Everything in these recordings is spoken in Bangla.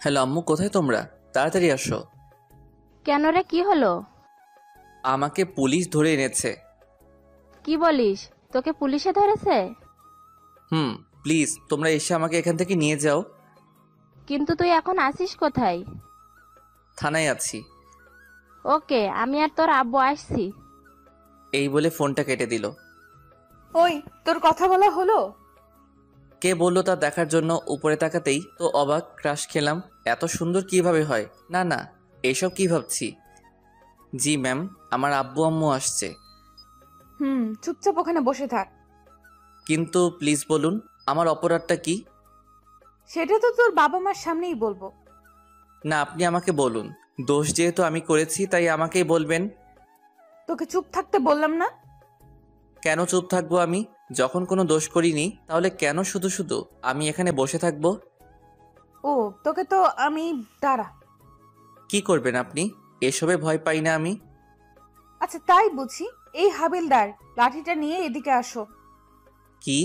হ্যালো আম্মু, কোথায় তোমরা? তাড়াতাড়ি আসো। কেন রে, কি হলো? আমাকে পুলিশ ধরে এনেছে। কি বলিস? তোকে পুলিশে ধরেছে? হুম। প্লিজ তোমরা এসে আমাকে এখান থেকে নিয়ে যাও। কিন্তু তুই এখন আছিস কোথায়? থানায় আছি। ওকে, আমি আর তোর আব্বু আসছি। এই বলে ফোনটা কেটে দিল। ওই, তোর কথা বলা হলো? কে বললো তা দেখার জন্য উপরে তাকাতেই তো অবাক, ক্রাশ খেলাম। এত সুন্দর কিভাবে হয়? না না, এসব কি ভাবছি। জি ম্যাম, আমার আব্বু আম্মু আসছে। চুপচাপ ওখানে বসে থাক। কিন্তু প্লিজ বলুন, আমার অপরাধটা কি? সেটা তো তোর বাবা মার সামনেই বলবো। না, আপনি আমাকে বলুন। দোষ যেহেতু আমি করেছি তাই আমাকেই বলবেন। তোকে চুপ থাকতে বললাম না? কেন চুপ থাকবো আমি? যখন কোনো দোষ করিনি তাহলে কেন শুধু শুধু আমি এখানে বসে থাকবো? ও, তোকে তো আমি দাঁড়া। কি করবেন আপনি? এসবে ভয় পাই না আমি। আচ্ছা, তাই বুঝি। এই হাবিলদার, লাঠিটা নিয়ে এদিকে আসো। কি?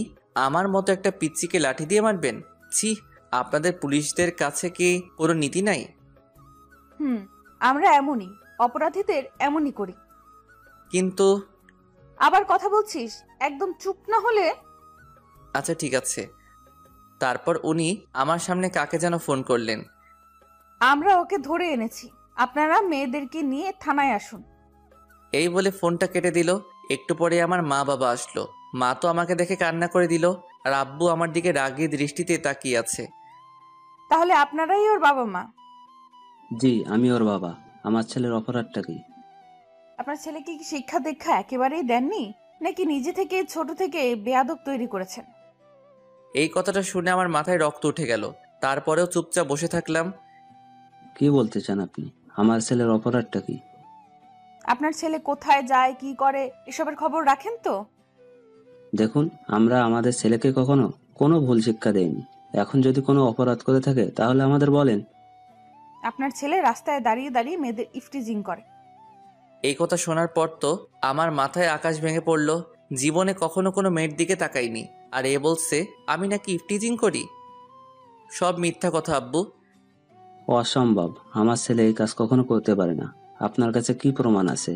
আমার মতো একটা পিচ্চিকে লাঠি দিয়ে মারবেন? ছি! আপনাদের পুলিশদের কাছে কি কোনো নীতি নাই? হুম, আমরা এমনই, অপরাধীদের এমনই করি। কিন্তু আবার কথা বলছিস? একদম চুপ না হলে। আচ্ছা ঠিক আছে। তারপর উনি আমার সামনে কাকে যেন ফোন করলেন। আমরা ওকে ধরে এনেছি, আপনারা মেয়েদেরকে নিয়ে থানায় আসুন। এই বলে ফোনটা কেটে দিল। একটু পরে আমার মা বাবা আসলো। মা তো আমাকে দেখে কান্না করে দিল, আর আব্বু আমার দিকে রাগী দৃষ্টিতে তাকিয়ে আছে। তাহলে আপনারাই ওর বাবা মা? জি, আমি ওর বাবা। আমার ছেলের অপরাধটা কি? আপনার ছেলেকে কি শিক্ষা দীক্ষা একেবারেই দেননি, নাকি নিজে থেকে ছোট থেকে বেয়াদব তৈরি করেছেন? এই কথাটা শুনে আমার মাথায় রক্ত উঠে গেল। তারপরেও চুপচাপ বসে থাকলাম। কি বলতে চান আপনি? আমার ছেলের অপরাধটা কি? আপনার ছেলে কোথায় যায়, কি করে, এসবের খবর রাখেন তো? দেখুন, আমরা আমাদের ছেলেকে কখনো কোনো ভুল শিক্ষা দেইনি। এখন যদি কোনো অপরাধ করে থাকে তাহলে আমাদের বলেন। আপনার ছেলে রাস্তায় দাঁড়িয়ে দাঁড়িয়ে মেয়েদের ইফটিজিং করে। এই কথা শোনার পর তো আমার মাথায় আকাশ ভেঙে পড়ল। জীবনে কখনো কোনো মেয়ের দিকে তাকাইনি, আর এ বলছে আমি নাকি ইফটিজিং করি। সব মিথ্যা কথা আব্বু। অসম্ভব, আমার ছেলে এই কাজ কখনো করতে পারে না। আপনার কাছে কি প্রমাণ আছে?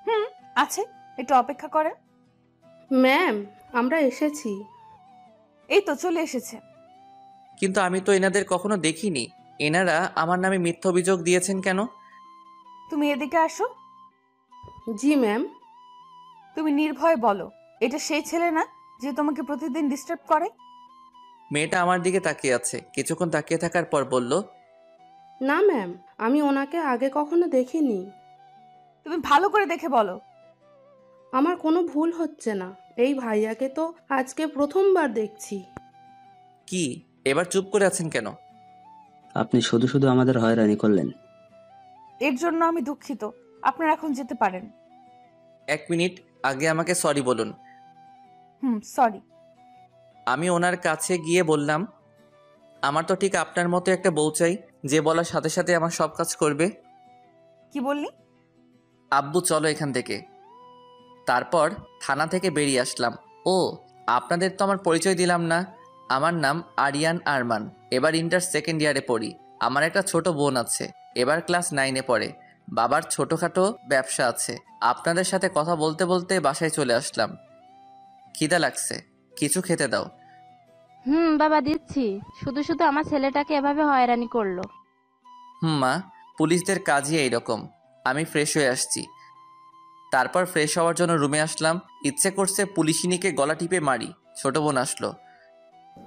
হুম, আছে, একটু অপেক্ষা করেন। ম্যাম, আমরা এসেছি। এই তো চলে এসেছে। কিন্তু আমি তো এনাদের কখনো দেখিনি। এনারা আমার নামে মিথ্যা অভিযোগ দিয়েছেন কেন? তুমি এদিকে আসো। জি ম্যাম। তুমি নির্ভয়ে বলো, এটা সেই ছেলে না যে তোমাকে প্রতিদিন ডিস্টার্ব করে? মেয়েটা আমার দিকে তাকিয়ে আছে। কিছুক্ষণ তাকিয়ে থাকার পর বলল, না ম্যাম, আমি ওনাকে আগে কখনো দেখিনি। তুমি ভালো করে দেখে বলো। আমার কোনো ভুল হচ্ছে না। এই ভাইয়াকে তো আজকে প্রথমবার দেখছি। কি? এবার চুপ করে আছেন কেন? আপনি শুধু শুধু আমাদের হয়রানি করলেন। এর জন্য আমি দুঃখিত। আপনারা এখন যেতে পারেন। 1 মিনিট, আগে আমাকে সরি বলুন। সরি। আমি ওনার কাছে গিয়ে বললাম, আমার তো ঠিক আপনার মতো একটা বউ চাই, যে বলার সাথে সাথে আমার সব কাজ করবে। কি বললি? আব্বু চলো এখান থেকে। তারপর থানা থেকে বেরিয়ে আসলাম। ও, আপনাদের তো আমার পরিচয় দিলাম না। আমার নাম আরিয়ান আরমান। এবার ইন্টার সেকেন্ড ইয়ারে পড়ি। আমার একটা ছোট বোন আছে, এবার ক্লাস 9-এ পড়ে। বাবার ছোটোখাটো ব্যবসা আছে। আপনাদের সাথে কথা বলতে বলতে বাসায় চলে আসলাম। খিদা লাগছে, কিছু খেতে দাও। বাবা দিচ্ছি। শুধু শুধু আমার ছেলেটাকে এভাবে হয়রানি করলো। মা, পুলিশদের কাজই এইরকম। আমি ফ্রেশ হয়ে আসছি। তারপর ফ্রেশ হওয়ার জন্য রুমে আসলাম। ইচ্ছে করছে পুলিশিনীকে গলা টিপে মারি। ছোট বোন আসলো।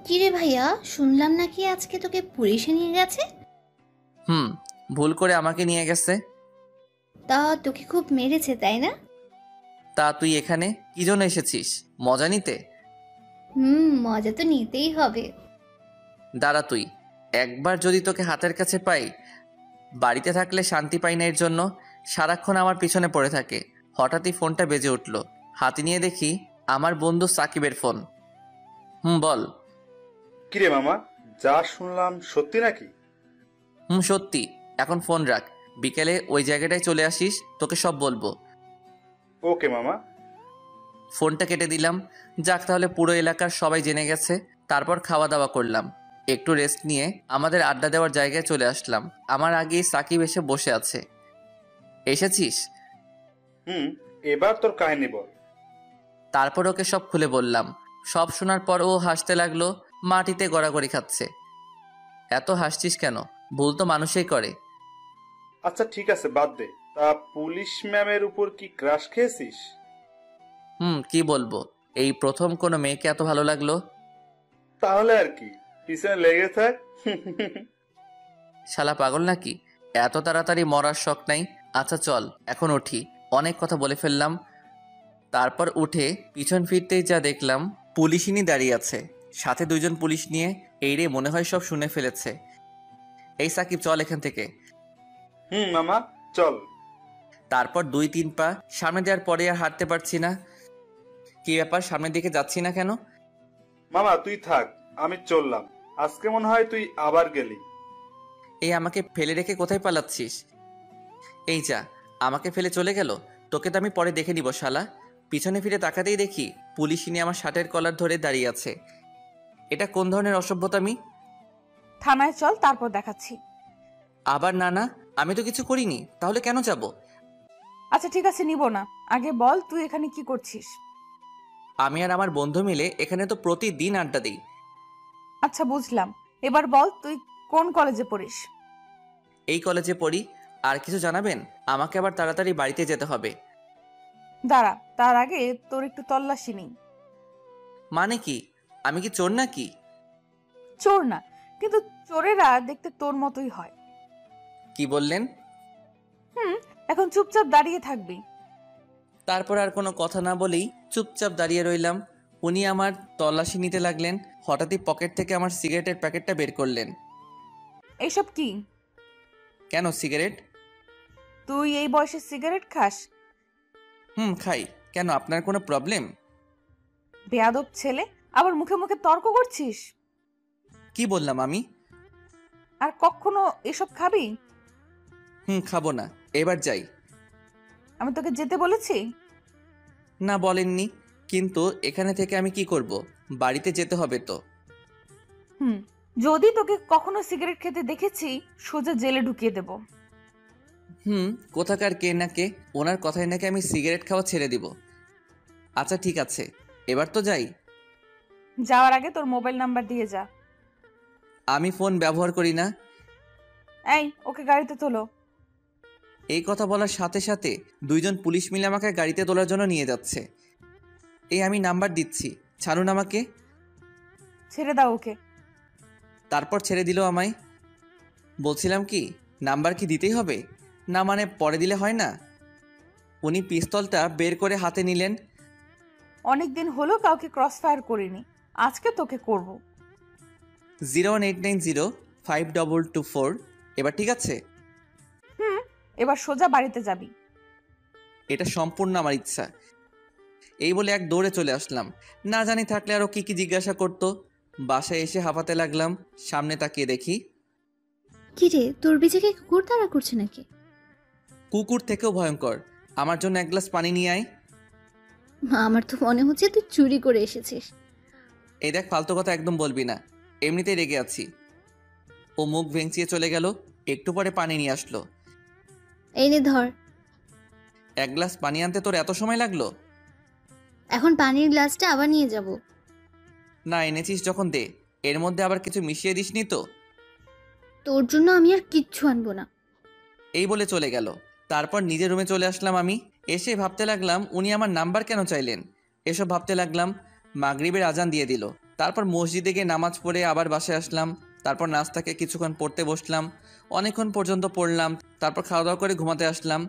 কিরে ভাইয়া, শুনলাম নাকি আজকে তোকে পুলিশে নিয়ে গেছে? হুম, ভুল করে আমাকে নিয়ে গেছে। তা তোকে খুব মেরেছে তাই না? তা তুই এখানে কি জন্য এসেছিস? মজা নিতে? মজা তো নিতেই হবে। দাঁড়া তুই, একবার যদি তোকে হাতের কাছে পাই। বাড়িতে থাকলে শান্তি পাই না, এর জন্য সারাক্ষণ আমার পিছনে পড়ে থাকে। হঠাৎই ফোনটা বেজে উঠল। হাতে নিয়ে দেখি আমার বন্ধু সাকিবের ফোন। বল। কিরে মামা, যা শুনলাম সত্যি নাকি? সত্যি। এখন ফোন রাখ, বিকেলে ওই জায়গাটায় চলে আসিস, তোকে সব বলবো। ওকে মামা। ফোনটা কেটে দিলাম। যাক, তাহলে পুরো এলাকার সবাই জেনে গেছে। তারপর খাওয়া দাওয়া করলাম। একটু রেস্ট নিয়ে আমাদের আড্ডা দেওয়ার জায়গায় চলে আসলাম। আমার আগেই সাকিব এসে বসে আছে। এসেছিস? এবার তোর কাহিনী বল। তারপর ওকে সব খুলে বললাম। সব শোনার পর ও হাসতে লাগলো, মাটিতে গড়াগড়ি খাচ্ছে। এত হাসছিস কেন? ভুল তো মানুষই করে। আচ্ছা ঠিক আছে, বাদ দে। তা পুলিশ ম্যামের উপর কি ক্রাশ খেয়েছিস? কি বলবো, এই প্রথম কোনো মেয়েকে এত ভালো লাগলো। তাহলে আর কি, পিছনে লেগে থাক। শালা পাগল নাকি? এত তাড়াতাড়ি মরার শখ নাই। আচ্ছা চল এখন উঠি, অনেক কথা বলে ফেললাম। তারপর উঠে পিছন ফিরতেই যা দেখলাম, পুলিশিনী দাঁড়িয়ে আছে, সাথে দুইজন পুলিশ নিয়ে। এই রে, মনে হয় সব শুনে ফেলেছে। এই সাকিব, চল এখান থেকে। মামা চল। তারপর 2-3 পা সামনে দেওয়ার পরে আর হাঁটতে পারছি না। কি ব্যাপার, সামনের দিকে যাচ্ছি না কেন? মামা তুই থাক, আমি চললাম। আজকে মনে হয় তুই আবার গেলি। এই আমাকে ফেলে রেখে কোথায় পালাচ্ছিস? এই যা, আমাকে ফেলে চলে গেল। তোকে তো আমি পরে দেখে নিব শালা। পিছনে ফিরে তাকাতেই দেখি পুলিশিনী আমার শার্টের কলার ধরে দাঁড়িয়ে আছে। এটা কোন ধরনের অসভ্যতামি? থানায় চল, তারপর দেখাচ্ছি। আবার না না, আমি তো কিছু করিনি, তাহলে কেন যাব? আচ্ছা ঠিক আছে, নিব না। আগে বল তুই এখানে কি করছিস? আমি আর আমার বন্ধু মিলে এখানে তো প্রতিদিন আড্ডা দিই। আচ্ছা বুঝলাম, এবার বল তুই কোন কলেজে পড়িস? এই কলেজে পড়ি। আর কিছু জানাবেন? আমাকে আবার তাড়াতাড়ি বাড়িতে যেতে হবে। দাঁড়া, তার আগে তোর একটু তল্লাশি নেই। মানে কি? আমি কি চোর নাকি? চোর না, কিন্তু চোরেরা দেখতে তোর মতোই হয়। কি বললেন? এখন চুপচাপ দাঁড়িয়ে থাকবি। তারপর আর কোনো কথা না বলেই চুপচাপ দাঁড়িয়ে রইলাম। উনি আমার তল্লাশি নিতে লাগলেন। হঠাৎই পকেট থেকে আমার সিগারেটের প্যাকেটটা বের করলেন। এইসব কি? কেন, সিগারেট? তুই এই বয়সে সিগারেট খাস? খাই। কেন, আপনার কোনো প্রবলেম? বেয়াদব ছেলে, আবার মুখে মুখে তর্ক করছিস। কি বললাম আমি? আর কখনো এসব খাবি? খাবো না। এবার যাই। আমি তোকে যেতে বলেছি? না, বলেননি। কিন্তু এখানে থেকে আমি কি করব? বাড়িতে যেতে হবে তো। যদি তোকে কখনো সিগারেট খেতে দেখেছি, সোজা জেলে ঢুকিয়ে দেব। কোথাকার কে না কে, ওনার কথায় নাকি আমি সিগারেট খাওয়া ছেড়ে দিব। আচ্ছা ঠিক আছে, এবার তো যাই। যাওয়ার আগে তোর মোবাইল নাম্বার দিয়ে যা। আমি ফোন ব্যবহার করি না। এই, ওকে গাড়িতে তোলো। এই কথা বলার সাথে সাথে দুইজন পুলিশ মিলে আমাকে গাড়িতে তোলার জন্য নিয়ে যাচ্ছে। এই আমি নাম্বার দিচ্ছি, ছাড়ুন আমাকে। ছেড়ে দাও ওকে। তারপর ছেড়ে দিল আমায়। বলছিলাম কি, নাম্বার কি দিতেই হবে? না মানে পরে দিলে হয় না? উনি পিস্তলটা বের করে হাতে নিলেন। অনেকদিন হলো কাউকে ক্রস ফায়ার করিনি, আজকে তোকে করব। 018905224। এবার ঠিক আছে? এবার সোজা বাড়িতে যাবি। এটা সম্পূর্ণ আমার ইচ্ছা। এই বলে এক দৌড়ে চলে আসলাম। না জানি থাকলে আরও কি জিজ্ঞাসা করতো। বাসায় এসে হাঁপাতে লাগলাম। সামনে তাকিয়ে দেখি কি রে, তোর বিজেকে কুকুর তাড়া করছে নাকি? কুকুর থেকেও ভয়ঙ্কর। আমার জন্য এক গ্লাস পানি নিয়ে আয়। আমার তো মনে হচ্ছে তুই চুরি করে এসেছিস। এই দেখ, ফালতু কথা একদম বলবি না, এমনিতেই রেগে আছি। ও মুখ ভেঙচিয়ে চলে গেল। একটু পরে পানি নিয়ে আসলো। এই নে ধর। এক গ্লাস পানি আনতে তোর এত সময় লাগলো? এখন পানির গ্লাসটা আবার নিয়ে যাব। না, এনেছিস যখন দে। এর মধ্যে আবার কিছু মিশিয়ে দিসনি তো? তোর জন্য আমি আর কিচ্ছু আনবো না। এই বলে চলে গেল। তারপর নিজের রুমে চলে আসলাম আমি। এসে ভাবতে লাগলাম উনি আমার নাম্বার কেন চাইলেন। এসব ভাবতে লাগলাম। মাগরিবের আজান দিয়ে দিল। তারপর মসজিদে গিয়ে নামাজ পড়ে আবার বাসায় আসলাম। তারপর নাস্তাকে কিছুক্ষণ পড়তে বসলাম। অনেকক্ষণ পর্যন্ত পড়লাম। তারপর খাওয়া দাওয়া করে ঘুমাতে আসলাম।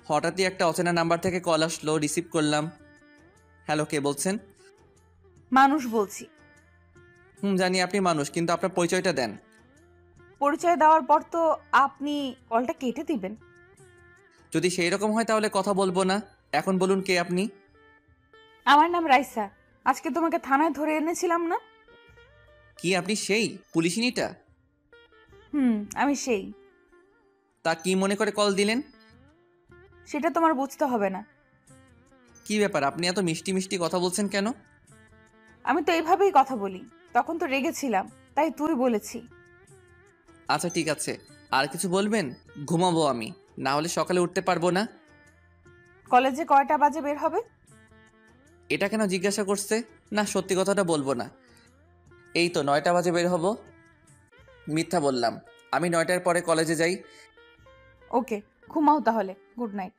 হঠাৎই একটা অচেনা নাম্বার থেকে কল আসলো, রিসিভ করলাম। হ্যালো, কে বলছেন? মানুষ বলছি। জানি আপনি মানুষ, কিন্তু আপনার পরিচয়টা দেন। পরিচয় দেওয়ার পর তো আপনি কলটা কেটে দিবেন। যদি সেই রকম হয় তাহলে কথা বলবো না। এখন বলুন, কে আপনি? আমার নাম রাইসা। আজকে তোমাকে থানায় ধরে এনেছিলাম না? কি আপনি সেই পুলিশিনীটা? আমি সেই। তা কি মনে করে কল দিলেন? সেটা তোমার বুঝতে হবে না। কি ব্যাপার, আপনি এত মিষ্টি মিষ্টি কথা বলছেন কেন? আমি তো এইভাবেই কথা বলি। তখন তো রেগেছিলাম, তাই তুই বলেছি। আচ্ছা ঠিক আছে, আর কিছু বলবেন? ঘুমাবো আমি, না হলে সকালে উঠতে পারবো না। কলেজে কয়টা বাজে বের হবে? এটা কেন জিজ্ঞাসা করছে? না, সত্যি কথাটা বলবো না। এই তো 9টা বাজে বের হব। মিথ্যা বললাম, আমি 9টার পরে কলেজে যাই। ওকে, ঘুমাও তাহলে। Good night.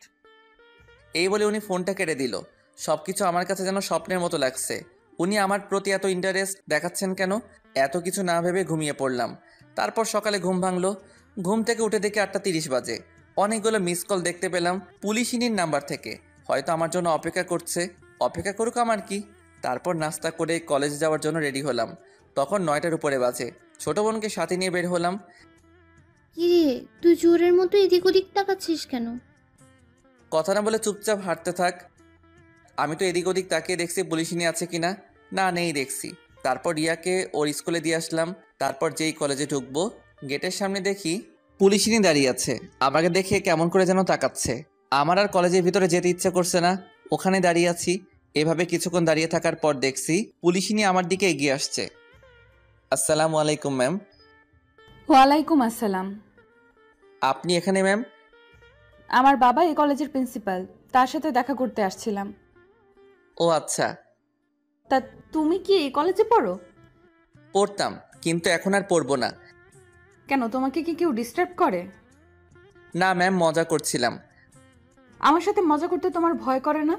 এই বলে উনি ফোনটা কেটে দিল। সব কিছু আমার কাছে যেন স্বপ্নের মতো লাগছে। উনি আমার প্রতি এত ইন্টারেস্ট দেখাচ্ছেন কেন? এত কিছু না ভেবে ঘুমিয়ে পড়লাম। তারপর সকালে ঘুম ভাঙলো। ঘুম থেকে উঠে দেখি 8:30 বাজে। অনেকগুলো মিস কল দেখতে পেলাম পুলিশিনীর নাম্বার থেকে। হয়তো আমার জন্য অপেক্ষা করছে। অপেক্ষা করুক, আমার কি। তারপর নাস্তা করে কলেজে যাওয়ার জন্য রেডি হলাম। তখন 9টার উপরে বাজে। ছোট বোনকে সাথে নিয়ে বের হলাম। কিরে, তুই চোরের মতো এদিক ওদিক তাকাচ্ছিস কেন? কথা না বলে চুপচাপ হাঁটতে থাক। আমি তো এদিক ওদিক তাকিয়ে দেখছি পুলিশিনী আছে কিনা। না, নেই দেখছি। তারপর রিয়াকে ওর স্কুলে দিয়ে আসলাম। তারপর যেই কলেজে ঢুকবো, গেটের সামনে দেখি পুলিশিনী দাঁড়িয়ে আছে। আমাকে দেখে কেমন করে যেন তাকাচ্ছে। আমার আর কলেজের ভিতরে যেতে ইচ্ছে করছে না। ওখানে দাঁড়িয়ে আছি। এভাবে কিছুক্ষণ দাঁড়িয়ে থাকার পর দেখছি পুলিশিনী আমার দিকে এগিয়ে আসছে। আসসালামু আলাইকুম ম্যাম। ওয়ালাইকুম আসসালাম। আপনি এখানে ম্যাম? আমার বাবা এই কলেজের প্রিন্সিপাল, তার সাথে দেখা করতে আসছিলাম। ও আচ্ছা। তা তুমি কি এই কলেজে পড়ো? পড়তাম, কিন্তু এখন আর পড়বো না। কেন, তোমাকে কি কেউ ডিস্টার্ব করে? না ম্যাম, মজা করছিলাম। আমার সাথে মজা করতে তোমার ভয় করে না?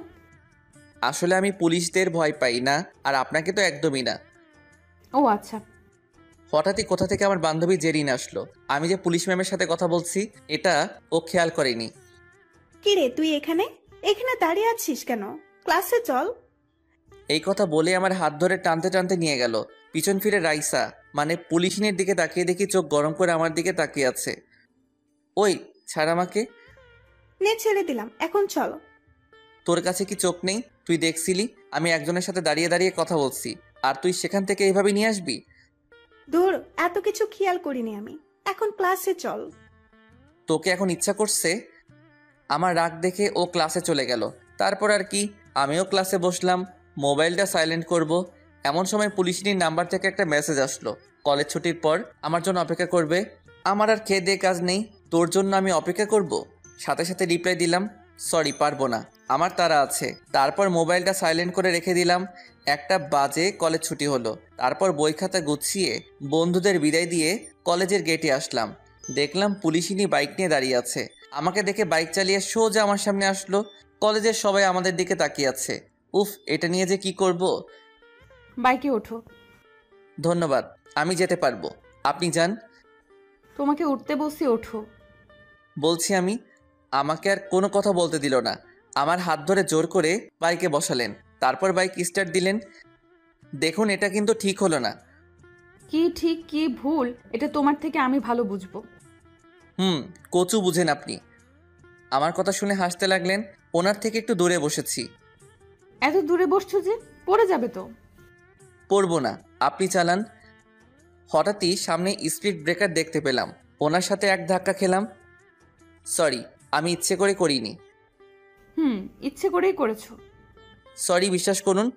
আসলে আমি পুলিশদের ভয় পাই না, আর আপনাকে তো একদমই না। ও আচ্ছা। হঠাৎই কোথা থেকে আমার বান্ধবী জেরিন আসলো। আমি যে পুলিশ ম্যামের সাথে কথা বলছি এটা ও খেয়াল করেনি। কিরে, তুই এখানে এখানে দাঁড়িয়ে আছিস কেন? ক্লাসে চল। এই কথা বলে আমার হাত ধরে টানতে টানতে নিয়ে গেল। পিছন ফিরে রাইসা, মানে পুলিশিনীর দিকে তাকিয়ে দেখি চোখ গরম করে আমার দিকে তাকিয়ে আছে। ওই ছাড় আমাকে। নে, ছেড়ে দিলাম, এখন চল। তোর কাছে কি চোখ নেই? তুই দেখছিলি আমি একজনের সাথে দাঁড়িয়ে দাঁড়িয়ে কথা বলছি, আর তুই সেখান থেকে এইভাবে নিয়ে আসবি? দূর, এত কিছু খেয়াল করিনি আমি। এখন ক্লাসে চল। তোকে এখন ইচ্ছা করছে? আমার রাগ দেখে ও ক্লাসে চলে গেল। তারপর আর কি, আমিও ক্লাসে বসলাম। মোবাইলটা সাইলেন্ট করব, এমন সময় পুলিশিনীর নাম্বার থেকে একটা মেসেজ আসলো। কলেজ ছুটির পর আমার জন্য অপেক্ষা করবে। আমার আর খেয়ে দিয়ে কাজ নেই, তোর জন্য আমি অপেক্ষা করব। সাথে সাথে রিপ্লাই দিলাম, সরি পারবো না, আমার তাড়া আছে। তারপর মোবাইলটা সাইলেন্ট করে রেখে দিলাম। 1টা বাজে কলেজ ছুটি হলো। তারপর বই খাতা গুছিয়ে বন্ধুদের বিদায় দিয়ে কলেজের গেটে আসলাম। দেখলাম পুলিশিনী বাইক নিয়ে দাঁড়িয়ে আছে। আমাকে দেখে বাইক চালিয়ে সোজা আমার সামনে আসলো। কলেজের সবাই আমাদের দিকে তাকিয়ে আছে। উফ, এটা নিয়ে যে কি করব। বাইকে ওঠো। ধন্যবাদ, আমি যেতে পারবো, আপনি যান। তোমাকে উঠতে বলছি, ওঠো। বলছি আমি। আমাকে আর কোনো কথা বলতে দিল না। আমার হাত ধরে জোর করে বাইকে বসালেন। তারপর বাইক স্টার্ট দিলেন। দেখুন, এটা কিন্তু ঠিক হলো না। কি ঠিক কি ভুল এটা তোমার থেকে আমি ভালো বুঝবো। কচু বুঝেন আপনি। আমার কথা শুনে হাসতে লাগলেন। ওনার থেকে একটু দূরে বসেছি। এত দূরে বসছো যে, পড়ে যাবে তো। পড়বো না, আপনি চালান। হঠাৎই সামনে স্পিড ব্রেকার দেখতে পেলাম। ওনার সাথে এক ধাক্কা খেলাম। সরি, আমি ইচ্ছে করে করিনি। ইচ্ছে করেই করেছো। সরি, বিশ্বাস করুন।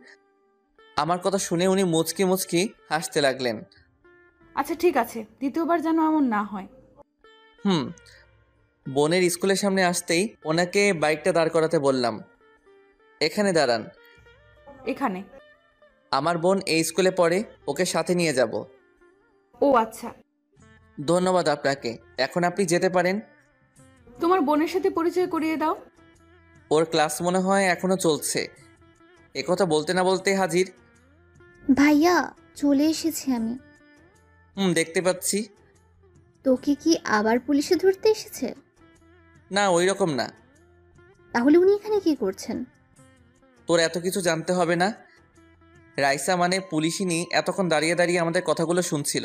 আমার কথা শুনে উনি মুচকি মুচকি হাসতে লাগলেন। আচ্ছা ঠিক আছে, দ্বিতীয়বার যেন এমন না হয়। বোনের স্কুলের সামনে আসতেই ওনাকে বাইকটা দাঁড় করাতে বললাম। এখানে দাঁড়ান। এখানে? আমার বোন এই স্কুলে পড়ে, ওকে সাথে নিয়ে যাব। ও আচ্ছা। ধন্যবাদ আপনাকে, এখন আপনি যেতে পারেন। তোমার বোনের সাথে পরিচয় করিয়ে দাও। ওর ক্লাস মনে হয় এখনো চলছে। একথা বলতে না বলতে হাজির। ভাইয়া, চলে এসেছি আমি। দেখতে পাচ্ছি। তোকে কি আবার পুলিশে ধরতে এসেছে? না, ওই রকম না। তাহলে উনি এখানে কি করছেন? তোর এত কিছু জানতে হবে না। রাইসা মানে পুলিশিনী এতক্ষণ দাঁড়িয়ে দাঁড়িয়ে আমাদের কথাগুলো শুনছিল।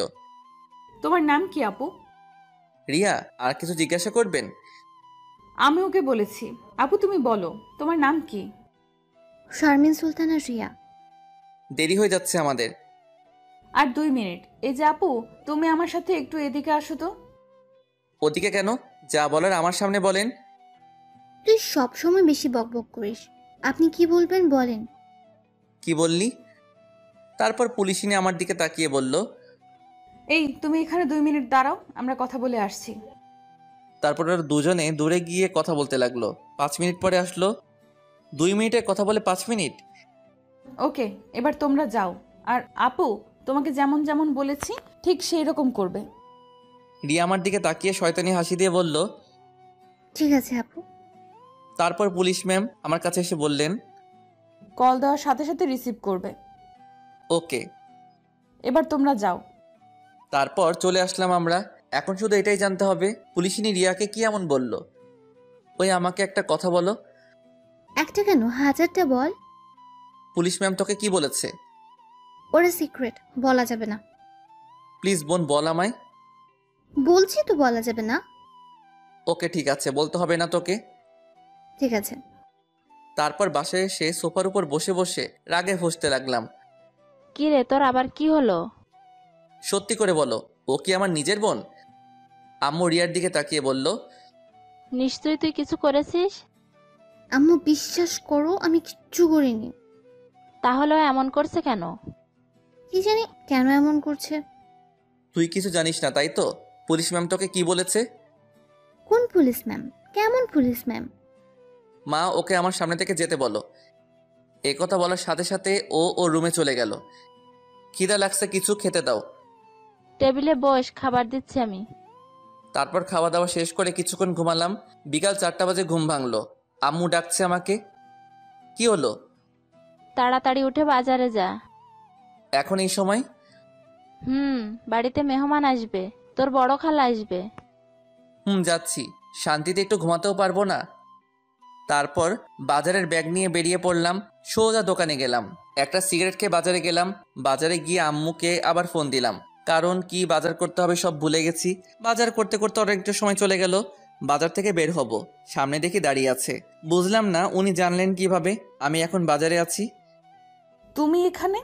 তোমার নাম কি আপু? রিয়া, আর কিছু জিজ্ঞাসা করবেন? আমি ওকে বলেছি। আপু তুমি বলো, তোমার নাম কি? শারমিন সুলতানা রিয়া। দেরি হয়ে যাচ্ছে আমাদের। আর 2 মিনিট। এই যে আপু, তুমি আমার সাথে একটু এদিকে আসো তো। ওদিকে কেন? যা বলার আমার সামনে বলেন। তুই সবসময় বেশি বকবক করিস। আপনি কি বলবেন বলেন। কি বললি? তারপর পুলিশিনী আমার দিকে তাকিয়ে বলল, এই তুমি এখানে 2 মিনিট দাঁড়াও, আমরা কথা বলে আসছি। তারপর ওরা দুজনে দূরে গিয়ে কথা বলতে লাগলো। 5 মিনিট পরে আসলো। 2 মিনিটের কথা বলে 5 মিনিট। ওকে, এবার তোমরা যাও। আর আপু, তোমাকে যেমন যেমন বলেছি ঠিক সেই রকম করবে। রিয়া আমার দিকে তাকিয়ে শয়তানি হাসি দিয়ে বলল। ঠিক আছে আপু। তারপর পুলিশ ম্যাম আমার কাছে এসে বললেন, কল দেওয়ার সাথে সাথে রিসিভ করবে। ওকে। এবার তোমরা যাও। তারপর চলে আসলাম আমরা। এখন শুধু এটাই জানতে হবে পুলিশিনী রিয়াকে কি এমন বলল। ওই আমাকে একটা কথা বলো। একটা কেন, 1000টা বল। পুলিশ ম্যাম তোকে কি বলেছে? ওরা সিক্রেট, বলা যাবে না। প্লিজ বোন বল আমায়। বলছি তো বলা যাবে না। ওকে ঠিক আছে, বলতে হবে না তোকে। ঠিক আছে। তারপর বাসায় এসে সোফার উপর বসে বসে রাগে ফুঁসতে লাগলাম। কি রে, তোর আবার কি হলো? সত্যি করে বলো, ও কি আমার নিজের বোন? আম্মু রিয়ার দিকে তাকিয়ে বলল, নিশ্চয়ই তুই কিছু করেছিস। আম্মু বিশ্বাস করো, আমি কিচ্ছু করিনি। তাহলে ও এমন করছে কেন? কি জানি কেন এমন করছে। তুই কিছু জানিস না তাই তো? পুলিশ ম্যাম তোকে কি বলেছে? কোন পুলিশ ম্যাম? কেমন পুলিশ ম্যাম? মা ওকে আমার সামনে থেকে যেতে বলো। এ কথা বলার সাথে সাথে ও রুমে চলে গেল। খিদা লাগছে, কিছু খেতে দাও। টেবিলে বস, খাবার দিচ্ছি আমি। তারপর খাওয়া দাওয়া শেষ করে কিছুক্ষণ ঘুমালাম। বিকাল 4টা বাজে ঘুম ভাঙলো। আম্মু ডাকছে আমাকে। কি হলো? তাড়াতাড়ি উঠে বাজারে যা। এখন এই সময়? বাড়িতে মেহমান আসবে, তোর বড় খালা আসবে। যাচ্ছি। শান্তিতে একটু ঘুমাতেও পারবো না। তারপর বাজারের ব্যাগ নিয়ে বেরিয়ে পড়লাম। সোজা দোকানে গেলাম। একটা সিগারেট খেয়ে বাজারে গেলাম। বাজারে গিয়ে আম্মুকে আবার ফোন দিলাম, কারণ কি বাজার করতে হবে সব ভুলে গেছি। বাজার করতে করতে অনেকটা সময় চলে গেল। বাজার থেকে বের হব, সামনে দেখি দাঁড়িয়ে আছে। বুঝলাম না উনি জানলেন কিভাবে আমি এখন বাজারে আছি। তুমি এখানে?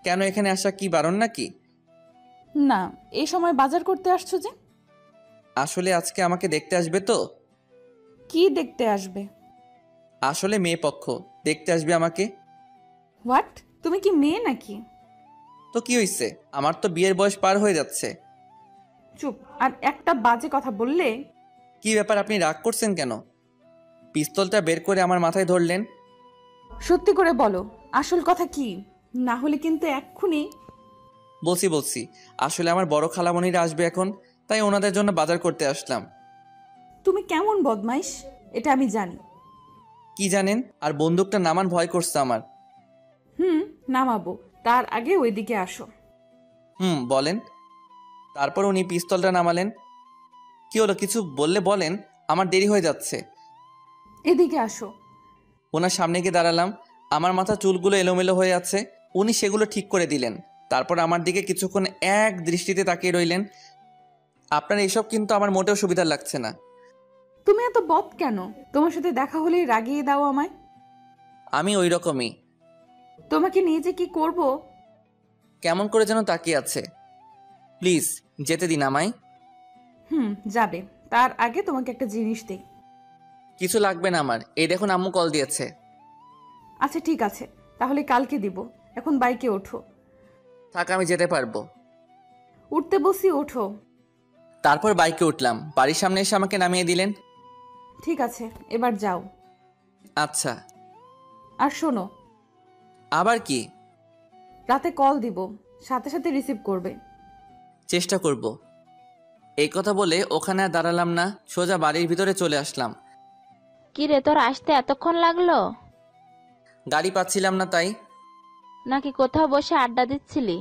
কেন, এখানে আসা কি বারণ নাকি? না, এই সময় বাজার করতে আসছো যে? আসলে আজকে আমাকে দেখতে আসবে তো। কি দেখতে আসবে? আসলে মেয়ে পক্ষ দেখতে আসবে আমাকে। হোয়াট? তুমি কি মেয়ে নাকি? তো কি হইছে, আমার তো বিয়ের বয়স পার হয়ে যাচ্ছে। চুপ! আর একটা বাজে কথা বললে। কি ব্যাপার, আপনি রাগ করছেন কেন? পিস্তলটা বের করে আমার মাথায় ধরলেন। সত্যি করে বলো, আসল কথা কি? না হলে কিন্তু এক্ষুনি। বলছি আসলে আমার বড় খালামণিরা আসবে এখন, তাই ওনাদের জন্য বাজার করতে আসলাম। তুমি কেমন বদমাইশ এটা আমি জানি। কি জানেন? আর বন্দুকটা নামান, ভয় করছে আমার। নামাবো, তার আগে ওইদিকে আসো। বলেন। তারপর উনি পিস্তলটা নামালেন। কি হলো, কিছু বললে বলেন, আমার দেরি হয়ে যাচ্ছে। এদিকে আসো। ওনার সামনে গিয়ে দাঁড়ালাম। আমার মাথা চুলগুলো এলোমেলো হয়ে আছে, উনি সেগুলো ঠিক করে দিলেন। তারপর আমার দিকে কিছুক্ষণ এক দৃষ্টিতে তাকিয়ে রইলেন। আপনার এইসব কিন্তু আমার মোটেও সুবিধা লাগছে না। তুমি এত বদ কেন? তোমার সাথে দেখা হলেই রাগিয়ে দাও আমায়। আমি ওই রকমই। তোমাকে নিয়ে যে কি করব। কেমন করে যেন তাকিয়ে আছে। প্লিজ যেতে দিন আমায়। যাবে, তার আগে তোমাকে একটা জিনিস দেই। কিছু লাগবে না আমার, এই দেখুন আম্মু কল দিয়েছে। আচ্ছা ঠিক আছে, তাহলে কালকে দিব। এখন বাইকে ওঠো। থাক, আমি যেতে পারবো। উঠতে বসি, ওঠো। তারপর বাইকে উঠলাম। বাড়ির সামনে এসে আমাকে নামিয়ে দিলেন। ঠিক আছে, এবার যাও। আচ্ছা। আর শোনো, আবার কি? রাতে কল দিব, সাথে সাথে রিসিভ করবে। চেষ্টা করব। এই কথা বলে ওখানে আর দাঁড়ালাম না, সোজা বাড়ির ভিতরে চলে আসলাম। কি রে, তোর আসতে এতক্ষণ লাগলো? গাড়ি পাচ্ছিলাম না তাই। নাকি কোথাও বসে আড্ডা দিচ্ছিলি?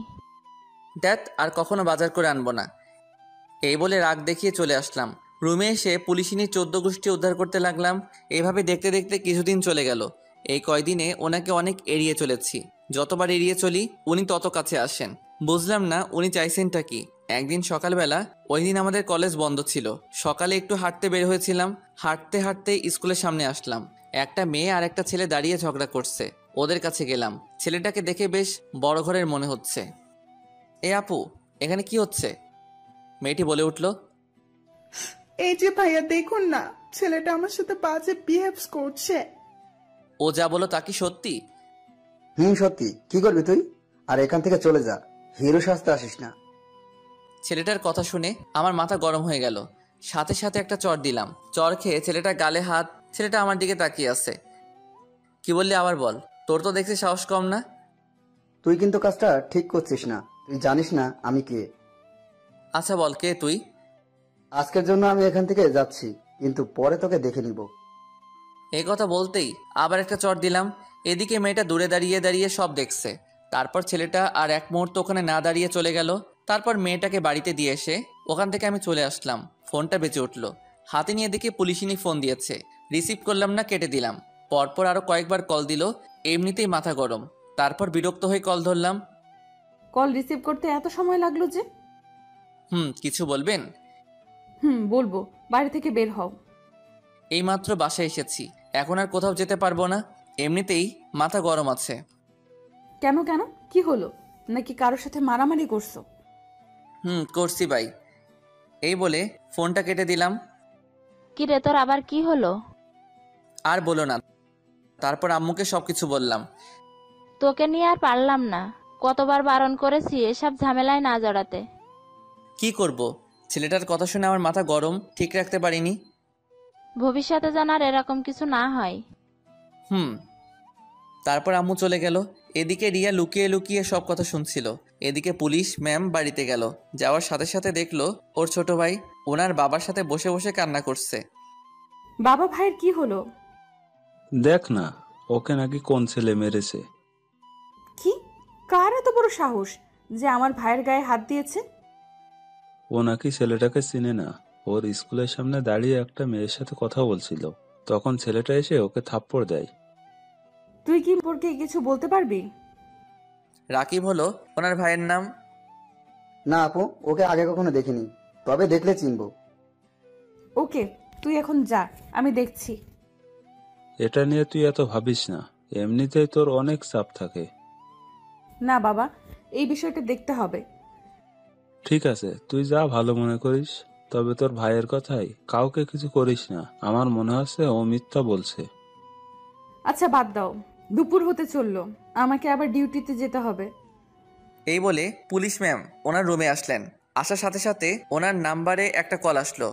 দেখ, আর কখনো বাজার করে আনবো না। এই বলে রাগ দেখিয়ে চলে আসলাম। রুমে এসে পুলিশিনী 14 গোষ্ঠী উদ্ধার করতে লাগলাম। এইভাবে দেখতে দেখতে কিছুদিন চলে গেল। এই কয়দিনে ওনাকে অনেক এড়িয়ে চলেছি। যতবার এড়িয়ে চলি উনি তত কাছে আসেন। বুঝলাম না উনি চাইছেনটা কি। একদিন সকালবেলা, ওই দিন আমাদের কলেজ বন্ধ ছিল, সকালে একটু হাঁটতে বের হয়েছিলাম। হাঁটতে হাঁটতে স্কুলের সামনে আসলাম। একটা মেয়ে আর একটা ছেলে দাঁড়িয়ে ঝগড়া করছে। ওদের কাছে গেলাম। ছেলেটাকে দেখে বেশ বড় ঘরের মনে হচ্ছে। এ আপু, এখানে কি হচ্ছে? মেয়েটি বলে উঠল, এই যে ভাইয়া দেখুন না, ছেলেটা আমার সাথে বাজে বিহেভস করছে। ও যা বলো তা কি সত্যি? সত্যি। কি করবি তুই? আর এখান থেকে চলে যা, হিরো সাজতে আসিস না। ছেলেটার কথা শুনে আমার মাথা গরম হয়ে গেল। সাথে সাথে একটা চড় দিলাম। চড় খেয়ে ছেলেটা গালে হাত। ছেলেটা আমার দিকে তাকিয়ে আছে। কি বললি আবার বল। তোর তো দেখছি সাহস কম না। তুই কিন্তু কাজটা ঠিক করছিস না। তুই জানিস না আমি কে। আচ্ছা বল, কে তুই? আজকের জন্য আমি এখান থেকে যাচ্ছি, কিন্তু পরে তোকে দেখে নিব। এই কথা বলতেই আবার একটা চড় দিলাম। এদিকে মেয়েটা দূরে দাঁড়িয়ে দাঁড়িয়ে সব দেখছে। তারপর ছেলেটা আর এক মুহূর্ত ওখানে না দাঁড়িয়ে চলে গেল। তারপর মেয়েটাকে বাড়িতে দিয়ে এসে ওখান থেকে আমি চলে আসলাম। ফোনটা বেঁচে উঠলো। হাতে নিয়ে দেখি পুলিশিনী ফোন দিয়েছে। রিসিভ করলাম না, কেটে দিলাম। পরপর আরও কয়েকবার কল দিল। এমনিতেই মাথা গরম। তারপর বিরক্ত হয়ে কল ধরলাম। কল রিসিভ করতে এত সময় লাগলো যে? কিছু বলবেন? বলবো। বাড়ি থেকে বের হও। এইমাত্র বাসায় এসেছি, এখন আর কোথাও যেতে পারবো না। এমনিতেই মাথা গরম আছে। কেন কেন, কি হলো? নাকি কারোর সাথে মারামারি করছো? করছি ভাই। এই বলে ফোনটা কেটে দিলাম। কি রে, তোর আবার কি হলো? আর বলো না। তারপর আম্মুকে সবকিছু বললাম। তোকে নিয়ে আর পারলাম না। কতবার বারণ করেছি এসব ঝামেলায় না জড়াতে। কি করব? ছেলেটার কথা শুনে আমার মাথা গরম, ঠিক রাখতে পারিনি। ভবিষ্যতে যেন আর এরকম কিছু না হয়। তারপর আম্মু চলে গেল। এদিকে রিয়া লুকিয়ে লুকিয়ে সব কথা শুনছিল। এদিকে পুলিশ ম্যাম বাড়িতে গেল। যাওয়ার সাথে সাথে দেখলো ওর ছোট ভাই ওনার বাবার সাথে বসে বসে কান্না করছে। বাবা ভাইয়ের কি হলো? দেখ না, ওকে নাকি কোন ছেলে মেরেছে। কি? কার এত বড় সাহস যে আমার ভাইয়ের গায়ে হাত দিয়েছে? ও নাকি ছেলেটাকে চিনে না। ওর স্কুলের সামনে দাঁড়িয়ে একটা মেয়ের সাথে কথা বলছিল, তখন ছেলেটা এসে ওকে থাপ্পড় দেয়। তুই কি সম্পর্কে কিছু বলতে পারবি? রাকিব হলো ওনার ভাইয়ের নাম। না আপু, ওকে আগে কখনো দেখিনি, তবে দেখলে চিনবো। ওকে, তুই এখন যা, আমি দেখছি। এটা নিয়ে তুই এত ভাবিস না, এমনিতেই তোর অনেক চাপ থাকে। না বাবা, এই বিষয়টা দেখতে হবে। ঠিক আছে, তুই যা ভালো মনে করিস। তবে তোর ভাইয়ের কথাই কাউকে কিছু করিস না। আমার মনে হচ্ছে ও মিথ্যা বলছে। আচ্ছা বাদ দাও, দুপুর হতে চললো, আমাকে আবার ডিউটিতে যেতে হবে। এই বলে পুলিশ ম্যাম ওনার রুমে আসলেন। আসার সাথে সাথে ওনার নাম্বারে একটা কল আসলো।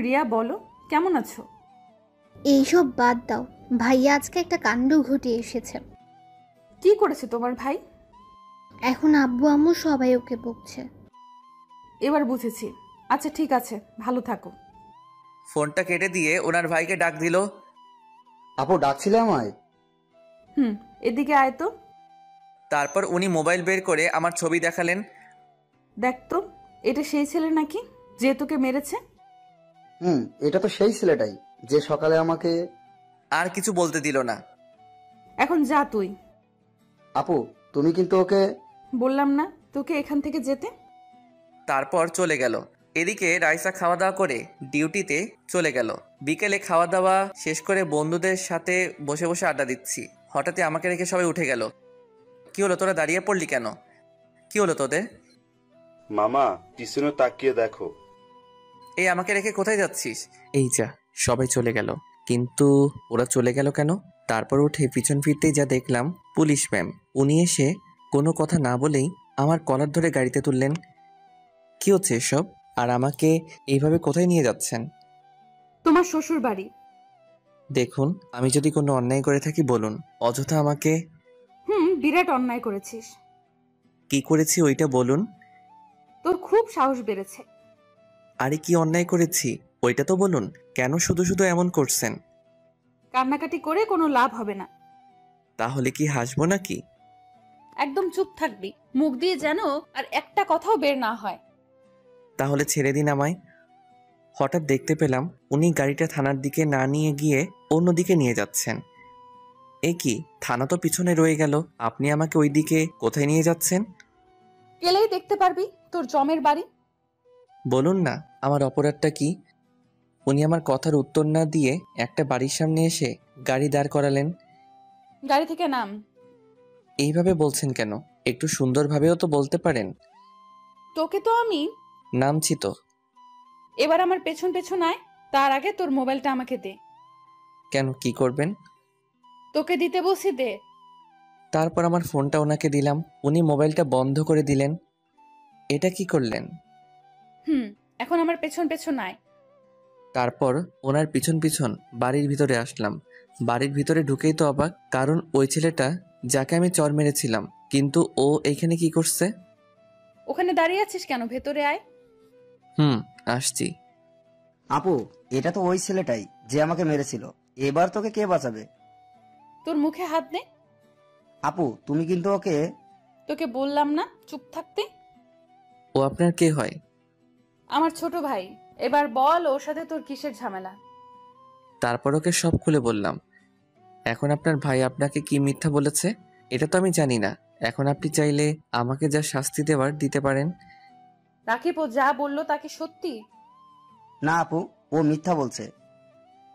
রিয়া বলো, কেমন আছো? এইসব বাদ দাও, ভাইয়া আজকে একটা কাণ্ড ঘটিয়ে এসেছে। কি করেছে তোমার ভাই? এখন আব্বু আম্মু সবাই ওকে বকছে। এবার বুঝেছি। আচ্ছা ঠিক আছে, ভালো থাকো। ফোনটা কেটে দিয়ে ওনার ভাইকে ডাক দিল। আপু ডাকছিলে আমায়? এদিকে আয় তো। তারপর উনি মোবাইল বের করে আমার ছবি দেখালেন। দেখ তো, এটা সেই ছেলে নাকি যে তোকে মেরেছে? এটা তো সেই ছেলেটাই যে সকালে আমাকে। আর কিছু বলতে দিল না। এখন যা তুই। আপু তুমি কিন্তু ওকে। বললাম না তোকে এখান থেকে যেতে? তারপর চলে গেল। এদিকে রাইসা খাওয়া দাওয়া করে ডিউটিতে চলে গেল। বিকেলে খাওয়া দাওয়া শেষ করে বন্ধুদের সাথে বসে বসে আড্ডা দিচ্ছি। হঠাৎই আমাকে রেখে সবাই উঠে গেল। কি হলো, তোরা দাঁড়িয়ে পড়লি কেন? কি হলো তোদের? মামা পিছনে তাকিয়ে দেখো। এই আমাকে রেখে কোথায় যাচ্ছিস? এই যা, সবাই চলে গেল। কিন্তু ওরা চলে গেল কেন? তারপর উঠে পিছন ফিরতেই যা দেখলাম, পুলিশ ম্যাম। উনি এসে কোনো কথা না বলেই আমার কলার ধরে গাড়িতে তুললেন। কি হচ্ছে এসব? আর আমাকে এইভাবে কোথায় নিয়ে যাচ্ছেন? তোমার শ্বশুর বাড়ি। দেখুন, আমি যদি কোনো অন্যায় করে থাকি বলুন, অযথা আমাকে। বিরাট অন্যায় করেছিস। কি করেছি ওইটা বলুন। তোর খুব সাহস বেড়েছে। আরে কি অন্যায় করেছি ওইটা তো বলুন। কেন শুধু শুধু এমন করছেন? কান্নাকাটি করে কোনো লাভ হবে না। তাহলে কি হাসবো নাকি? একদম চুপ থাকবি, মুখ দিয়ে যেন আর একটা কথাও বের না হয়। তাহলে ছেড়ে দিন আমায়। হঠাৎ দেখতে পেলাম উনি গাড়িটা থানার দিকে না নিয়ে গিয়ে অন্যদিকে নিয়ে যাচ্ছেন। এ কি, থানা তো পিছনে রয়ে গেল, আপনি আমাকে ওই দিকে কোথায় নিয়ে যাচ্ছেন? গেলেই দেখতে পারবি তোর জমের বাড়ি। বলুন না, আমার অপরাধটা কি? উনি আমার কথার উত্তর না দিয়ে একটা বাড়ির সামনে এসে গাড়ি দাঁড় করালেন। গাড়ি থেকে নাম। এইভাবে বলছেন কেন? একটু সুন্দরভাবেও তো বলতে পারেন। তোকে তো আমি। নামছি তো। এবার আমার পেছন পেছন আয়, তার আগে তোর মোবাইলটা আমাকে দে। কেন, কি করবেন? তোকে দিতে বসি, দে। তারপর আমার ফোনটা ওনাকে দিলাম। উনি মোবাইলটা বন্ধ করে দিলেন। এটা কি করলেন? এখন আমার পেছন পেছন আয়। তারপর ওনার পিছন পিছন বাড়ির ভিতরে আসলাম। বাড়ির ভিতরে ঢুকেই তো অবাক, কারণ ওই ছেলেটা যাকে আমি চর মেরেছিলাম, কিন্তু ও এইখানে কি করছে? ওখানে দাঁড়িয়ে আছিস কেন? ভেতরে আয়। আসছি। আপু, এটা তো ওই ছেলেটাই যে আমাকে মেরেছিল। এবার তোকে কে বাঁচাবে? তোর মুখে হাত দে। আপু, তুমি কিন্তু ওকে। তোকে বললাম না চুপ থাকতে? ও আপনার কে হয়? আমার ছোট ভাই। এবার বল, ওর সাথে তোর কিসের ঝামেলা? তারপর ওকে সব খুলে বললাম। এখন আপনার ভাই আপনাকে কি মিথ্যা বলেছে এটা তো আমি জানি না। এখন আপনি চাইলে আমাকে যা শাস্তি দেওয়ার দিতে পারেন। রাকিব, ও যা বললো তাকে সত্যি? না আপু, ও মিথ্যা বলছে।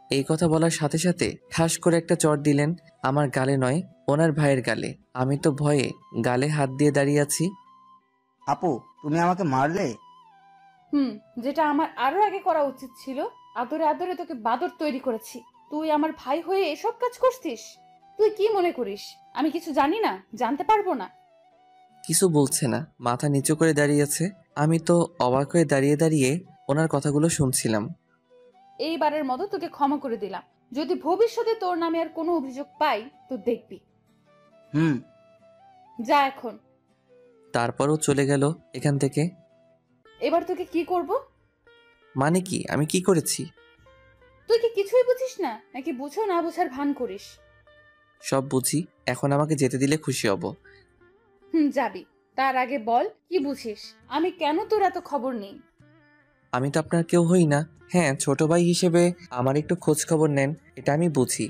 এই কথা বলার সাথে সাথে ঠাস করে একটা চড় দিলেন আমার গালে নয়, ওনার ভাইয়ের গালে। আমি তো ভয়ে গালে হাত দিয়ে দাঁড়িয়ে আছি। আপু, তুমি আমাকে মারলে? যেটা আমার আরো আগে করা উচিত ছিল। আদরে আদরে তোকে বাদর তৈরি করেছি, তুই আমার ভাই হয়ে এসব কাজ করছিস? তুই কি মনে করিস আমি কিছু জানি না, জানতে পারবো না? কিছু বলছে না, মাথা নিচু করে দাঁড়িয়ে আছে। আমি তো অবাক হয়ে দাঁড়িয়ে দাঁড়িয়ে ওনার কথাগুলো শুনছিলাম। এইবারের মতো তোকে ক্ষমা করে দিলাম। যদি ভবিষ্যতে তোর নামে আর কোনো অভিযোগ পাই তো দেখবি। যা এখন। তারপরও চলে গেল এখান থেকে। এবার তোকে কি করব? মানে কি? আমি কি করেছি? তুই কি কিছুই বুঝিস না, নাকি বুঝো না বুঝার ভান করিস? সব বুঝি। এখন আমাকে যেতে দিলে খুশি হব। যাবি। তার আগে বল কি বুঝিস, আমি কেন তোর এত খবর নেই? আমি তো আপনার কেউ হই না। হ্যাঁ, ছোট ভাই হিসেবে আমার একটু খোঁজ খবর নেন, এটা আমি বুঝি।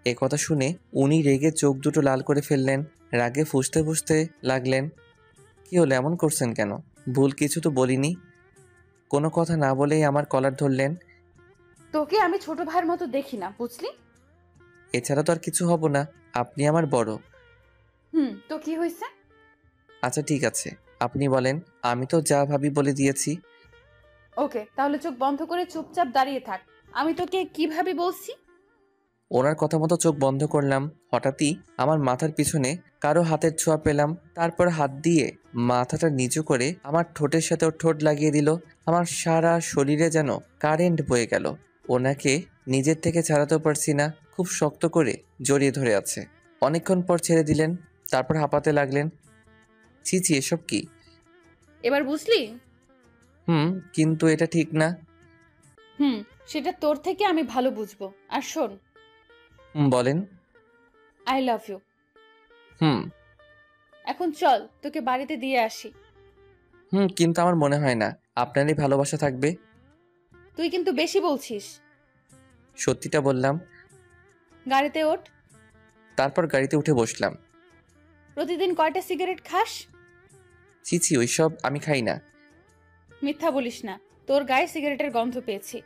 এ কথা শুনে উনি রেগে চোখ দুটো লাল করে ফেললেন, রাগে ফুঁসতে ফুঁসতে লাগলেন। কি হলো, এমন করছেন কেন? ভুল কিছু তো বলিনি। কোনো কথা না বলেই আমার কলার ধরলেন। তোকে আমি ছোট ভাইয়ের মতো দেখি না, বুঝলি? এছাড়া তো আর কিছু হব না, আপনি আমার বড়। তো কি হয়েছে? আচ্ছা ঠিক আছে, আপনি বলেন। আমি তো যা ভাবি বলে দিয়েছি। ওকে, তাহলে চোখ বন্ধ করে চুপচাপ দাঁড়িয়ে থাক। আমি তোকে কিভাবে বলছি? ওনার কথা মতো চোখ বন্ধ করলাম। হঠাৎই আমার মাথার পিছনে কারো হাতের ছোঁয়া পেলাম। তারপর হাত দিয়ে মাথাটা নিচু করে আমার ঠোঁটের সাথে ঠোঁট লাগিয়ে দিল। আমার সারা শরীরে যেন কারেন্ট বয়ে গেল। ওনাকে নিজের থেকে ছাড়াতেও পারছি না, খুব শক্ত করে জড়িয়ে ধরে আছে। অনেকক্ষণ পর ছেড়ে দিলেন, তারপর হাঁপাতে লাগলেন। ছি, এসব কি? এবার বুঝলি? কিন্তু এটা ঠিক না। সেটা তোর থেকে আমি ভালো বুঝবো। আর শোন। বলেন। I love you. এখন চল, তোকে বাড়িতে দিয়ে আসি। কিন্তু আমার মনে হয় না আপনারই ভালোবাসা থাকবে। তুই কিন্তু বেশি বলছিস। সত্যিটা বললাম। গাড়িতে ওঠ। তারপর গাড়িতে উঠে বসলাম। প্রতিদিন কয়টা সিগারেট খাস? ছি, ওইসব আমি খাই না। মিথ্যা বলিস না, তোর গায়ে সিগারেটের গন্ধ পেয়েছি।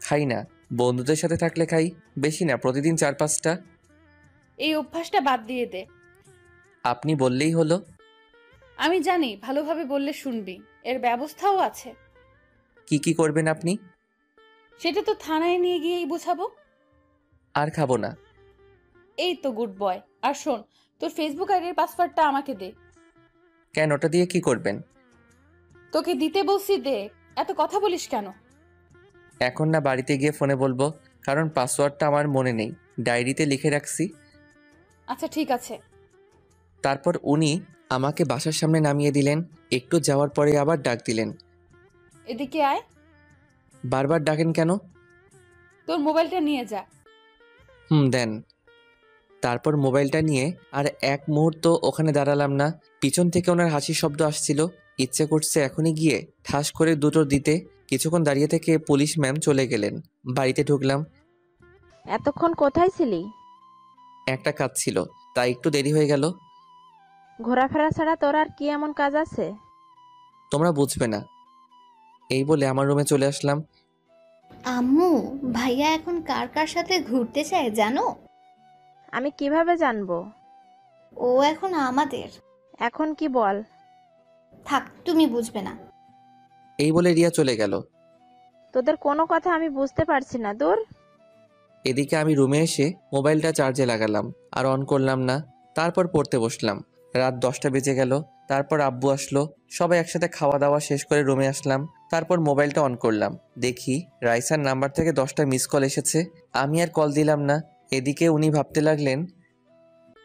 খাই না, বন্ধুদের সাথে থাকলে খাই, বেশি না, প্রতিদিন 4-5টা। এই অভ্যাসটা বাদ দিয়ে দে। আপনি বললেই হলো। আমি জানি ভালোভাবে বললে শুনবি, এর ব্যবস্থাও আছে। কি করবেন আপনি? সেটা তো থানায় নিয়ে গিয়েই বুঝাবো। আর খাবো না। এই তো গুড বয়। আর শোন, তোর ফেসবুক আইডির পাসওয়ার্ডটা আমাকে দে। কেন, ওটা দিয়ে কি করবেন? তোকে দিতে বলছি, দে। এত কথা বলিস কেন? এখন না, বাড়িতে গিয়ে ফোনে বলবো, কারণ পাসওয়ার্ডটা আমার মনে নেই, ডায়েরিতে লিখে রাখছি। আচ্ছা ঠিক আছে। তারপর উনি আমাকে বাসার সামনে নামিয়ে দিলেন। একটু যাওয়ার পরে আবার ডাক দিলেন। এদিকে আয়। বারবার ডাকেন কেন? তোর মোবাইলটা নিয়ে যা। দেন। তারপর মোবাইলটা নিয়ে আর এক মুহূর্ত ওখানে দাঁড়ালাম না। পিছন থেকে ওনার হাসির শব্দ আসছিল। ইচ্ছে করছে এখনই গিয়ে ঠাস করে দুটো দিতে। কিছুক্ষণ দাঁড়িয়ে থেকে পুলিশ ম্যাম চলে গেলেন। বাড়িতে ঢুকলাম। এতক্ষণ কোথায় ছিলি? একটা কাজ ছিল, তাই একটু দেরি হয়ে গেল। ঘোরাফেরা ছাড়া তোর আর কি এমন কাজ আছে? তোমরা বুঝবে না। এই বলে আমার রুমে চলে আসলাম। আম্মু, ভাইয়া এখন কার কার সাথে ঘুরতে চায় জানো? আমি কিভাবে জানবো? ও এখন আমাদের। এখন কি বল? থাক, তুমি বুঝবে না। এই বলে রিয়া চলে গেল। তোদের কোনো কথা আমি বুঝতে পারছি না, দূর। এদিকে আমি রুমে এসে মোবাইলটা চার্জে লাগালাম, আর অন করলাম না। তারপর পড়তে বসলাম। রাত 10টা বেজে গেল। তারপর আব্বু আসলো, সবাই একসাথে খাওয়া দাওয়া শেষ করে রুমে আসলাম। তারপর মোবাইলটা অন করলাম, দেখি রাইসার নাম্বার থেকে 10টা মিস কল এসেছে। আমি আর কল দিলাম না। এদিকে উনি ভাবতে লাগলেন,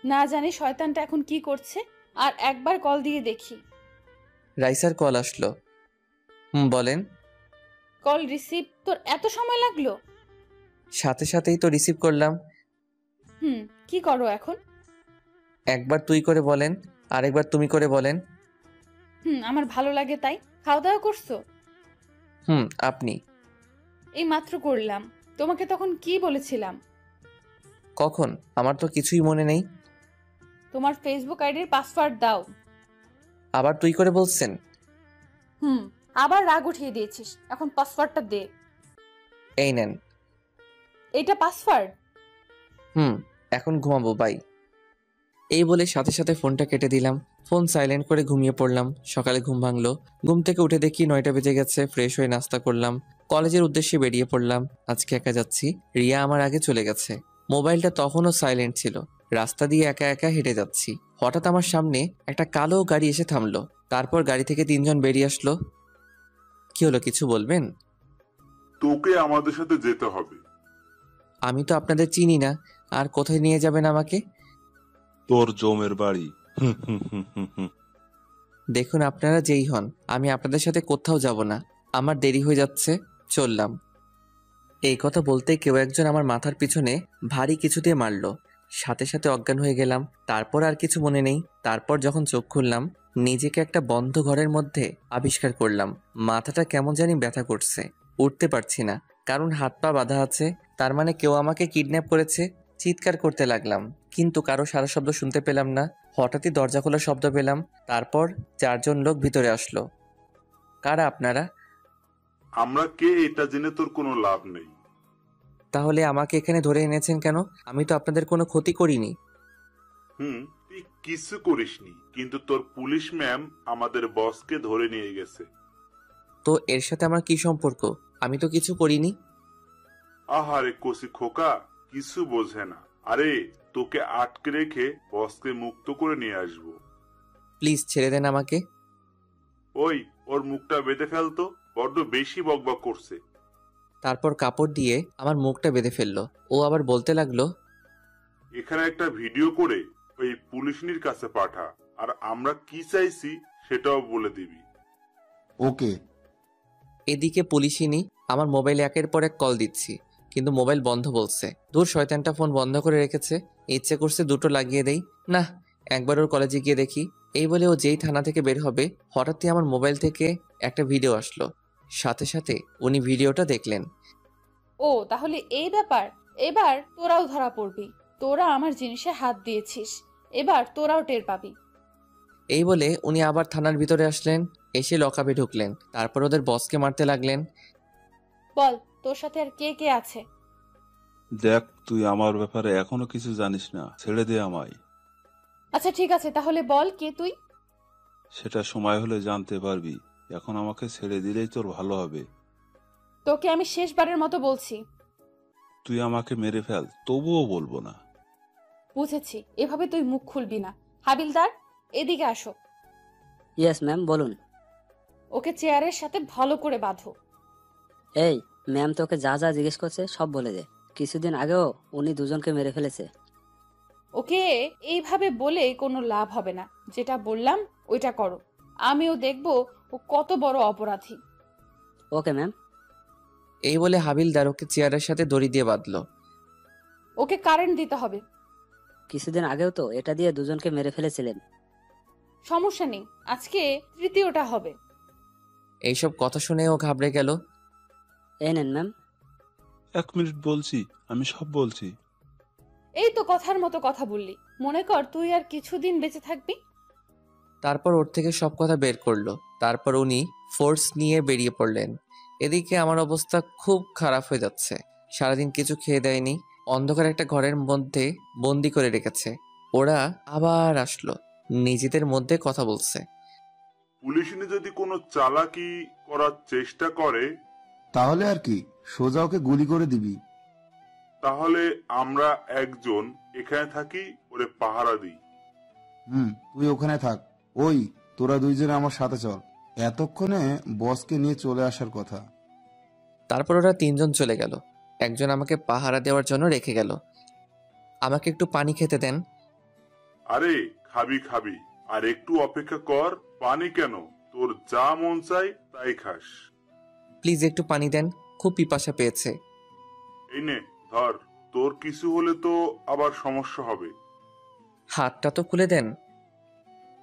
না জানি শয়তানটা এখন কি করছে, আর একবার কল দিয়ে দেখি। রাইসার কল আসলো। বলেন। কল রিসিভ তোর এত সময় লাগলো? সাথে সাথেই তো রিসিভ করলাম। কি করো এখন? একবার তুই করে বলেন, আরেকবার তুমি করে বলেন। আমার ভালো লাগে তাই। খাওয়া দাওয়া করছো? আপনি? এই মাত্র করলাম। তোমাকে তখন কি বলেছিলাম? কখন? আমার তো কিছুই মনে নেই। তোমার ফেসবুক আইডির পাসওয়ার্ড দাও। আবার তুই করে বলছেন? আবার রাগ উঠিয়ে দিয়েছিস, এখন পাসওয়ার্ডটা দে। এই নেন। এইটা পাসওয়ার্ড? এখন ঘুমাবো, বাই। এই বলে সাথে সাথে ফোনটা কেটে দিলাম। ফোন সাইলেন্ট করে ঘুমিয়ে পড়লাম। সকালে ঘুম ভাঙলো। ঘুম থেকে উঠে দেখি 9টা বেজে গেছে। ফ্রেশ হয়ে নাস্তা করলাম, কলেজের উদ্দেশ্যে বেরিয়ে পড়লাম। আজকে একা যাচ্ছি, রিয়া আমার আগে চলে গেছে। মোবাইলটা তখনও সাইলেন্ট ছিল। রাস্তা দিয়ে একা একা হেঁটে যাচ্ছি। হঠাৎ আমার সামনে একটা কালো গাড়ি এসে থামলো। তারপর গাড়ি থেকে 3 জন বেরিয়ে আসলো। কি হলো, কিছু বলবেন? তোকে আমাদের সাথে যেতে হবে। আমি তো আপনাদের চিনি না, আর কোথায় নিয়ে যাবেন আমাকে? তোর জমের বাড়ি। দেখুন, আপনারা যেই হন, আমি আপনাদের সাথে কোথাও যাব না। আমার দেরি হয়ে যাচ্ছে, চললাম। এই কথা বলতেই কেউ একজন আমার মাথার পিছনে ভারী কিছু দিয়ে মারলো। সাথে সাথে অজ্ঞান হয়ে গেলাম। তারপর আর কিছু মনে নেই। তারপর যখন চোখ খুললাম, নিজেকে একটা বন্ধ ঘরের মধ্যে আবিষ্কার করলাম। মাথাটা কেমন জানি ব্যথা করছে, উঠতে পারছি না, কারণ হাত পা বাঁধা আছে। তার মানে কেউ আমাকে কিডন্যাপ করেছে। চিৎকার করতে লাগলাম, কিন্তু কারো সারা শব্দ শুনতে পেলাম না। হঠাৎই দরজা খোলার শব্দ পেলাম। তারপর 4 জন লোক ভিতরে আসলো। কারা আপনারা? আমরা কে এটা জেনে তোর কোনো লাভ নেই। তাহলে আমাকে এখানে ধরে এনেছেন কেন? আমি তো আপনাদের কোনো ক্ষতি করিনি। তুই কিছু করিসনি, কিন্তু তোর পুলিশ ম্যাম আমাদের বসকে ধরে নিয়ে গেছে। তো এর সাথে আমার কি সম্পর্ক? আমি তো কিছু করিনি। আহারে কসি খোকা, কিছু বোঝে না। আরে তোকে আটকে রেখে বসকে মুক্ত করে নিয়ে আসবো। প্লিজ ছেড়ে দেন আমাকে। ওই, ওর মুখটা বেঁধে ফেলতো, বড্ড বেশি বকবক করছে। তারপর কাপড় দিয়ে আমার মুখটা বেঁধে ফেললো। ও আবার বলতে লাগলো, এখানে একটা ভিডিও করে ওই পুলিশনির কাছে পাঠা, আর আমরা কি চাইছি সেটাও বলে দিবি। ওকে। এদিকে পুলিশিনি আমার মোবাইলে একের পর এক কল দিচ্ছি, কিন্তু মোবাইল বন্ধ বলছে। দূর, শয়তানটা ফোন বন্ধ করে রেখেছে। ইচ্ছে করছে দুটো লাগিয়ে দেই। না, একবার ওর কলেজে গিয়ে দেখি। এই বলে ও যেই থানা থেকে বের হবে, হঠাৎই আমার মোবাইল থেকে একটা ভিডিও আসলো। সাথে সাথে উনি ভিডিওটা দেখলেন। ও তাহলে এই ব্যাপার। এবার তোরাও ধরা পড়বি। তোরা আমার জিনিসে হাত দিয়েছিস, এবার তোরাও টের পাবি। এই বলে উনি আবার থানার ভিতরে আসলেন, এসে লকআপে ঢুকলেন। তারপর ওদের বসকে মারতে লাগলেন। বল, তোর সাথে আর কে কে আছে? দেখ, তুই আমার ব্যাপারে এখনো কিছু জানিস না, ছেড়ে দে আমায়। আচ্ছা ঠিক আছে, তাহলে বল কে তুই? সেটা সময় হলে জানতে পারবি। এখন আমাকে ছেড়ে দিলেই তোর ভালো হবে। তোকে আমি শেষবারের মতো বলছি, তুই আমাকে মেরে ফেল, তবুও বলবো না। বুঝেছি, এভাবে তুই মুখ খুলবি না। হাবিলদার, এদিকে আসো। ইয়েস ম্যাম, বলুন। ওকে চেয়ারের সাথে ভালো করে বাঁধো। এই ম্যাম, তোকে যা যা জিজ্ঞেস করছে সব বলে দে। কিছুদিন আগেও উনি দুজনকে মেরে ফেলেছে। ওকে এইভাবে বলে কোনো লাভ হবে না। যেটা বললাম ওইটা করো। আমিও দেখব ও কত বড় অপরাধী। Okay ma'am. এই বলে হাবিলদার ওকে চেয়ারের সাথে দড়ি দিয়ে বাঁধলো। ওকে কারেন্ট দিতে হবে। কিছুদিন আগেও তো এটা দিয়ে দুজনকে মেরে ফেলেছিলেন। সমস্যা নেই, আজকে তৃতীয়টা হবে। এইসব কথা শুনে ও ঘাবড়ে গেল। এই নেন ম্যাম। 1 মিনিট বলছি, আমি সব বলছি। এই তো কথার মতো কথা বললি, মনে কর তুই আর কিছুদিন বেঁচে থাকবি। তারপর ওর থেকে সব কথা বের করলো। তারপর উনি ফোর্স নিয়ে বেরিয়ে পড়লেন। এদিকে আমার অবস্থা খুব খারাপ হয়ে যাচ্ছে। সারাদিন কিছু খেয়ে দেয়নি, অন্ধকার একটা ঘরের মধ্যে বন্দি করে রেখেছে। ওরা আবার আসলো, নিজেদের মধ্যে কথা বলছে। পুলিশনি যদি কোনো চালাকি করার চেষ্টা করে, তাহলে আর কি, সোজা ওকে গুলি করে দিবি। তাহলে আমরা একজন এখানে থাকি, ওরে পাহারা দিই। তুই ওখানে থাক। ওই, তোরা দুইজনে আমার সাথে চল, এতক্ষণে বসকে নিয়ে চলে আসার কথা। তারপর ওরা তিনজন চলে গেল। একজন আমাকে পাহারা দেওয়ার জন্য রেখে গেল। আমাকে একটু পানি খেতে দেন। আরে খাবি খাবি, আর একটু অপেক্ষা কর। পানি কেন, তোর যা মন চাই তাই খাস। প্লিজ একটু পানি দেন, খুব পিপাসা পেয়েছে। এই নে ধর, তোর কিছু হলে তো আবার সমস্যা হবে। হাতটা তো খুলে দেন।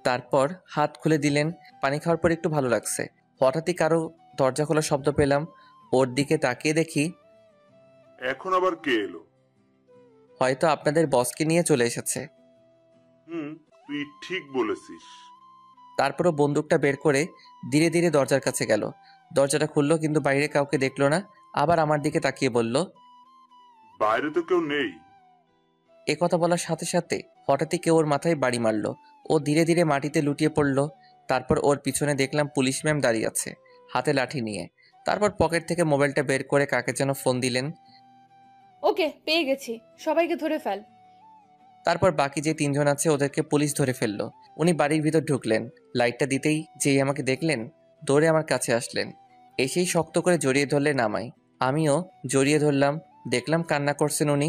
তারপর হাত খুলে দিলেন। পানি খাওয়ার পর একটু ভালো লাগছে। হঠাৎই কারো দরজা খোলার শব্দ পেলাম। ওর দিকে তাকিয়ে দেখি এখন আবার কে এলো? হয়তো আপনাদের বসকে নিয়ে চলে এসেছে। তুই ঠিক বলেছিস। তারপরও বন্দুকটা বের করে ধীরে ধীরে দরজার কাছে গেল। দরজাটা খুললো, কিন্তু বাইরে কাউকে দেখলো না। আবার আমার দিকে তাকিয়ে বলল, বাইরে তো কেউ নেই। এ কথা বলার সাথে সাথে হঠাৎই কেউ ওর মাথায় বাড়ি মারলো। ও ধীরে ধীরে মাটিতে লুটিয়ে পড়লো। তারপর ওর পিছনে দেখলাম পুলিশ ম্যাম দাঁড়িয়ে আছে, হাতে লাঠি নিয়ে। তারপর পকেট থেকে মোবাইলটা বের করে কাকে যেন ফোন দিলেন। ওকে, পেয়ে গেছি, সবাইকে ধরে ফেল। তারপর বাকি যে তিনজন আছে ওদেরকে পুলিশ ধরে ফেললো। উনি বাড়ির ভিতর ঢুকলেন। লাইটটা দিতেই যেই আমাকে দেখলেন, দৌড়ে আমার কাছে আসলেন। এসেই শক্ত করে জড়িয়ে ধরলেন আমায়। আমিও জড়িয়ে ধরলাম। দেখলাম কান্না করছেন উনি।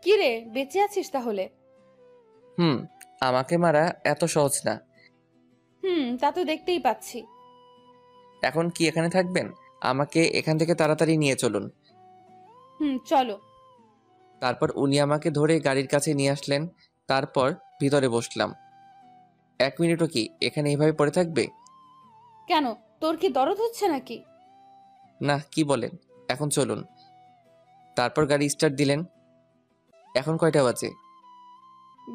কি রে, বেঁচে আছিস তাহলে? আমাকে মারা এত সহজ না। তা তো দেখতেই পাচ্ছি। এখন কি এখানে থাকবেন? আমাকে এখান থেকে তাড়াতাড়ি নিয়ে চলুন। চলো। তারপর উনি আমাকে ধরে গাড়ির কাছে নিয়ে আসলেন। তারপর ভিতরে বসলাম। 1 মিনিটও কি এখানে এইভাবে পড়ে থাকবে? কেন, তোর কি দরদ হচ্ছে নাকি? না, কি বলেন? এখন চলুন। তারপর গাড়ি স্টার্ট দিলেন। এখন কয়টা বাজে?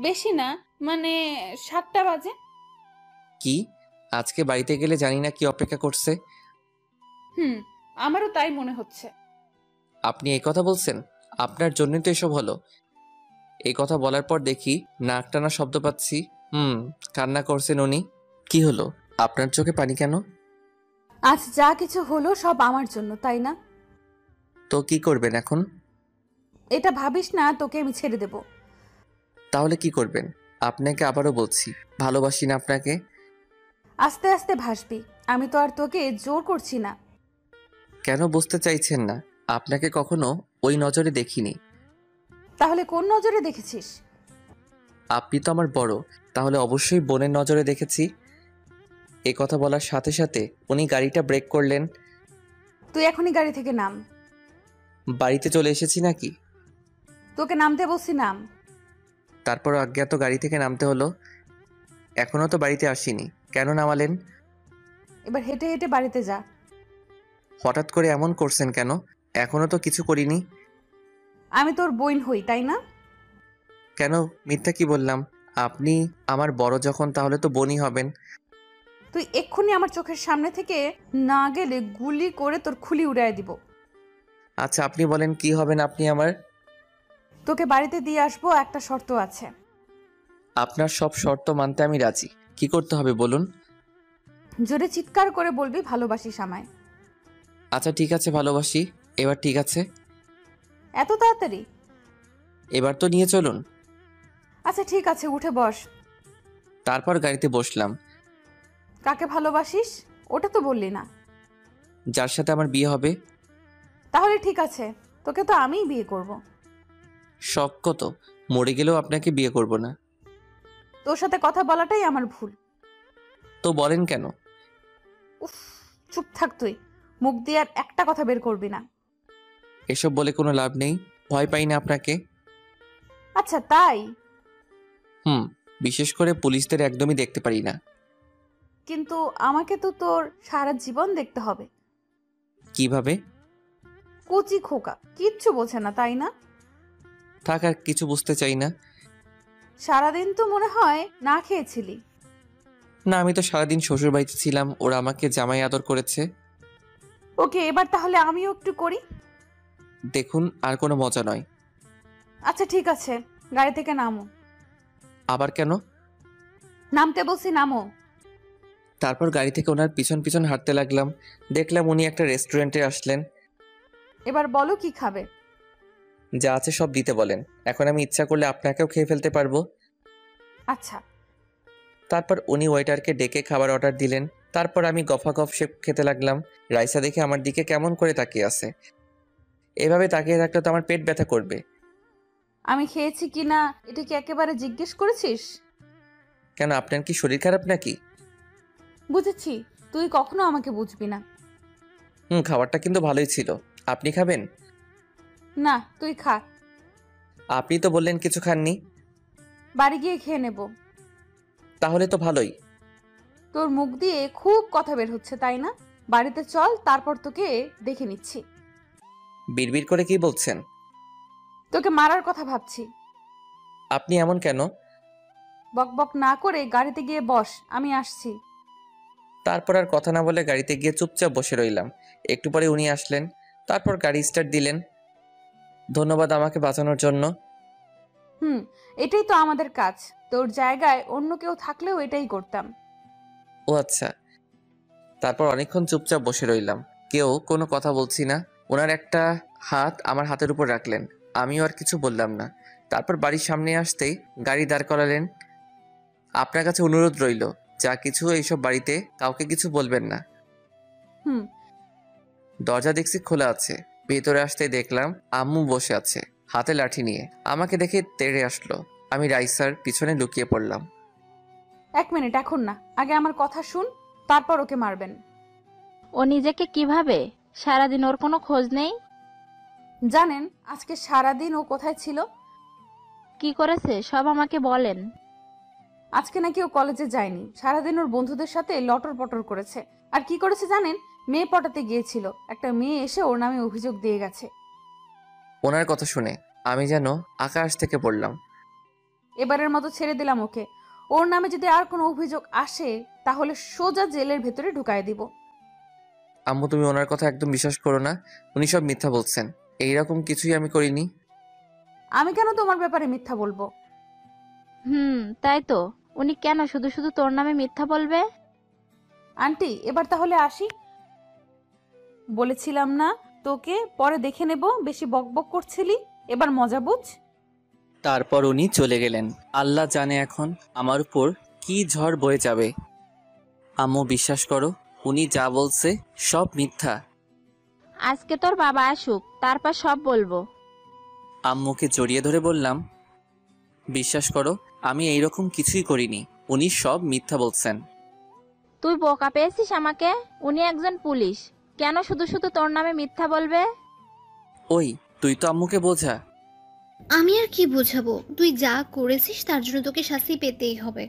বেশি না, মানে 7টা বাজে। কি, আজকে বাড়িতে গেলে জানি না কি অপেক্ষা করছে। আমারও তাই মনে হচ্ছে। আপনি এই কথা বলছেন? আপনার জন্যই তো এসব হলো। এই কথা বলার পর দেখি নাক টানা শব্দ পাচ্ছি। কান্না করছেন উনি। কি হলো? আপনার চোখে পানি কেন? আজ যা কিছু হলো সব আমার জন্য, তাই না? তো কি করবেন এখন? এটা ভাবিস না তোকে আমি ছেড়ে দেব। তাহলে কি করবেন? আপনাকে আবারও বলছি, ভালোবাসি না আপনাকে। আস্তে আস্তে ভাসবি, আমি তো আর তোকে জোর করছি না। কেন বুঝতে চাইছেন না? আপনাকে কখনো ওই নজরে দেখিনি। তাহলে কোন নজরে দেখেছিস? আপনি তো আমার বড়, তাহলে অবশ্যই বোনের নজরে দেখেছি। এ কথা বলার সাথে সাথে উনি গাড়িটা ব্রেক করলেন। তুই এখনই গাড়ি থেকে নাম। বাড়িতে চলে এসেছি নাকি? তোকে নামতে বলছি, নাম। তারপর অজ্ঞাত গাড়ি থেকে নামতে হলো। এখনো তো বাড়িতে আসিনি, কেন নামালেন? এবার হেঁটে হেঁটে বাড়িতে যা। হঠাৎ করে এমন করছেন কেন? এখনো তো কিছু করিনি। আমি তোর বোন হই, তাই না? কেন মিথ্যা কি বললাম? আপনি আমার বড় যখন, তাহলে তো বোনই হবেন। তুই এক্ষুনি আমার চোখের সামনে থেকে না গেলে গুলি করে তোর খুলি উড়াই দিব। আচ্ছা আপনি বলেন কি হবেন আপনি আমার? তোকে বাড়িতে দিয়ে আসবো, একটা শর্ত আছে। আপনার সব শর্ত মানতে আমি রাজি। কি করতে হবে বলুন? জোরে চিৎকার করে বলবি ভালোবাসিস আমায়। আচ্ছা ঠিক আছে, ভালোবাসি। এবার ঠিক আছে? এত তাড়াতাড়ি? এবার তো নিয়ে চলুন। আচ্ছা ঠিক আছে, উঠে বস। তারপর গাড়িতে বসলাম। কাকে ভালোবাসিস ওটা তো বললি না। যার সাথে আমার বিয়ে হবে। তাহলে ঠিক আছে, তোকে তো আমিই বিয়ে করব। শখ কত, মরে গেলেও আপনাকে বিয়ে করব না। তোর সাথে কথা বলাটাই আমার ভুল। তো বলেন কেন? উফ, চুপ থাক তুই, মুখ দিয়ে আর একটা কথা বের করবি না। এসব বলে কোনো লাভ নেই, ভয় পাই না আপনাকে। আচ্ছা তাই? বিশেষ করে পুলিশদের একদমই দেখতে পারি না। কিন্তু আমাকে তো তোর সারা জীবন দেখতে হবে। কিভাবে? কচি খোকা, কিচ্ছু বোঝে না, তাই না? থাক, আর কিছু বুঝতে চাই না। সারাদিন তো মনে হয় না খেয়েছিলি। না, আমি তো সারাদিন শ্বশুর বাড়িতে ছিলাম, ওরা আমাকে জামাই আদর করেছে। ওকে, এবার তাহলে আমিও একটু করি। দেখুন, আর কোনো মজা নয়। আচ্ছা ঠিক আছে, গাড়ি থেকে নামো। আবার কেন? নামতে বলছি, নামো। তারপর গাড়ি থেকে ওনার পিছন পিছন হাঁটতে লাগলাম। দেখলাম উনি একটা রেস্টুরেন্টে আসলেন। এবার বলো কি খাবে? যা আছে সব দিতে বলেন। এখন আমি ইচ্ছা করলে আপনাকেও খেয়ে ফেলতে পারবো। আচ্ছা। তারপর উনি ওয়েটারকে ডেকে খাবার অর্ডার দিলেন। তারপর আমি গফাগফ সে খেতে লাগলাম। রাইসা দেখে আমার দিকে কেমন করে তাকিয়ে আছে। এভাবে তাকিয়ে থাকলে তো আমার পেট ব্যথা করবে। আমি খেয়েছি কিনা এটা কি একেবারে জিজ্ঞেস করেছিস? কেন, আপনার কি শরীর খারাপ নাকি? বুঝেছি, তুই কখনো আমাকে বুঝবি না। খাবারটা কিন্তু ভালোই ছিল। আপনি খাবেন? না, তুই খা। আপনি তো বললেন কিছু খাননি। বাড়ি গিয়ে খেয়ে নেব। তাহলে তো ভালোই। তোর মুখ দিয়ে খুব কথা বের হচ্ছে, তাই না? বাড়িতে চল, তারপর তোকে দেখে নিচ্ছি। বিড়বিড় করে কি বলছেন? তোকে মারার কথা ভাবছি। আপনি এমন কেন? বকবক না করে গাড়িতে গিয়ে বস, আমি আসছি। তারপর আর কথা না বলে গাড়িতে গিয়ে চুপচাপ বসে রইলাম। একটু পরে উনি আসলেন। তারপর গাড়ি স্টার্ট দিলেন। ধন্যবাদ আমাকে বাঁচানোর জন্য। এটাই তো আমাদের কাজ। তোর জায়গায় অন্য কেউ থাকলেও এটাই করতাম। ও আচ্ছা। তারপর অনেকক্ষণ চুপচাপ বসে রইলাম, কেউ কোনো কথা বলছি না। ওনার একটা হাত আমার হাতের উপর রাখলেন, আমিও আর কিছু বললাম না। তারপর বাড়ির সামনে আসতেই গাড়ি দাঁড় করালেন। আপনার কাছে অনুরোধ রইল, যা কিছু এইসব বাড়িতে কাউকে কিছু বলবেন না। দরজা দেখছি খোলা আছে। ভেতরে আসতেই দেখলাম আম্মু বসে আছে হাতে লাঠি নিয়ে। আমাকে দেখে তেড়ে আসলো। আমি রাইসার পিছনে লুকিয়ে পড়লাম। 1 মিনিট, এখন না, আগে আমার কথা শুন, তারপর ওকে মারবেন। ও নিজেকে কিভাবে? সারাদিন ওর কোনো খোঁজ নেই? জানেন আজকে সারাদিন ও কোথায় ছিল? কি করেছে সব আমাকে বলেন। আজকে নাকি ও কলেজে যায়নি, সারাদিন ওর বন্ধুদের সাথে লটর পটর করেছে। আর কি করেছে জানেন? মেয়ে পটাতে গিয়েছিল। একটা মেয়ে এসে ওর নামে অভিযোগ দিয়ে গেছে। ওনার কথা শুনে আমি যেন আকাশ থেকে পড়লাম। এবারের মতো ছেড়ে দিলাম ওকে। ওর নামে যদি আর কোনো অভিযোগ আসে তাহলে সোজা জেলের ভেতরে ঢুকায় দিব। আম্মু, তুমি ওনার কথা একদম বিশ্বাস করো না। উনি সব মিথ্যা বলছেন। এইরকম কিছুই আমি করিনি। আমি কেন তোমার ব্যাপারে মিথ্যা বলবো? তাই তো। উনি কেন শুধু শুধু তোর নামে মিথ্যা বলবে? আন্টি, এবার তাহলে আসি। বলেছিলাম না তোকে পরে দেখে নেব, বেশি বকবক করছিলি, এবার মজা বুঝ। তারপর উনি চলে গেলেন। আল্লাহ জানে এখন আমার উপর কি ঝড় বয়ে যাবে। আম্মু, বিশ্বাস করো, উনি যা বলছে সব মিথ্যা। আজকে তোর বাবা আসুক, তারপর সব বলবো। আম্মুকে জড়িয়ে ধরে বললাম, বিশ্বাস করো, আমি এইরকম কিছুই করিনি। উনি সব মিথ্যা বলছেন। তুই বোকা পেয়েছিস আমাকে? উনি একজন পুলিশ, কেন শুধু শুধু তোর নামে মিথ্যা বলবে? ওই, তুই তো আম্মুকে বোঝা। আমি আর কি বোঝাবো? তুই যা করেছিস তার জন্য তোকে শাস্তি পেতেই হবে।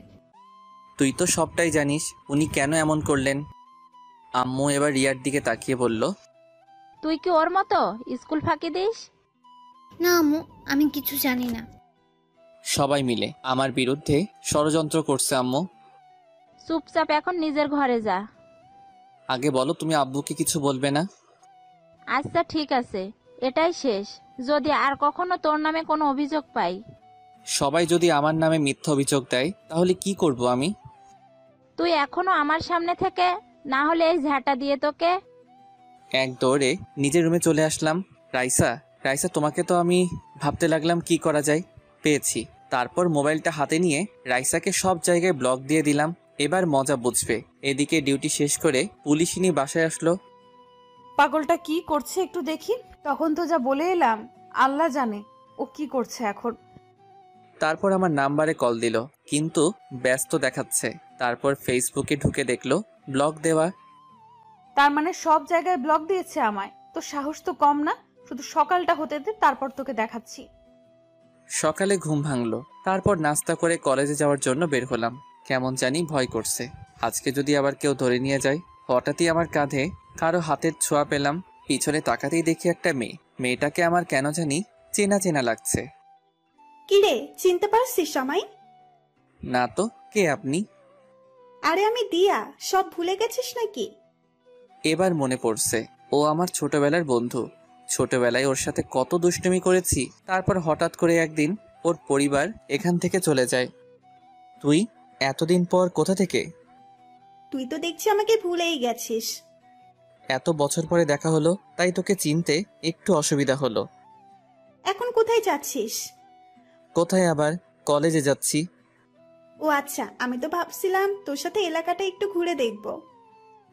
তুই তো সবটাই জানিস উনি কেন এমন করলেন। আম্মু এবার রিয়ার দিকে তাকিয়ে বলল, তুই কি ওর মতো স্কুল ফাঁকি দিস? না আম্মু, আমি কিছু জানি না। সবাই মিলে আমার বিরুদ্ধে ষড়যন্ত্র করছে আম্মু। চুপচাপ এখন নিজের ঘরে যা। আগে বলো, তুমি আব্বুকে কিছু বলবে না? আচ্ছা ঠিক আছে, এটাই শেষ। যদি আর কখনো তোর নামে কোনো অভিযোগ পাই। সবাই যদি আমার নামে মিথ্যা অভিযোগ দেয় তাহলে কি করব আমি? তুই এখনো আমার সামনে থেকে, না হলে এই ঝাঁটা দিয়ে তোকে। এক দৌড়ে নিজের রুমে চলে আসলাম। রাইসা, রাইসা, তোমাকে তো আমি ভাবতে লাগলাম কি করা যায়। পেয়েছি। তারপর মোবাইলটা হাতে নিয়ে রাইসাকে সব জায়গায় ব্লক দিয়ে দিলাম। এবার মজা বুঝবে। এদিকে ডিউটি শেষ করে পুলিশিনী বাসায় আসলো। পাগলটা কি করছে একটু দেখি। তখন তো যা বলে এলাম, আল্লাহ জানে ও কি করছে এখন। তারপর আমার নাম্বারে কল দিল, কিন্তু ব্যস্ত দেখাচ্ছে। তারপর ফেসবুকে ঢুকে দেখলো ব্লক দেওয়া। তার মানে সব জায়গায় ব্লক দিয়েছে আমায়। তো সাহস তো কম না। শুধু সকালটা হতে দে, তারপর তোকে দেখাচ্ছি। সকালে ঘুম ভাঙলো। তারপর নাস্তা করে কলেজে যাওয়ার জন্য বের হলাম। কেমন জানি ভয় করছে, আজকে যদি আবার কেউ ধরে নিয়ে যায়। হঠাৎই আমার কাঁধে কারো হাতের ছোঁয়া পেলাম। পিছনে তাকাতেই দেখি একটা মেয়ে। মেয়েটাকে আমার কেন জানি চেনা চেনা লাগছে। কিরে, চিনতে পারছিস আমায়? না তো, কে আপনি? আরে আমি দিয়া, সব ভুলে গেছিস নাকি? এবার মনে পড়ছে, ও আমার ছোটবেলার বন্ধু। ছোটবেলায় ওর সাথে কত দুষ্টুমি করেছি। তারপর হঠাৎ করে একদিন ওর পরিবার এখান থেকে চলে যায়। তুই এতদিন পর কোথা থেকে? তুই তো দেখছি আমাকে ভুলেই গেছিস। এত বছর পরে দেখা হলো, তাই তোকে চিনতে একটু অসুবিধা হলো। এখন কোথায় যাচ্ছিস? কোথায় আবার, কলেজে যাচ্ছি। ও আচ্ছা, আমি তো ভাবছিলাম তোর সাথে এলাকাটা একটু ঘুরে দেখব।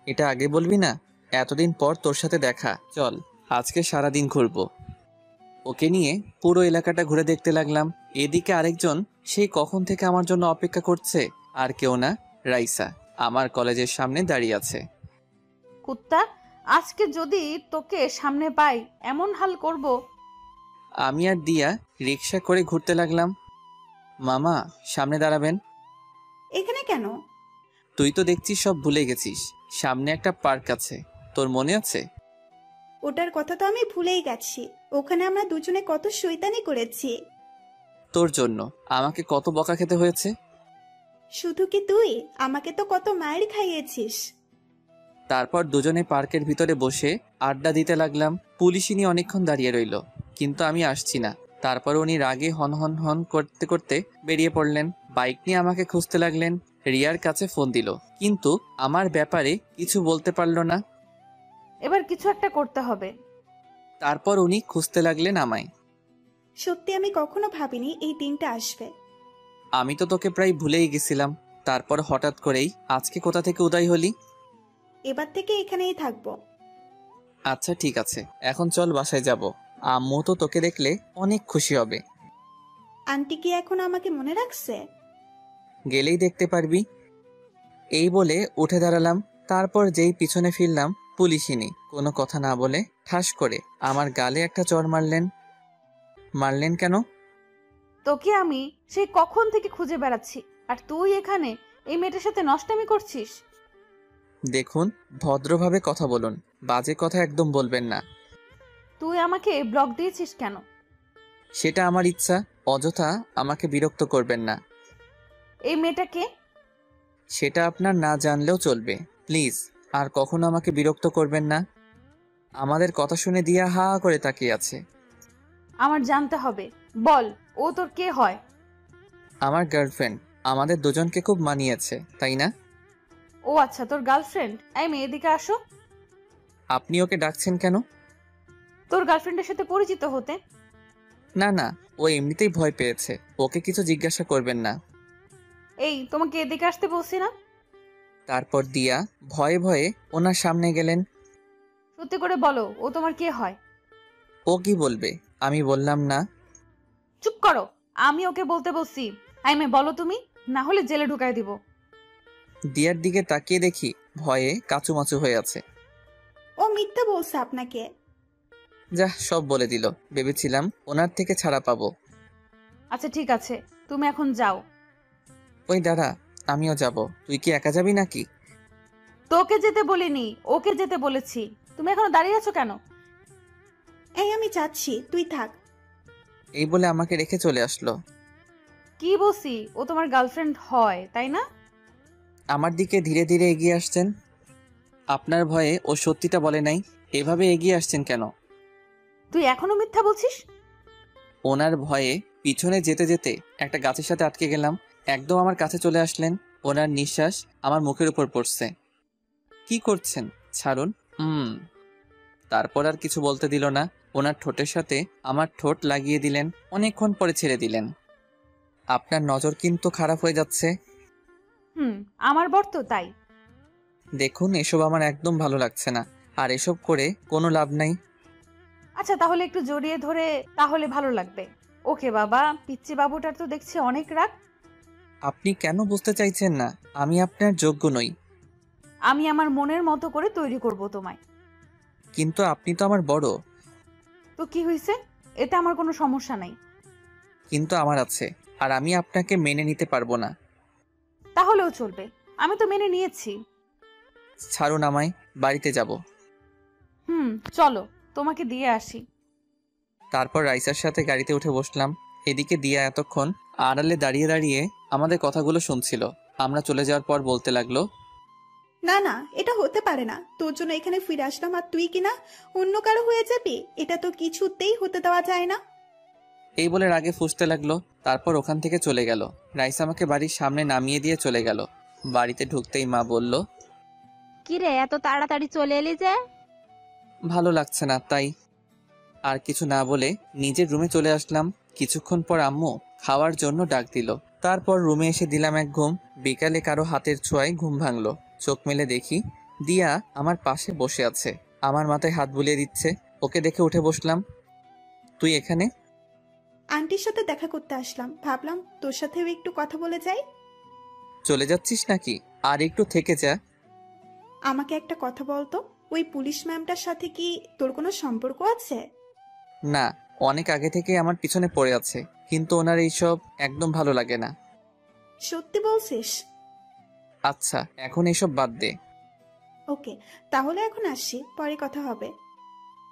এটা আগে বলবি না? এতদিন পর তোর সাথে দেখা, চল আজকে সারাদিন ঘুরবো। ওকে নিয়ে পুরো এলাকাটা ঘুরে দেখতে লাগলাম। এদিকে আরেকজন সেই কখন থেকে আমার জন্য অপেক্ষা করছে, আর কেউ না, রাইসা আমার কলেজের সামনে দাঁড়িয়ে আছে। কুত্তা, আজকে যদি তোকে সামনে পাই এমন হাল করব। আমি আর দিয়া রিক্সা করে ঘুরতে লাগলাম। মামা সামনে দাঁড়াবেন। এখানে কেন? তুই তো দেখছিস সব ভুলে গেছিস, সামনে একটা পার্ক আছে, তোর মনে আছে? ওটার কথা তো আমি ভুলেই গেছি। ওখানে আমরা দুজনে কত শয়তানি করেছি। তোর জন্য আমাকে কত বকা খেতে হয়েছে। শুধু কি তুই, আমাকে তো কত মায়ের খাইয়েছিস। তারপর দুজনে পার্কের ভিতরে বসে আড্ডা দিতে লাগলাম। পুলিশিনী অনেকক্ষণ দাঁড়িয়ে রইল, কিন্তু আমি আসছি না। তারপর উনি রাগে হন হন হন করতে করতে বেরিয়ে পড়লেন। বাইক নিয়ে আমাকে খুঁজতে লাগলেন। রিয়ার কাছে ফোন দিল, কিন্তু আমার ব্যাপারে কিছু বলতে পারল না। এবার কিছু একটা করতে হবে। তারপর উনি খুঁজতে লাগলেন আমায়। সত্যি আমি কখনো ভাবিনি এই দিনটা আসবে। আমি তো তোকে প্রায় ভুলেই গেছিলাম, তারপর হঠাৎ করেই আজকে কোথা থেকে উদয় হলি। এবার থেকে এখানেই থাকবো। আচ্ছা ঠিক আছে, এখন চল বাসায় যাব। আম্মু তো তোকে দেখলে অনেক খুশি হবে। আন্টি কি এখন আমাকে মনে রাখছে? গেলেই দেখতে পারবি। এই বলে উঠে দাঁড়ালাম। তারপর যেই পিছনে ফিরলাম, পুলিশিনী কোনো কথা না বলে ঠাস করে আমার গালে একটা চড় মারলেন। মারলেন কেন? তোকে আমি সেই কখন থেকে খুঁজে বেড়াচ্ছি, আর তুই এখানে এই মেয়েটার সাথে নষ্টামি করছিস। দেখুন, ভদ্রভাবে কথা বলুন, বাজে কথা একদম বলবেন না। তুই আমাকে ব্লক দিয়েছিস কেন? সেটা আমার ইচ্ছা, অযথা আমাকে বিরক্ত করবেন না। এই মেয়েটাকে? সেটা আপনার না জানলেও চলবে, প্লিজ আর কখনো আমাকে বিরক্ত করবেন না। আমাদের কথা শুনে দিয়া হা করে তাকিয়ে আছে। আমার জানতে হবে, বল ও তোর কে হয়? আমার গার্লফ্রেন্ড। আমাদের দুজনকে খুব মানিয়েছে, তাই না? ও আচ্ছা, তোর গার্লফ্রেন্ড। এই মেয়ে, এদিকে আসো। আপনি ওকে ডাকছেন কেন? তোর গার্লফ্রেন্ডের সাথে পরিচিত হতে। না না, ও এমনিতেই ভয় পেয়েছে, ওকে কিছু জিজ্ঞাসা করবেন না। এই, তোমাকে এদিকে আসতে বলছি না? তারপর দিয়া ভয়ে ভয়ে ওনার সামনে গেলেন। সত্যি করে বলো, ও তোমার কে হয়? ও কি বলবে? আমি বললাম না। চুপ করো, আমি ওকে বলতে বলছি। এই মেয়ে, বলো তুমি, না হলে জেলে ঢুকাই দিব। দিয়ার দিকে তাকিয়ে দেখি ভয়ে কাচুমাচু হয়ে আছে। ও মিথ্যা বলছে আপনাকে। যা, সব বলে দিল। ভেবেছিলাম ওনার থেকে ছাড়া পাবো। আচ্ছা ঠিক আছে, তুমি এখন যাও। ওই দাঁড়া, আমিও যাব। তুই কি একা যাবি নাকি? তোকে যেতে বলিনি, ওকে যেতে বলেছি। তুমি এখনো দাঁড়িয়ে আছো কেন? এই আমি যাচ্ছি, তুই থাক। এই বলে আমাকে রেখে চলে আসলো। কি বলছি, ও তোমার গার্লফ্রেন্ড হয়, তাই না? আমার দিকে ধীরে ধীরে এগিয়ে আসছেন। আপনার ভয়ে ও সত্যিটা বলে নাই, এভাবে এগিয়ে আসছেন কেন? তুই এখনো মিথ্যা বলছিস? ওনার ভয়ে পিছনে যেতে যেতে একটা গাছের সাথে আটকে গেলাম। একদম আমার কাছে চলে আসলেন। ওনার নিঃশ্বাস আমার মুখের উপর পড়ছে। কি করছেন? ছাড়ুন। তারপর আর কিছু বলতে দিল না। ওনার ঠোঁটের সাথে আমার ঠোঁট লাগিয়ে দিলেন। অনেকক্ষণ পরে ছেড়ে দিলেন। আপনার নজর কিন্তু খারাপ হয়ে যাচ্ছে। আমার বর তো তাই। দেখুন, এসব আমার একদম ভালো লাগছে না, আর এসব করে কোনো লাভ নাই। আচ্ছা তাহলে একটু জড়িয়ে ধরে তাহলে ভালো লাগবে। ওকে বাবা, পিচ্চি বাবুটার তো দেখছি অনেক রাগ। আপনি কেন বুঝতে চাইছেন না? আমি আপনার যোগ্য নই। আমি আমার মনের মতো করে তৈরি করব তোমায়। কিন্তু আপনি তো আমার বড়। তো কি হয়েছে? এতে আমার কোনো সমস্যা নাই। কিন্তু আমার আছে, আর আমি আপনাকে মেনে নিতে পারবো না। তাহলেও চলবে, আমি তো মেনে নিয়েছি। ছাড়ুন আমায়, বাড়িতে যাব। চলো, তোমাকে দিয়ে আসি। তারপর রাইসার সাথে গাড়িতে উঠে বসলাম। এদিকে দিয়া এতক্ষণ আড়ালে দাঁড়িয়ে দাঁড়িয়ে আমাদের কথাগুলো শুনছিল। আমরা চলে যাওয়ার পর বলতে লাগলো, না না, এটা হতে পারে না। তোর জন্য এখানে ফিরে আসলাম, আর তুই কিনা অন্য কারো হয়ে যাবি? এটা তো কিছুতেই হতে দেওয়া যায় না। এই বলে রাগে ফুঁসতে লাগলো। তারপর ওখান থেকে চলে গেল। রাইসা আমাকে বাড়ির সামনে নামিয়ে দিয়ে চলে গেল। বাড়িতে ঢুকতেই মা বলল, কিরে এত তাড়াতাড়ি চলে এলি যে? ভালো লাগছে না তাই। আর কিছু না বলে নিজের রুমে চলে আসলাম। কিছুক্ষণ পর আম্মু খাওয়ার জন্য ডাক দিল। তারপর রুমে এসে দিলাম এক ঘুম। বিকালে কারো হাতের ছোঁয়ায় ঘুম ভাঙলো। চোখ মেলে দেখি দিয়া আমার পাশে বসে আছে, আমার মাথায় হাত বুলিয়ে দিচ্ছে। ওকে দেখে উঠে বসলাম। তুই এখানে? আন্টির সাথে দেখা করতে আসলাম, ভাবলাম তোর সাথেও একটু কথা বলে যাই। চলে যাচ্ছিস নাকি? আর একটু থেকে যা। আমাকে একটা কথা বলতো, ওই পুলিশ ম্যামটার সাথে কি তোর কোনো সম্পর্ক আছে? না, অনেক আগে থেকে আমার পিছনে পড়ে আছে, কিন্তু ওনার এইসব একদম ভালো লাগে না। সত্যি বলছিস? আচ্ছা, এখন এইসব বাদ দে। ওকে, তাহলে এখন আসছি, পরে কথা হবে।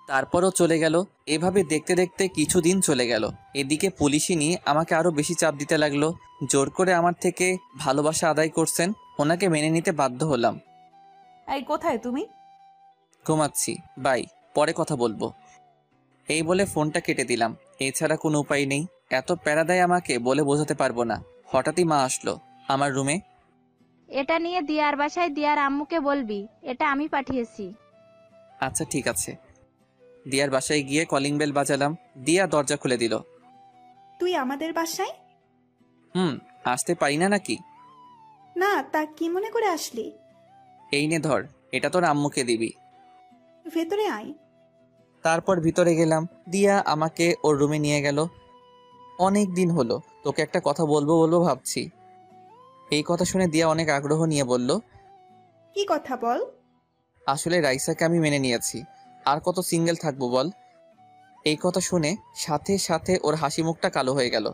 তারপরও চলে গেল। এভাবে দেখতে দেখতে কিছুদিন চলে গেল। এদিকে পুলিশই নিয়ে আমাকে আরো বেশি চাপ দিতে লাগলো। জোর করে আমার থেকে ভালোবাসা আদায় করছেন, ওনাকে মেনে নিতে বাধ্য হলাম। এই কোথায় তুমি? ঘুমাচ্ছি, বাই, পরে কথা বলবো। এই বলে ফোনটা কেটে দিলাম। এছাড়া কোনো উপায় নেই। এত প্যারা দেয় আমাকে বলে বোঝাতে পারবো না। হঠাৎই মা আসলো আমার রুমে। এটা নিয়ে দিয়ার বাসায় দিয়ার আম্মুকে বলবি, এটা আমি পাঠিয়েছি। আচ্ছা ঠিক আছে। দিয়ার বাসায় গিয়ে কলিং বেল বাজালাম। দিয়া দরজা খুলে দিল। তুই আমাদের বাসায়? আসতে পারি না নাকি? না, তা কি মনে করে আসলি? এই নে ধর, এটা তোর আম্মুকে দিবি। ভেতরে আয়। তারপর ভিতরে গেলাম। দিয়া আমাকে ওর রুমে নিয়ে গেল। অনেক দিন হলো তোকে একটা কথা বলবো বলবো ভাবছি। এই কথা শুনে দিয়া অনেক আগ্রহ নিয়ে বলল, কি কথা বল। আসলে রাইসাকে আমি মেনে নিয়েছি। আর কত সিঙ্গেল থাকবো বল। এই কথা শুনে সাথে সাথে ওর হাসি মুখটা কালো হয়ে গেল।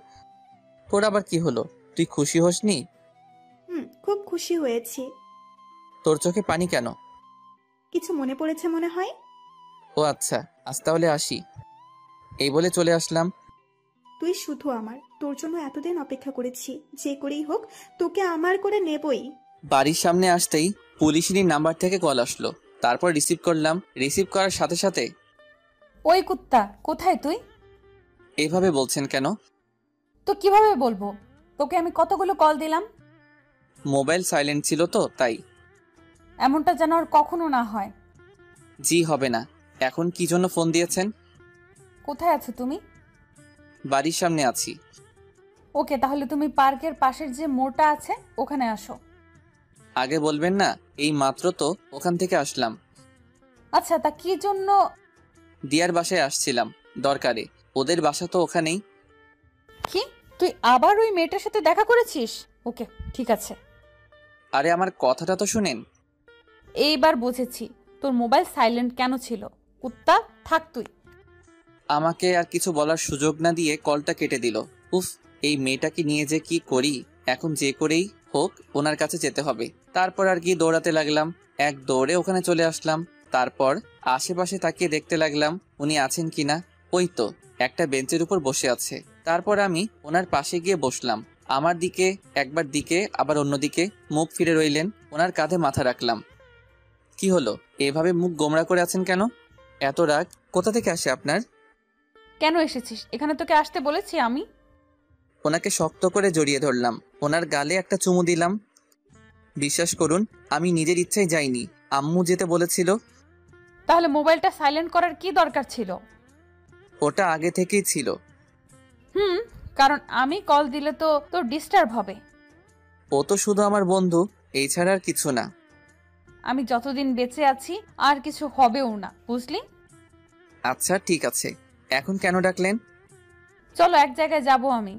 তোর আবার কি হলো? তুই খুশি হসনি? খুব খুশি হয়েছি। তোর চোখে পানি কেন? কিছু মনে পড়েছে মনে হয়। ও আচ্ছা, আজ তাহলে আসি। এই বলে চলে আসলাম। তুই শুধু আমার, তোর জন্য এতদিন অপেক্ষা করেছি, যে করেই হোক তোকে আমার করে নেবই। বাড়ির সামনে আসতেই পুলিশের নাম্বার থেকে কল আসলো। তারপর রিসিভ করলাম। রিসিভ করার সাথে সাথে, ওই কুত্তা, কোথায় তুই? এভাবে বলছেন কেন? তো কিভাবে বলবো? তোকে আমি কতগুলো কল দিলাম। মোবাইল সাইলেন্ট ছিল তো তাই। এমনটা যেন আর কখনো না হয়। জি হবে না। এখন কি জন্য ফোন দিয়েছেন? কোথায় আছো তুমি? বাড়ির সামনে আছি। ওকে, তাহলে তুমি পার্কের পাশের যে মোড়টা আছে ওখানে আসো। আগে বলবেন না? এই মাত্র তো ওখান থেকে আসলাম। আচ্ছা, তা কি জন্য? দিয়ার বাসায় আসছিলাম দরকারে। ওদের বাসা তো ওখানেই। কি, তুই আবার ওই মেয়েটার সাথে দেখা করেছিস? ওকে, ঠিক আছে। আরে আমার কথাটা তো শুনেন। এইবার বুঝেছি তোর মোবাইল সাইলেন্ট কেন ছিল। কুত্তা, থাক তুই। আমাকে আর কিছু বলার সুযোগ না দিয়ে কলটা কেটে দিল। উফ, এই মেয়েটাকে নিয়ে যে কি করি। এখন যে করেই হোক ওনার কাছে যেতে হবে। তারপর আর কি দৌড়াতে লাগলাম। এক দৌড়ে ওখানে চলে আসলাম। তারপর আশেপাশে তাকিয়ে দেখতে লাগলাম উনি আছেন কিনা। ওই তো একটা বেঞ্চের উপর বসে আছে। তারপর আমি ওনার পাশে গিয়ে বসলাম। আমার দিকে একবার দিকে আবার অন্যদিকে মুখ ফিরে রইলেন। ওনার কাঁধে মাথা রাখলাম। কি হলো, এভাবে মুখ গোমড়া করে আছেন কেন? এত রাগ কোথা থেকে আসে আপনার? কেন এসেছিস? এখানে তোকে আসতে বলেছি আমি? ওনাকে শক্ত করে জড়িয়ে ধরলাম। ওনার গালে একটা চুমু দিলাম। বিশ্বাস করুন, আমি নিজের ইচ্ছায় যাইনি, আম্মু যেতে বলেছিল। তাহলে মোবাইলটা সাইলেন্ট করার কি দরকার ছিল? ওটা আগে থেকেই ছিল। কারণ আমি কল দিলে তো তোর ডিস্টার্ব হবে। ও তো শুধু আমার বন্ধু, এই ছাড়া আর কিছু না। আমি যতদিন বেঁচে আছি আর কিছু হবেও না, বুঝলি? আচ্ছা ঠিক আছে, এখন কেন ডাকলেন? চলো এক জায়গায় যাব আমি।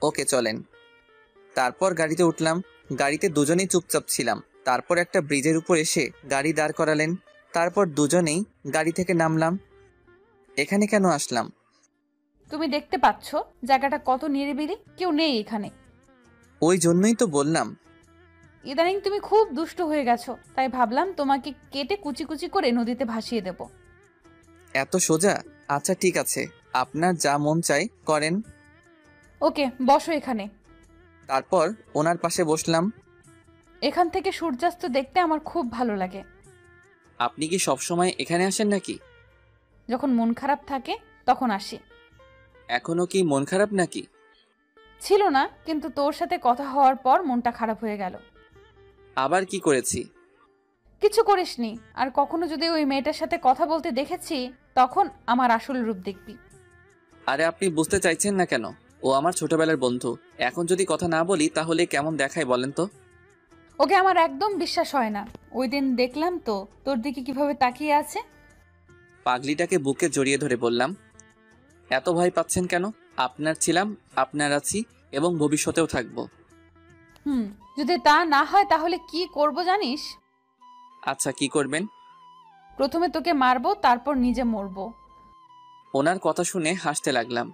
ওকে চলেন। তারপর গাড়িতে উঠলাম। গাড়িতে দুজনেই চুপচাপ ছিলাম। তারপর একটা ব্রিজের উপর এসে গাড়ি দাঁড় করালেন। তারপর দুজনেই গাড়ি থেকে নামলাম। এখানে কেন আসলাম? তুমি দেখতে পাচ্ছ জায়গাটা কত নিরিবিলি, কেউ নেই এখানে। ওই জন্যই তো বললাম। ইদানিং তুমি খুব দুষ্ট হয়ে গেছো, তাই ভাবলাম তোমাকে কেটে কুচি কুচি করে নদীতে ভাসিয়ে দেব। এত সোজা? আচ্ছা ঠিক আছে, আপনার যা মন চাই করেন। ওকে, বসো এখানে। তারপর ওনার পাশে বসলাম। এখান থেকে সূর্যাস্ত দেখতে আমার খুব ভালো লাগে। আপনি কি সবসময় এখানে আসেন নাকি? যখন মন খারাপ থাকে তখন আসি। এখনো কি মন খারাপ নাকি? ছিল না, কিন্তু তোর সাথে কথা হওয়ার পর মনটা খারাপ হয়ে গেল। আবার কি করেছি? কিছু করিসনি। আর কখনো যদি ওই মেয়েটার সাথে কথা বলতে দেখেছি, তখন আমার আসল রূপ দেখবি। আরে আপনি বুঝতে চাইছেন না কেন? ও আমার ছোটবেলার বন্ধু। এখন যদি কথা না বলি তাহলে কেমন দেখায় বলেন তো? ওকে আমার একদম বিশ্বাস হয় না। ওই দিন দেখলাম তো তোর দিকে কিভাবে তাকিয়ে আছে। পাগলিটাকে বুকে জড়িয়ে ধরে বললাম, এত ভয় পাচ্ছেন কেন? আপনার ছিলাম, আপনার আছি এবং ভবিষ্যতেও থাকবো। যদি তা না হয় তাহলে কি করব জানিস? আচ্ছা, কি করবেন? প্রথমে তোকে মারবো, তারপর নিজে মরবো। ওনার কথা শুনে হাসতে লাগলাম।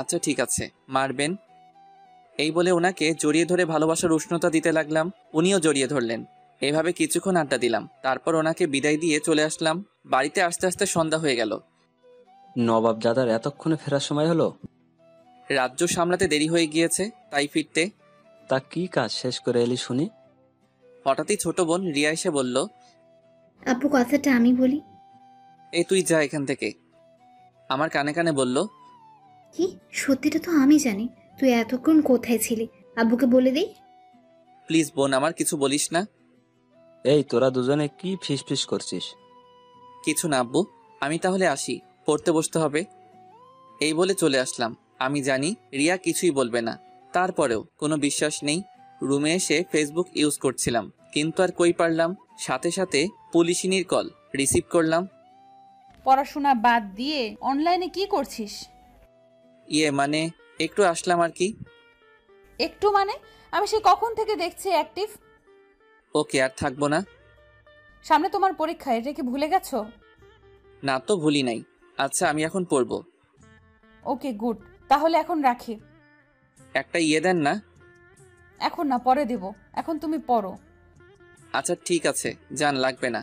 আচ্ছা ঠিক আছে, মারবেন। এই বলে ওনাকে জড়িয়ে ধরে ভালোবাসার উষ্ণতা দিতে লাগলাম। উনিও জড়িয়ে ধরলেন। এভাবে কিছুক্ষণ আড্ডা দিলাম। তারপর ওনাকে বিদায় দিয়ে চলে আসলাম। বাড়িতে আস্তে আস্তে সন্ধ্যা হয়ে গেল। নবাব দাদার এতক্ষণে ফেরার সময় হলো? রাজ্য সামলাতে দেরি হয়ে গিয়েছে, তাই ফিরতে। তা কি কাজ শেষ করে এলি শুনি? হঠাৎই ছোট বোন রিয়া এসে বলল, আপু কথাটা আমি বলি। এই তুই যা এখান থেকে। আমার কানে কানে বলল, কি? সত্যিটা তো আমি জানি। তুই এতক্ষণ কোথায় ছিলি? আব্বুকে বলে দেই। প্লিজ বোন, আমার কিছু বলিস না। এই তোরা দুজনে কি ফিস ফিস করছিস? কিছু না আব্বু, আমি তাহলে আসি, পড়তে বসতে হবে। এই বলে চলে আসলাম। আমি জানি রিয়া কিছুই বলবে না, তারপরেও কোনো বিশ্বাস নেই। রুমে এসে ফেসবুক ইউজ করছিলাম, কিন্তু আর কই পারলাম। সাথে সাথে পুলিশিনীর কল রিসিভ করলাম। পড়াশোনা বাদ দিয়ে অনলাইনে কি করছিস? মানে একটু আসলাম আর কি। একটু মানে? আমি সে কখন থেকে দেখছি অ্যাক্টিভ। ওকে, আর থাকবো না। সামনে তোমার পরীক্ষা, এটা কি ভুলে গেছো? না তো ভুলি নাই। আচ্ছা, আমি এখন পড়বো। ওকে গুড, তাহলে এখন রাখি। একটা দেন না। এখন না, পরে দেব। এখন তুমি পড়ো। আচ্ছা ঠিক আছে, জান, লাগবে না।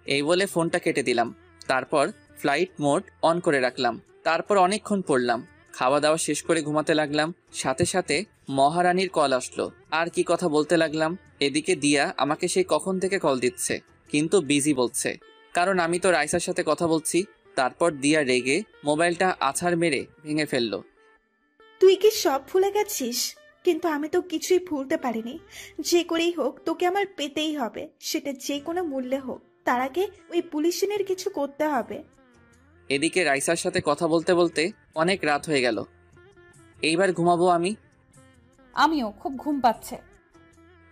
এই বলে ফোনটা কেটে দিলাম। তারপর ফ্লাইট মোড অন করে রাখলাম। তারপর অনেকক্ষণ পড়লাম। খাওয়া দাওয়া শেষ করে ঘুমাতে লাগলাম। সাথে সাথে মহারানীর কল আসলো। আর কি কথা বলতে লাগলাম। এদিকে দিয়া আমাকে সেই কখন থেকে কল দিচ্ছে, কিন্তু বিজি বলছে, কারণ আমি তো রাইসার সাথে কথা বলছি। তারপর দিয়া রেগে মোবাইলটা আছাড় মেরে ভেঙে ফেললো। তুই কি সব ভুলে গেছিস? কিন্তু আমি তো কিছুই ভুলতে পারিনি। যে করেই হোক তোকে আমার পেতেই হবে, সেটা যে কোনো মূল্যে হোক। তার আগে ওই পুলিশিনের কিছু করতে হবে। এদিকে রাইসার সাথে কথা বলতে বলতে অনেক রাত হয়ে গেল। এইবার ঘুমাবো আমি। আমিও, খুব ঘুম পাচ্ছে।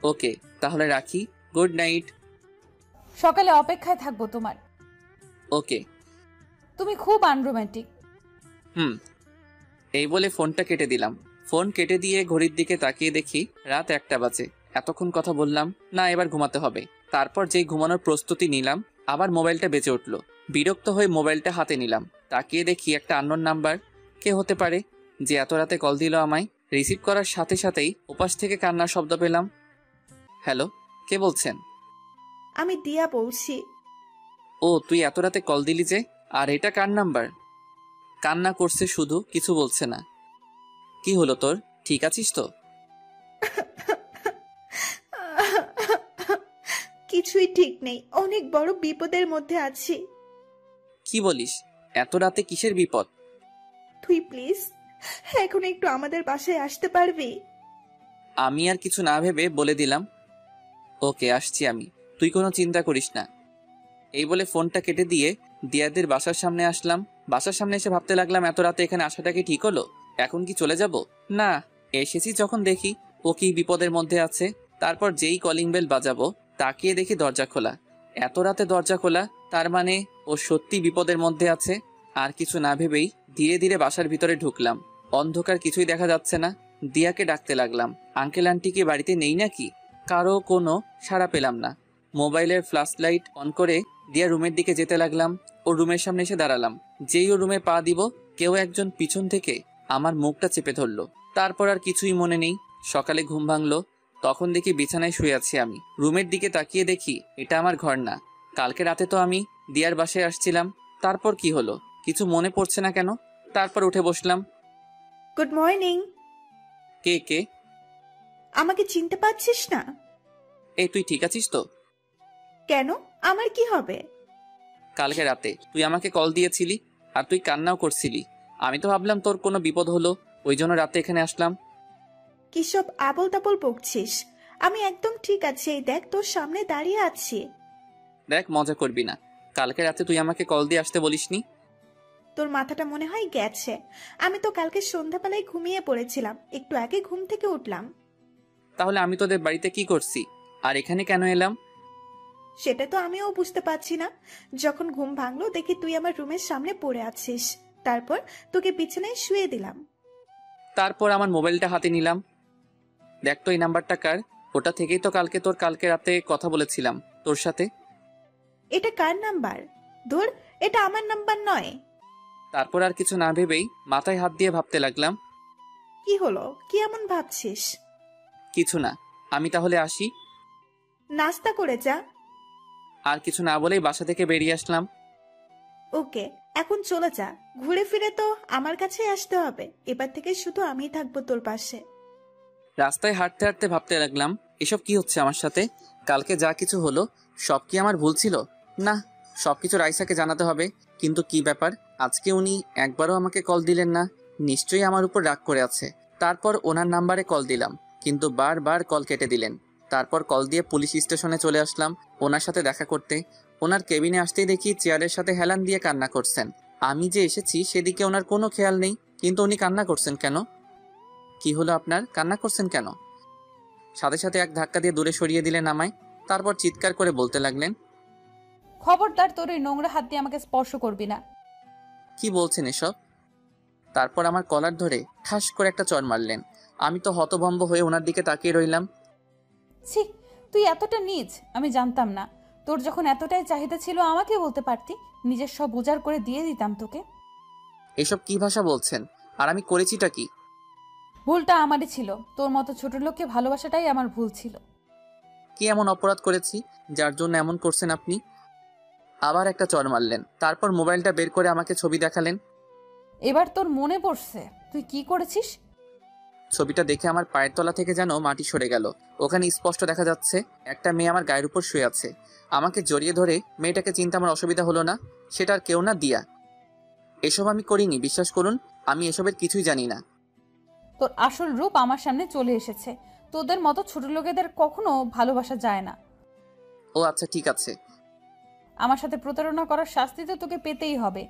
ওকে, তাহলে রাখি। Good night. সকালে অপেক্ষায় থাকবো তোমার। ওকে। তুমি খুব আনরোম্যান্টিক। এই বলে ফোনটা কেটে দিলাম। ফোন কেটে দিয়ে ঘড়ির দিকে তাকিয়ে দেখি রাত 1টা বাজে। এতক্ষণ কথা বললাম না, এবার ঘুমাতে হবে। তারপর যেই ঘুমানোর প্রস্তুতি নিলাম, আবার মোবাইলটা বেজে উঠলো। বিরক্ত হয়ে মোবাইলটা হাতে নিলাম। তাকিয়ে দেখি একটা আননোন নাম্বার। কে হতে পারে যে এত রাতে কল দিল আমায়? রিসিভ করার সাথে সাথেই ওপাশ থেকে কান্নার শব্দ পেলাম। হ্যালো, কে বলছেন? আমি দিয়া বলছি। ও, তুই এত রাতে কল দিলি যে? আর এটা কার নাম্বার? কান্না করছে শুধু, কিছু বলছে না। কি হলো তোর? ঠিক আছিস তো? কিছুই ঠিক নেই, অনেক বড় বিপদের মধ্যে আছি। কি বলিস? এত রাতে কিসের বিপদ? তুই প্লিজ এখন একটু আমাদের বাসায় আসতে পারবি? আমি আর কিছু না ভেবে বলে দিলাম, ওকে আসছি আমি, তুই কোনো চিন্তা করিস না। এই বলে ফোনটা কেটে দিয়ে দিয়াদের বাসার সামনে আসলাম। বাসার সামনে এসে ভাবতে লাগলাম, এত রাতে এখানে আসাটা কি ঠিক হলো? এখন কি চলে যাব? না, এসেছি যখন দেখি ও কি বিপদের মধ্যে আছে। তারপর যেই কলিং বেল বাজাবো, তাকিয়ে দেখি দরজা খোলা। এত রাতে দরজা খোলা, তার মানে ও সত্যি বিপদের মধ্যে আছে। আর কিছু না ভেবেই ধীরে ধীরে বাসার ভিতরে ঢুকলাম। অন্ধকার, কিছুই দেখা যাচ্ছে না। দিয়াকে ডাকতে লাগলাম, আঙ্কেল আন্টি কি বাড়িতে নেই নাকি? কারো কোনো সাড়া পেলাম না। মোবাইলের ফ্ল্যাশ লাইট অন করে দিয়া রুমের দিকে যেতে লাগলাম। ও রুমের সামনে এসে দাঁড়ালাম। যেই ও রুমে পা দিব, কেউ একজন পিছন থেকে আমার মুখটা চেপে ধরলো। তারপর আর কিছুই মনে নেই। সকালে ঘুম ভাঙলো, তখন দেখি বিছানায় শুয়ে আছি আমি। রুমের দিকে তাকিয়ে দেখি এটা আমার ঘর না। কালকে রাতে তো আমি দিয়ার বাসায় আসছিলাম। তারপর কি হলো কিছু মনে পড়ছে না কেন। তারপর উঠে বসলাম। Good morning. কে কে? আমাকে চিনতে পারছিস না? এই তুই ঠিক আছিস তো? কেন, আমার কি হবে? কালকে রাতে তুই আমাকে কল দিয়েছিলি, আর তুই কান্নাও করছিলি। আমি তো ভাবলাম তোর কোনো বিপদ হলো, ওই জন্য রাতে এখানে আসলাম। কি সব আবল তাবল বকছিস? আমি একদম ঠিক আছি, এই দেখ তোর সামনে দাঁড়িয়ে আছি। দেখ, মজা করবি না। কালকে রাতে তুই আমাকে কল দিয়ে আসতে বলিসনি। তোর মাথাটা মনে হয় গেছে। আমি তো কালকে সন্ধ্যাবেলায় ঘুমিয়ে পড়েছিলাম, একটু আগে ঘুম থেকে উঠলাম। তাহলে আমি তোদের বাড়িতে কি করছি আর এখানে কেন এলাম? সেটা তো আমিও বুঝতে পারছি না। যখন ঘুম ভাঙলো দেখি তুই আমার রুমের সামনে পড়ে আছিস, তারপর তোকে বিছানায় শুয়ে দিলাম। তারপর আমার মোবাইলটা হাতে নিলাম। দেখ তো এই নাম্বারটা কার? ওটা থেকেই তো কালকে রাতে কথা বলেছিলাম তোর সাথে। এটা কার নাম্বার? ধুর, এটা আমার নাম্বার নয়। তারপর আর কিছু না ভেবেই মাথায় হাত দিয়ে ভাবতে লাগলাম। কি হলো, কি এমন ভাবছিস? কিছু না, আমি তাহলে আসি। নাস্তা করে যা। আর কিছু না বলেই বাসা থেকে বেরিয়ে আসলাম। ওকে, এখন চলে যা। ঘুরে ফিরে তো আমার কাছেই আসতে হবে, এবার থেকে শুধু আমিই থাকবো তোর পাশে। রাস্তায় হাঁটতে হাঁটতে ভাবতে লাগলাম, এসব কি হচ্ছে আমার সাথে? কালকে যা কিছু হলো সব কি আমার ভুল ছিল? না, সবকিছু রাইসাকে জানাতে হবে। কিন্তু কি ব্যাপার, আজকে উনি একবারও আমাকে কল দিলেন না? নিশ্চয়ই আমার উপর রাগ করে আছে। তারপর ওনার নাম্বারে কল দিলাম, কিন্তু বারবার কল কেটে দিলেন। তারপর কল দিয়ে পুলিশ স্টেশনে চলে আসলাম ওনার সাথে দেখা করতে। ওনার কেবিনে আসতেই দেখি চেয়ারের সাথে হেলান দিয়ে কান্না করছেন। আমি যে এসেছি সেদিকে ওনার কোনো খেয়াল নেই, কিন্তু উনি কান্না করছেন কেন? কি হলো আপনার, কান্না করছেন কেন? সাথে সাথে এক ধাক্কা দিয়ে দূরে সরিয়ে দিলেন আমায়। তারপর চিৎকার করে বলতে লাগলেন, খবরদার তোর এই নোংরা হাত দিয়ে আমাকে স্পর্শ করবি না। কি বলছেন এসব? তারপর আমার কলার ধরে ঠাস করে একটা চড় মারলেন। আমি তো হতভম্ব হয়ে ওনার দিকে তাকিয়ে রইলাম। ছি, তুই এতটা নীচ আমি জানতাম না। তোর যখন এতটাই চাহিদা ছিল আমাকে বলতে পারতি, নিজের সব উজাড় করে দিয়ে দিতাম তোকে। এসব কি ভাষা বলছেন? আর আমি করেছিটা কি? ভুলটা আমারই ছিল, তোর মতো ছোট লোককে ভালোবাসাটাই আমার ভুল ছিল। কি এমন অপরাধ করেছি যার জন্য এমন করছেন আপনি? আবার একটা চড় মারলেন। তারপর মোবাইলটা বের করে আমাকে ছবি দেখালেন। এবার তোর মনে পড়ছে তুই কি করেছিস? ছবিটা দেখে আমার পায়ের তলা থেকে যেন মাটি সরে গেল। ওখানে স্পষ্ট দেখা যাচ্ছে একটা মেয়ে আমার গায়ের উপর শুয়ে আছে। আমাকে জড়িয়ে ধরে মেয়েটাকে চিনতে আমার অসুবিধা হলো না। সেটা আর কেউ না, দিয়া। এসব আমি করিনি, বিশ্বাস করুন। আমি এসবের কিছুই জানি না। তোর আসল রূপ আমার সামনে চলে এসেছে। তোদের মতো ছোট লোকেদের কখনো ভালোবাসা যায় না। ও আচ্ছা, ঠিক আছে। আমার সাথে প্রতারণা করার শাস্তি তো তোকে পেতেই হবে।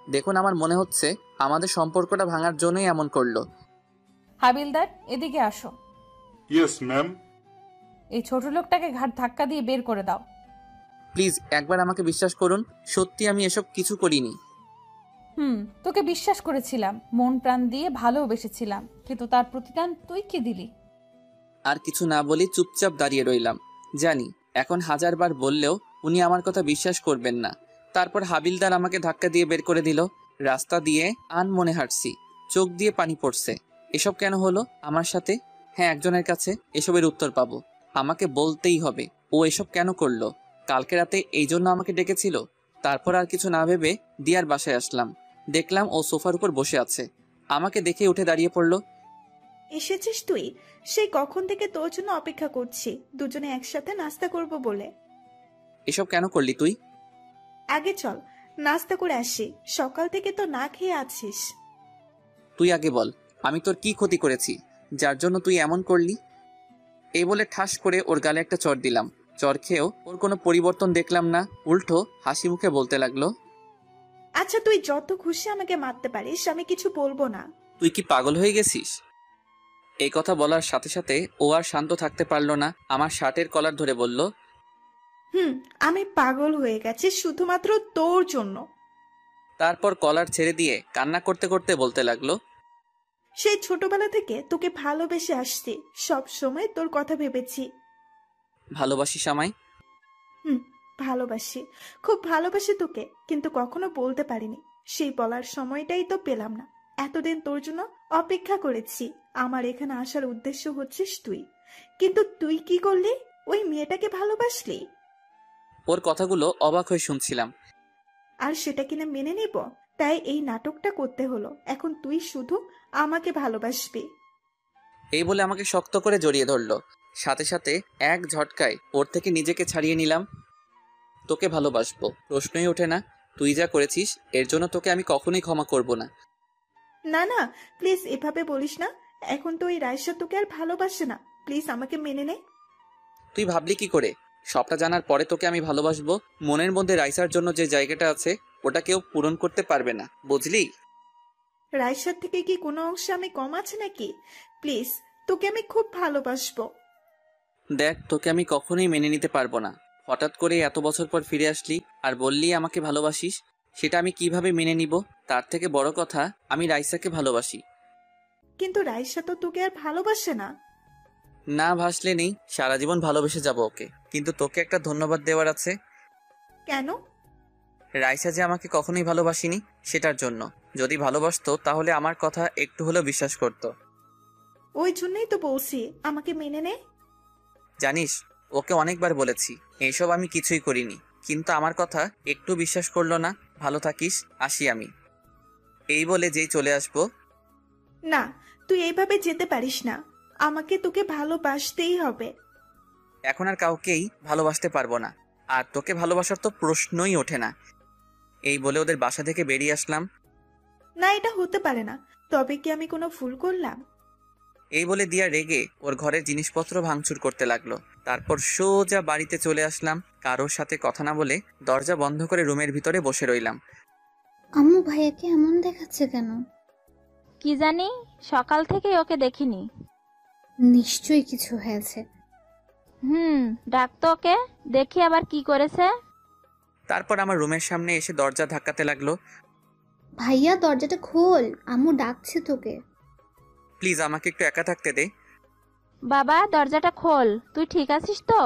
দেখুন, আমার মনে হচ্ছে আমাদের সম্পর্কটা ভাঙার জন্যই এমন করলো। হাবিলদার, এদিকে আসো। Yes ma'am. এই ছোট লোকটাকে ঘাট ধাক্কা দিয়ে বের করে দাও। প্লিজ একবার আমাকে বিশ্বাস করুন, সত্যি আমি এসব কিছু করিনি। তোকে বিশ্বাস করেছিলাম, মন প্রাণ দিয়ে ভালোবেসেছিলাম, কিন্তু তার প্রতিদান তুই কি দিলি? আর কিছু না বলি চুপচাপ দাঁড়িয়ে রইলাম। জানি এখন হাজারবার বললেও উনি আমার কথা বিশ্বাস করবেন না। তারপর হাবিলদার আমাকে ধাক্কা দিয়ে বের করে দিল। রাস্তা দিয়ে আনমনে হাঁটছি, চোখ দিয়ে পানি পড়ছে। এসব কেন হলো আমার সাথে? হ্যাঁ, একজনের কাছে এসবের উত্তর পাবো। আমাকে বলতেই হবে ও এসব কেন করলো। কালকে রাতে এই জন্য আমাকে ডেকেছিল। তারপর আর কিছু না ভেবে দিয়ার বাসায় আসলাম। দেখলাম ও সোফার উপর বসে আছে। আমাকে দেখে উঠে দাঁড়িয়ে পড়লো। এসেছিস তুই? সেই কখন থেকে তোর জন্য অপেক্ষা করছি, দুজনে একসাথে নাস্তা করব বলে। এসব কেন করলি তুই? আগে চল নাস্তা করে আসি, সকাল থেকে তো না খেয়ে আছিস। তুই আগে বল, আমি তোর কি ক্ষতি করেছি যার জন্য তুই এমন করলি? এই বলে ঠাস করে ওর গালে একটা চড় দিলাম। চড় খেয়েও ওর কোনো পরিবর্তন দেখলাম না, উল্টো হাসি মুখে বলতে লাগলো, আচ্ছা তুই যত খুশি আমাকে মারতে পারিস, আমি কিছু বলবো না। তুই কি পাগল হয়ে গেছিস? এই কথা বলার সাথে সাথে ও আর শান্ত থাকতে পারলো না। আমার শার্টের কলার ধরে বলল, আমি পাগল হয়ে গেছি শুধুমাত্র তোর জন্য। তারপর কলার ছেড়ে দিয়ে কান্না করতে করতে বলতে লাগলো, সেই ছোটবেলা থেকে তোকে ভালোবেসে আসছি, সব সময় তোর কথা ভেবেছি। ভালোবাসিস আমায়? ভালোবাসি, খুব ভালোবাসি তোকে, কিন্তু কখনো বলতে পারিনি। সেই বলার সময়টাই তো পেলাম না। এতদিন তোর জন্য অপেক্ষা করেছি, আমার এখানে আসার উদ্দেশ্য হচ্ছিস তুই, কিন্তু তুই কি করলি? ওই মেয়েটাকে ভালোবাসলি। ওর কথাগুলো অবাক হয়ে শুনছিলাম। আর সেটা কিনা মেনে নিব? তাই এই নাটকটা করতে হলো। এখন তুই শুধু আমাকে ভালোবাসবি। এই বলে আমাকে শক্ত করে জড়িয়ে ধরলো। সাথে সাথে এক ঝটকায় ওর থেকে নিজেকে ছাড়িয়ে নিলাম। তোকে ভালোবাসবো প্রশ্নই ওঠে না। তুই যা করেছিস এর জন্য তোকে আমি কখনোই ক্ষমা করব না। না না, প্লিজ এভাবে বলিস না। এখন তো ওই রাইসা তোকে আর ভালোবাসে না, প্লিজ আমাকে মেনে নে। তুই ভাবলি কি করে? সবটা জানার পরে তোকে আমি ভালোবাসবো? মনের মধ্যে রাইসার জন্য যে জায়গাটা আছে ওটা কেউ পূরণ করতে পারবে না, বুঝলি? রাইসার থেকে কি কোনো অংশে আমি কম আছে নাকি? প্লিজ, তোকে আমি খুব ভালোবাসবো। দেখ, তোকে আমি কখনোই মেনে নিতে পারবো না। হঠাৎ করে এত বছর পর ফিরে আসলি আর বললি আমাকে ভালোবাসিস, সেটা আমি কিভাবে মেনে নিব? তার থেকে বড় কথা, আমি রাইসাকে ভালোবাসি। কিন্তু রাইসা তো তোকে আর ভালোবাসে না। না ভাসলে নেই, সারা জীবন ভালোবেসে যাব ওকে। কিন্তু তোকে একটা ধন্যবাদ দেওয়ার আছে। কেন? রাইসা যে আমাকে কখনোই ভালোবাসিনি সেটার জন্য। যদি ভালোবাসতো তাহলে আমার কথা একটু হলেও বিশ্বাস করতো। ওই জন্যই তো বলছি আমাকে মেনে নে। জানিস, ওকে অনেকবার বলেছি এইসব আমি কিছুই করিনি, কিন্তু আমার কথা একটু বিশ্বাস করলো না। ভালো থাকিস, আসি আমি। এই বলে যেই চলে আসবো। না, তুই এইভাবে যেতে পারিস না। আমাকে তোকে ভালোবাসতেই হবে। এখন আর কাউকেই ভালোবাসতে পারবো না, আর তোকে ভালোবাসার তো প্রশ্নই ওঠে না। এই বলে ওদের বাসা থেকে বেরিয়ে আসলাম। না, এটা হতে পারে না। তবে কি আমি কোনো ভুল করলাম? এই বলে দিয়া রেগে ওর ঘরের জিনিসপত্র ভাঙচুর করতে লাগলো। তারপর সোজা বাড়িতে চলে আসলাম। কারোর সাথে কথা না বলে দরজা বন্ধ করে রুমের ভিতরে বসে রইলাম। আম্মু ভাইয়াকে এমন দেখাচ্ছে কেন? কি জানি, সকাল থেকে ওকে দেখিনি। নিশ্চয়ই কিছু হয়েছে। ডাক তো ওকে, দেখি আবার কি করেছে। তারপর আমার রুমের সামনে এসে দরজা ধাক্কাতে লাগলো। ভাইয়া দরজাটা খোল, আম্মু ডাকছে তোকে। প্লিজ আমাকে একটু একা থাকতে দে। বাবা, দরজাটা খোল। তুই ঠিক আছিস তো?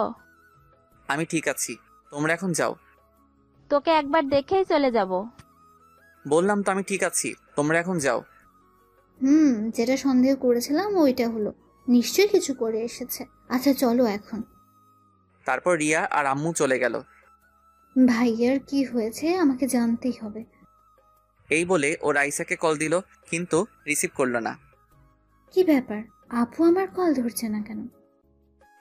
আমি ঠিক আছি, তোমরা এখন যাও। তোকে একবার দেখেই চলে যাব। বললাম তো আমি ঠিক আছি, তোমরা এখন যাও। যেটা সন্দেহ করেছিলাম ওইটা হলো। নিশ্চয়ই কিছু করে এসেছে। আচ্ছা চলো এখন। তারপর রিয়া আর আম্মু চলে গেল। ভাইয়ার কি হয়েছে আমাকে জানতেই হবে। এই বলে ও রাইসাকে কল দিল, কিন্তু রিসিভ করলো না। কি ব্যাপার, আপু আমার কল ধরছে না কেন?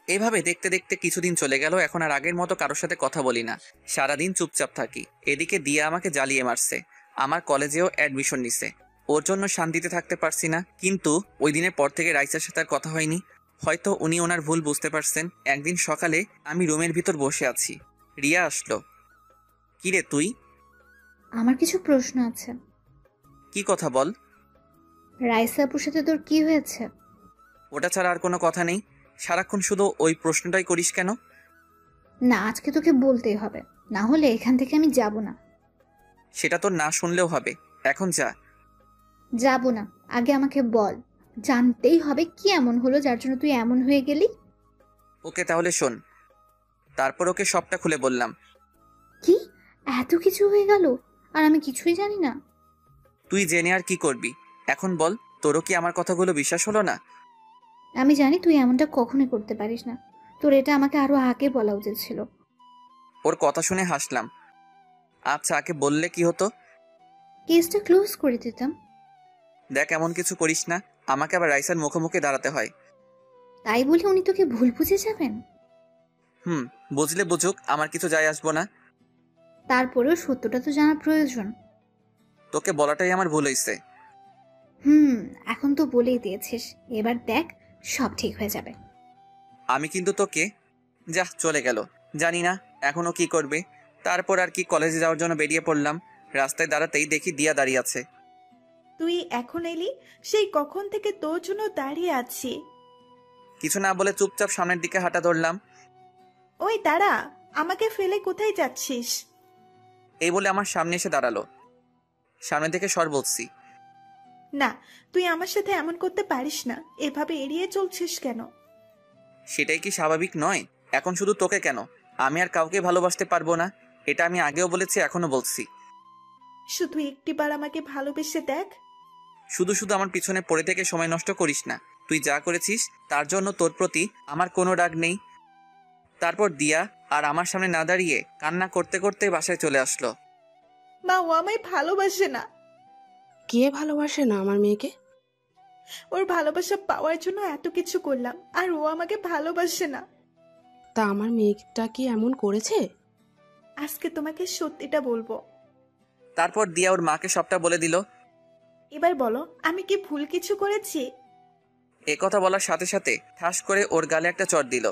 এভাবে দেখতে দেখতে কিছুদিন চলে গেল। এখন আর আগের মতো কারোর সাথে কথা বলি না, সারাদিন চুপচাপ থাকি। এদিকে দিয়া আমাকে জ্বালিয়ে মারছে, আমার কলেজেও অ্যাডমিশন নিছে। ওর জন্য শান্তিতে থাকতে পারছি না। কিন্তু ওই দিনের পর থেকে রাইসার সাথে আর কথা হয়নি। হয়তো উনি ওনার ভুল বুঝতে পারছেন। একদিন সকালে আমি রুমের ভিতর বসে আছি, রিয়া আসলো। কিরে তুই? আমার কিছু প্রশ্ন আছে। কি কথা বল। রাইসা আপুর সাথে তোর কি হয়েছে? ওটা ছাড়া আর কোনো কথা নেই। সারাক্ষণ শুধু ওই প্রশ্নটাই করিস কেন? না, আজকে তোকে বলতেই হবে, না হলে এখান থেকে আমি যাব না। সেটা তো না শুনলেও হবে, এখন যা। যাব না, আগে আমাকে বল। জানতেই হবে কি এমন হলো যার জন্য তুই এমন হয়ে গেলি। ওকে তাহলে শোন। তারপর ওকে সবটা খুলে বললাম। কি এত কিছু হয়ে গেল আর আমি কিছুই জানি না? তুই জেনে আর কি করবি? এখন বল, তোরও কি আমার কথাগুলো বিশ্বাস হলো না? আমি জানি তুই এমনটা কখনোই করতে পারিস না। তোর এটা আমাকে আরো আগে বলা উচিত ছিল। ওর কথা শুনে হাসলাম। আচ্ছা, আগে বললে কি হতো? কেসটা ক্লোজ করে দিতাম। দেখ, এমন কিছু করিস না, আমাকে আবার রাইসার মুখোমুখি দাঁড়াতে হয়। তাই বলে উনি তোকে ভুল বুঝে যাবেন? বুঝলে বুঝুক, আমার কিছু যায় আসবো না। তারপরেও সত্যটা তো জানা প্রয়োজন। তোকে বলাটাই আমার ভুল হয়েছে। এখন তো বলেই দিয়েছিস, এবার দেখ সব ঠিক হয়ে যাবে। আমি কিন্তু তোকে। যা, চলে গেল। জানি না এখনো কি করবে। তারপর আর কি, কলেজে যাওয়ার জন্য বেরিয়ে পড়লাম। রাস্তায় দাঁড়াতেই দেখি দিয়া দাঁড়িয়ে আছে। তুই এখন এলি? সেই কখন থেকে তোর জন্য দাঁড়িয়ে আছি। কিছু না বলে চুপচাপ সামনের দিকে হাঁটা ধরলাম। ওই দাঁড়া, আমাকে ফেলে কোথায় যাচ্ছিস? এই বলে আমার সামনে এসে দাঁড়ালো। সামনে থেকে সর বলছি। না, তুই আমার সাথে এমন করতে পারিস না। এভাবে এড়িয়ে চলছিস কেন? সেটাই কি স্বাভাবিক নয়? এখন শুধু তোকে কেন, আমি আর কাউকে ভালোবাসতে পারবো না। এটা আমি আগেও বলেছি, এখনো বলছি। শুধু একটিবার আমাকে ভালোবেসে দেখ। শুধু শুধু আমার পিছনে পড়ে থেকে সময় নষ্ট করিস না। তুই যা করেছিস তার জন্য তোর প্রতি আমার কোনো রাগ নেই। তারপর দিয়া আর আমার সামনে না দাঁড়িয়ে কান্না করতে করতে বাসায় চলে আসলো। মা, ও আমায় ভালোবাসে না। কে ভালোবাসে না আমার মেয়েকে? ওর ভালোবাসা পাওয়ার জন্য এত কিছু করলাম, আর ও আমাকে ভালোবাসে না। তা আমার মেয়েটা কি এমন করেছে? আজকে তোমাকে সত্যিটা বলবো। তারপর দিয়া ওর মাকে সবটা বলে দিল। এবার বলো, আমি কি ভুল কিছু করেছি? এ কথা বলার সাথে সাথে ঠাস করে ওর গালে একটা চড় দিল।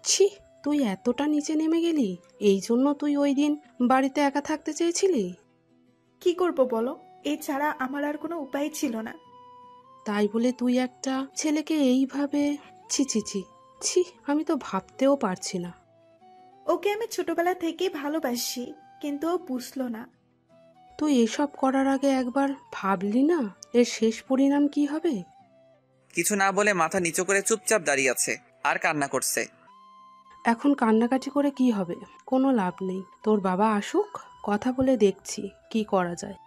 ছি, তুই এতটা নিচে নেমে গেলি? এই জন্য তুই ওই দিন বাড়িতে একা থাকতে চেয়েছিলি? কি করব বলো, এছাড়া আমার আর কোনো উপায় ছিল না। তাই বলে তুই একটা ছেলেকে এইভাবে, ছি ছি ছি ছি, আমি তো ভাবতেও পারছি না। ওকে আমি ছোটবেলা থেকেই ভালোবাসি, কিন্তু ও বুঝলো না। তুই এসব করার আগে একবার ভাবলি না এর শেষ পরিণাম কি হবে? কিছু না বলে মাথা নিচু করে চুপচাপ দাঁড়িয়ে আছে আর কান্না করছে। এখন কান্নাকাটি করে কি হবে? কোনো লাভ নেই। তোর বাবা আসুক, কথা বলে দেখছি কি করা যায়।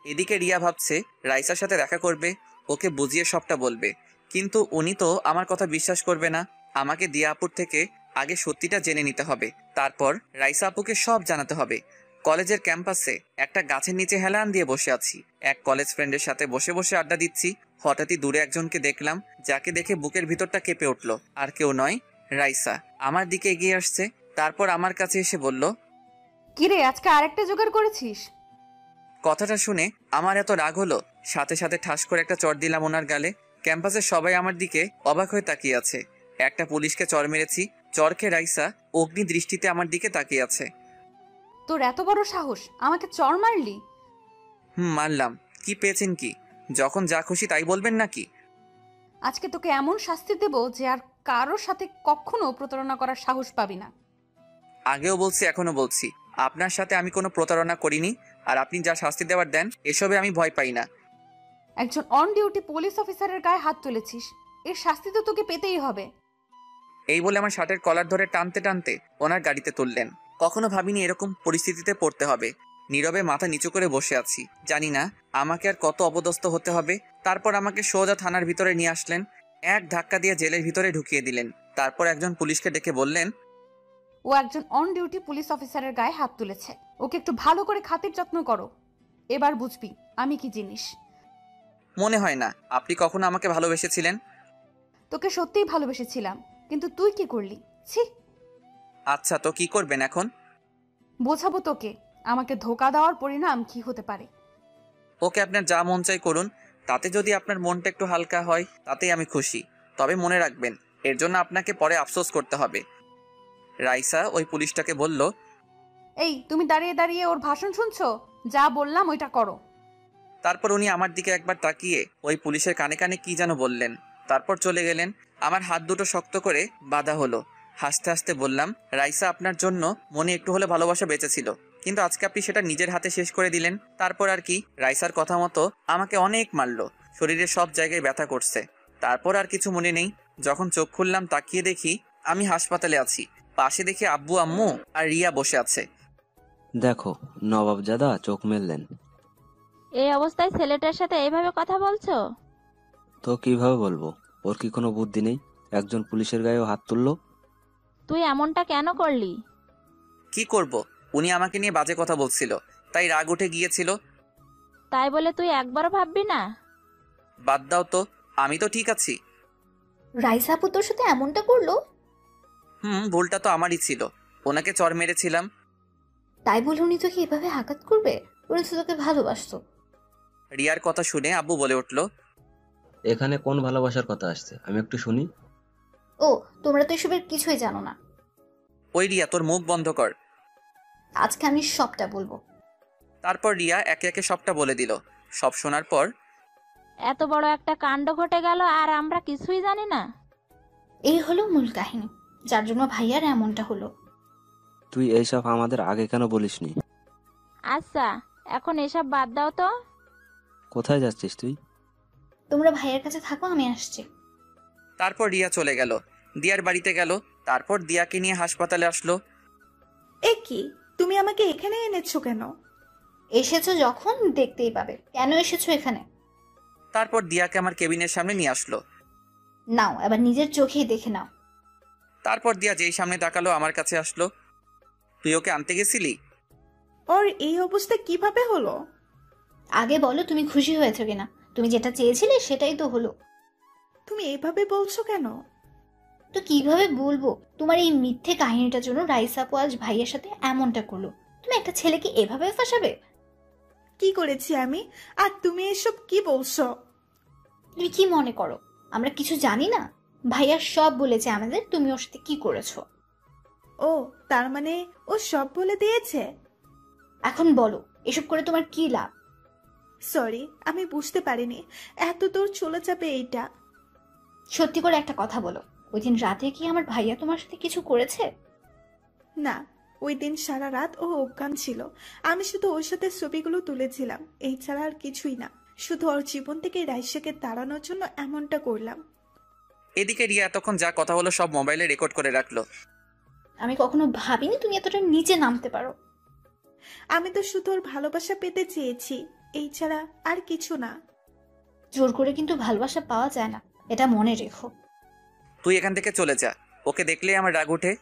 এদিকে রিয়া ভাবছে রাইসার সাথে দেখা করবে, ওকে বুঝিয়ে সবটা বলবে, কিন্তু উনি তো আমার কথা বিশ্বাস করবে না। আমাকে দিয়া আপুর থেকে আগে সত্যিটা জেনে নিতে হবে, তারপর রাইসা আপুকে সব জানাতে হবে। কলেজের ক্যাম্পাসে একটা গাছের নিচে হেলান দিয়ে বসে আছি, এক কলেজ ফ্রেন্ডের সাথে বসে বসে আড্ডা দিচ্ছি। হঠাৎই দূরে একজনকে দেখলাম, যাকে দেখে বুকের ভিতরটা কেঁপে উঠলো। আর কেউ নয়, রাইসা আমার দিকে এগিয়ে আসছে। তারপর আমার কাছে এসে বলল, কিরে আজকে আরেকটা জোগাড় করেছিস? কথাটা শুনে আমার এত রাগ হলো, সাথে সাথে ঠাস করে একটা চড় দিলাম ওনার গালে। ক্যাম্পাসের সবাই আমার দিকে অবাক হয়ে তাকিয়ে আছে। একটা পুলিশকে চড় মেরেছি, চড় খেয়ে রাইসা অগ্নি দৃষ্টিতে আমার দিকে তাকিয়ে আছে। তোর এত বড় সাহস, আমাকে চড় মারলি? মারলাম। কি পেয়েছেন কি? যখন যা খুশি তাই বলবেন নাকি? আজকে তোকে এমন শাস্তি দেব যে আর কারোর সাথে কখনো প্রতারণা করার সাহস পাবি না। আগেও বলছি, এখনো বলছি, আপনার সাথে আমি কোনো প্রতারণা করিনি। আর আপনি যা শাস্তি দেওয়ার দেন, এসবে আমি ভয় পাই না। একজন অন ডিউটি পুলিশ অফিসারের গায়ে হাত তুলেছিস, এর শাস্তি তো তোকে পেতেই হবে। এই বলে আমার শার্টের কলার ধরে টানতে টানতে ওনার গাড়িতে তুললেন। কখনো ভাবিনি এরকম পরিস্থিতিতে পড়তে হবে। নীরবে মাথা নিচু করে বসে আছি, জানি না আমাকে আর কত অপদস্থ হতে হবে। তারপর আমাকে সোজা থানার ভিতরে নিয়ে আসলেন, এক ধাক্কা দিয়ে জেলের ভিতরে ঢুকিয়ে দিলেন। তারপর একজন পুলিশকে ডেকে বললেন, ও একজন অন ডিউটি পুলিশ অফিসারের গায়ে হাত তুলেছে, ওকে একটু ভালো করে খাতির যত্ন করো, এবার বুঝবি আমি কি জিনিস। মনে হয় না আপনি কখনো আমাকে ভালোবেসেছিলেন। তোকে সত্যিই ভালোবেসেছিলাম, কিন্তু তুই কি করলি? ছি। আচ্ছা, তো কি করবেন এখন? বোঝাবো তোকে আমাকে ধোকা দেওয়ার পরিণাম কি হতে পারে। ওকে, আপনার যা মন চাই করুন, তাতে যদি আপনার মনটা একটু হালকা হয় তাতেই আমি খুশি। তবে মনে রাখবেন, এর জন্য আপনাকে পরে আফসোস করতে হবে। রাইসা ওই পুলিশটাকে বলল, এই তুমি দাঁড়িয়ে দাঁড়িয়ে ওর ভাষণ শুনছো? যা বললাম ওইটা করো। তারপর উনি আমার দিকে একবার তাকিয়ে ওই পুলিশের কানে কানে কি যেন বললেন, তারপর চলে গেলেন। আমার হাত দুটো শক্ত করে বাঁধা হলো। হাসতে হাসতে বললাম, রাইসা আপনার জন্য মনে একটু হলে ভালোবাসা বেঁচেছিল, কিন্তু আজকে আপনি সেটা নিজের হাতে শেষ করে দিলেন। তারপর আর কি, রাইসার কথা মতো আমাকে অনেক মারলো, শরীরের সব জায়গায় ব্যথা করছে। তারপর আর কিছু মনে নেই। যখন চোখ খুললাম তাকিয়ে দেখি আমি হাসপাতালে আছি। পাশে দেখি আব্বু আম্মু আর রিয়া বসে আছে। দেখো, নবাবজাদা চোখ মেললেন। এই অবস্থায় ছেলেটার সাথে এইভাবে কথা বলছো? তো কিভাবে বলবো? ওর কি কোনো বুদ্ধি নেই? একজন পুলিশের গায়েও হাত তুললো। তুই এমনটা কেন করলি? কি করব, উনি আমাকে নিয়ে বাজে কথা বলছিল, তাই রাগ উঠে গিয়েছিল। তাই বলে তুই একবারও ভাববি না? বাদ দাও তো, আমি তো ঠিক আছি। রাইসা আপু তোর সাথে এমনটা করলো? ভুলটা তো আমারই ছিল, ওনাকে চড় মেরেছিলাম। তাই বলে উনি তোকে এভাবে আঘাত করবে? উনি তো তোকে ভালোবাসতো। রিয়ার কথা শুনে আব্বু বলে উঠল, এখানে কোন ভালোবাসার কথা আসছে, আমি একটু শুনি। ও, তোমরা তো এসবের কিছুই জানো না। ওই রিয়া, তোর মুখ বন্ধ কর, আজকে আমি সবটা বলবো। তারপর রিয়া একে একে সবটা বলে দিল। সব শোনার পর, এত বড় একটা কাণ্ড ঘটে গেল আর আমরা কিছুই জানি না। এই হলো মূল কাহিনী, যার জন্য ভাইয়ার এমনটা হলো। তুই এইসব আমাদের আগে কেন বলিসনি? আচ্ছা, এখন এসব বাদ দাও তো। কোথায় যাচ্ছিস তুই? তোমরা ভাইয়ার কাছে থাকো, আমি আসছি। তারপর রিয়া চলে গেল, দিয়ার বাড়িতে গেল। তারপর দিয়াকে নিয়ে হাসপাতালে আসলো। এ কি, তুমি আমাকে এখানে এনেছো কেন? এসেছো যখন দেখতেই পাবে, কেন এসেছো এখানে। তারপর দিয়াকে আমার কেবিনের সামনে নিয়ে আসলো। নাও, এবার নিজের চোখেই দেখে নাও। তারপর দিয়া যেই সামনে তাকালো আমার কাছে আসলো। তুই ওকে আনতে গেছিলি? ওর এই অবস্থা কিভাবে হলো? আগে বলো তুমি খুশি হয়েছো কিনা। তুমি যেটা চেয়েছিলে সেটাই তো হলো। তুমি এইভাবে বলছো কেন? তো কিভাবে বলবো? তোমার এই মিথ্যে কাহিনীটার জন্য রাইসা আপু আজ ভাইয়ের সাথে এমনটা করলো। তুমি একটা ছেলেকে এভাবে ফাঁসাবে? কি করেছি আমি? আর তুমি এসব কি বলছো? তুমি কি মনে করো আমরা কিছু জানি না? ভাইয়া সব বলেছে আমাদের, তুমি ওর সাথে কি করেছো। ও, তার মানে ও সব বলে দিয়েছে? এখন বলো এসব করে তোমার কি লাভ? সরি, আমি বুঝতে পারিনি এত দূর চলে যাবে এইটা। সত্যি করে একটা কথা বলো, ওই দিন রাতে কি আমার ভাইয়া তোমার সাথে কিছু করেছে? না, ওই দিন সারা রাত ও অজ্ঞান ছিল। আমি শুধু ওর সাথে ছবিগুলো তুলেছিলাম, এই ছাড়া আর কিছুই না। শুধু ওর জীবন থেকে রাইসাকে তাড়ানোর জন্য এমনটা করলাম। এদিকে রিয়া এতক্ষণ যা কথা হলো সব মোবাইলে রেকর্ড করে রাখলো। আমি কখনো ভাবিনি তুমি এতটা নিচে নামতে পারো। আমি তো শুধু ওর ভালোবাসা পেতে চেয়েছি, এই ছাড়া আর কিছু না। জোর করে কিন্তু ভালোবাসা পাওয়া যায় না, এটা মনে রেখো। তুই এখান থেকে চলে যা, ওকে দেখলেই আমার রাগ ওঠে।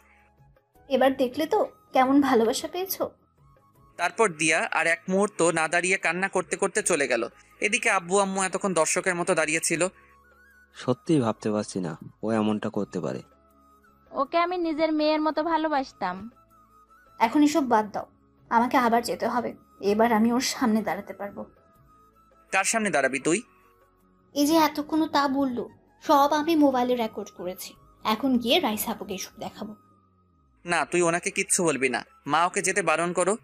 এবার দেখলে তো কেমন ভালোবাসা পেয়েছো। তারপর দিয়া আর এক মুহূর্ত না দাঁড়িয়ে কান্না করতে করতে চলে গেল। এদিকে আব্বু আম্মু এতক্ষণ দর্শকের মতো দাঁড়িয়েছিল। সত্যিই ভাবতে পারছি না ও এমনটা করতে পারে। ওকে আমি নিজের মেয়ের মতো ভালোবাসতাম। এখন এসব বাদ দাও, আমাকে আবার যেতে হবে। এবার আমি ওর সামনে দাঁড়াতে পারবো। কার সামনে দাঁড়াবি তুই? এই যে এতক্ষণ তা বললো, সব আমি মোবাইলে রেকর্ড করেছি। এখন গিয়ে রাইসা আপুকে এসব দেখাবো। না, তুই ওনাকে কিচ্ছু বলবি না, মা ওকে যেতে বারণ করো।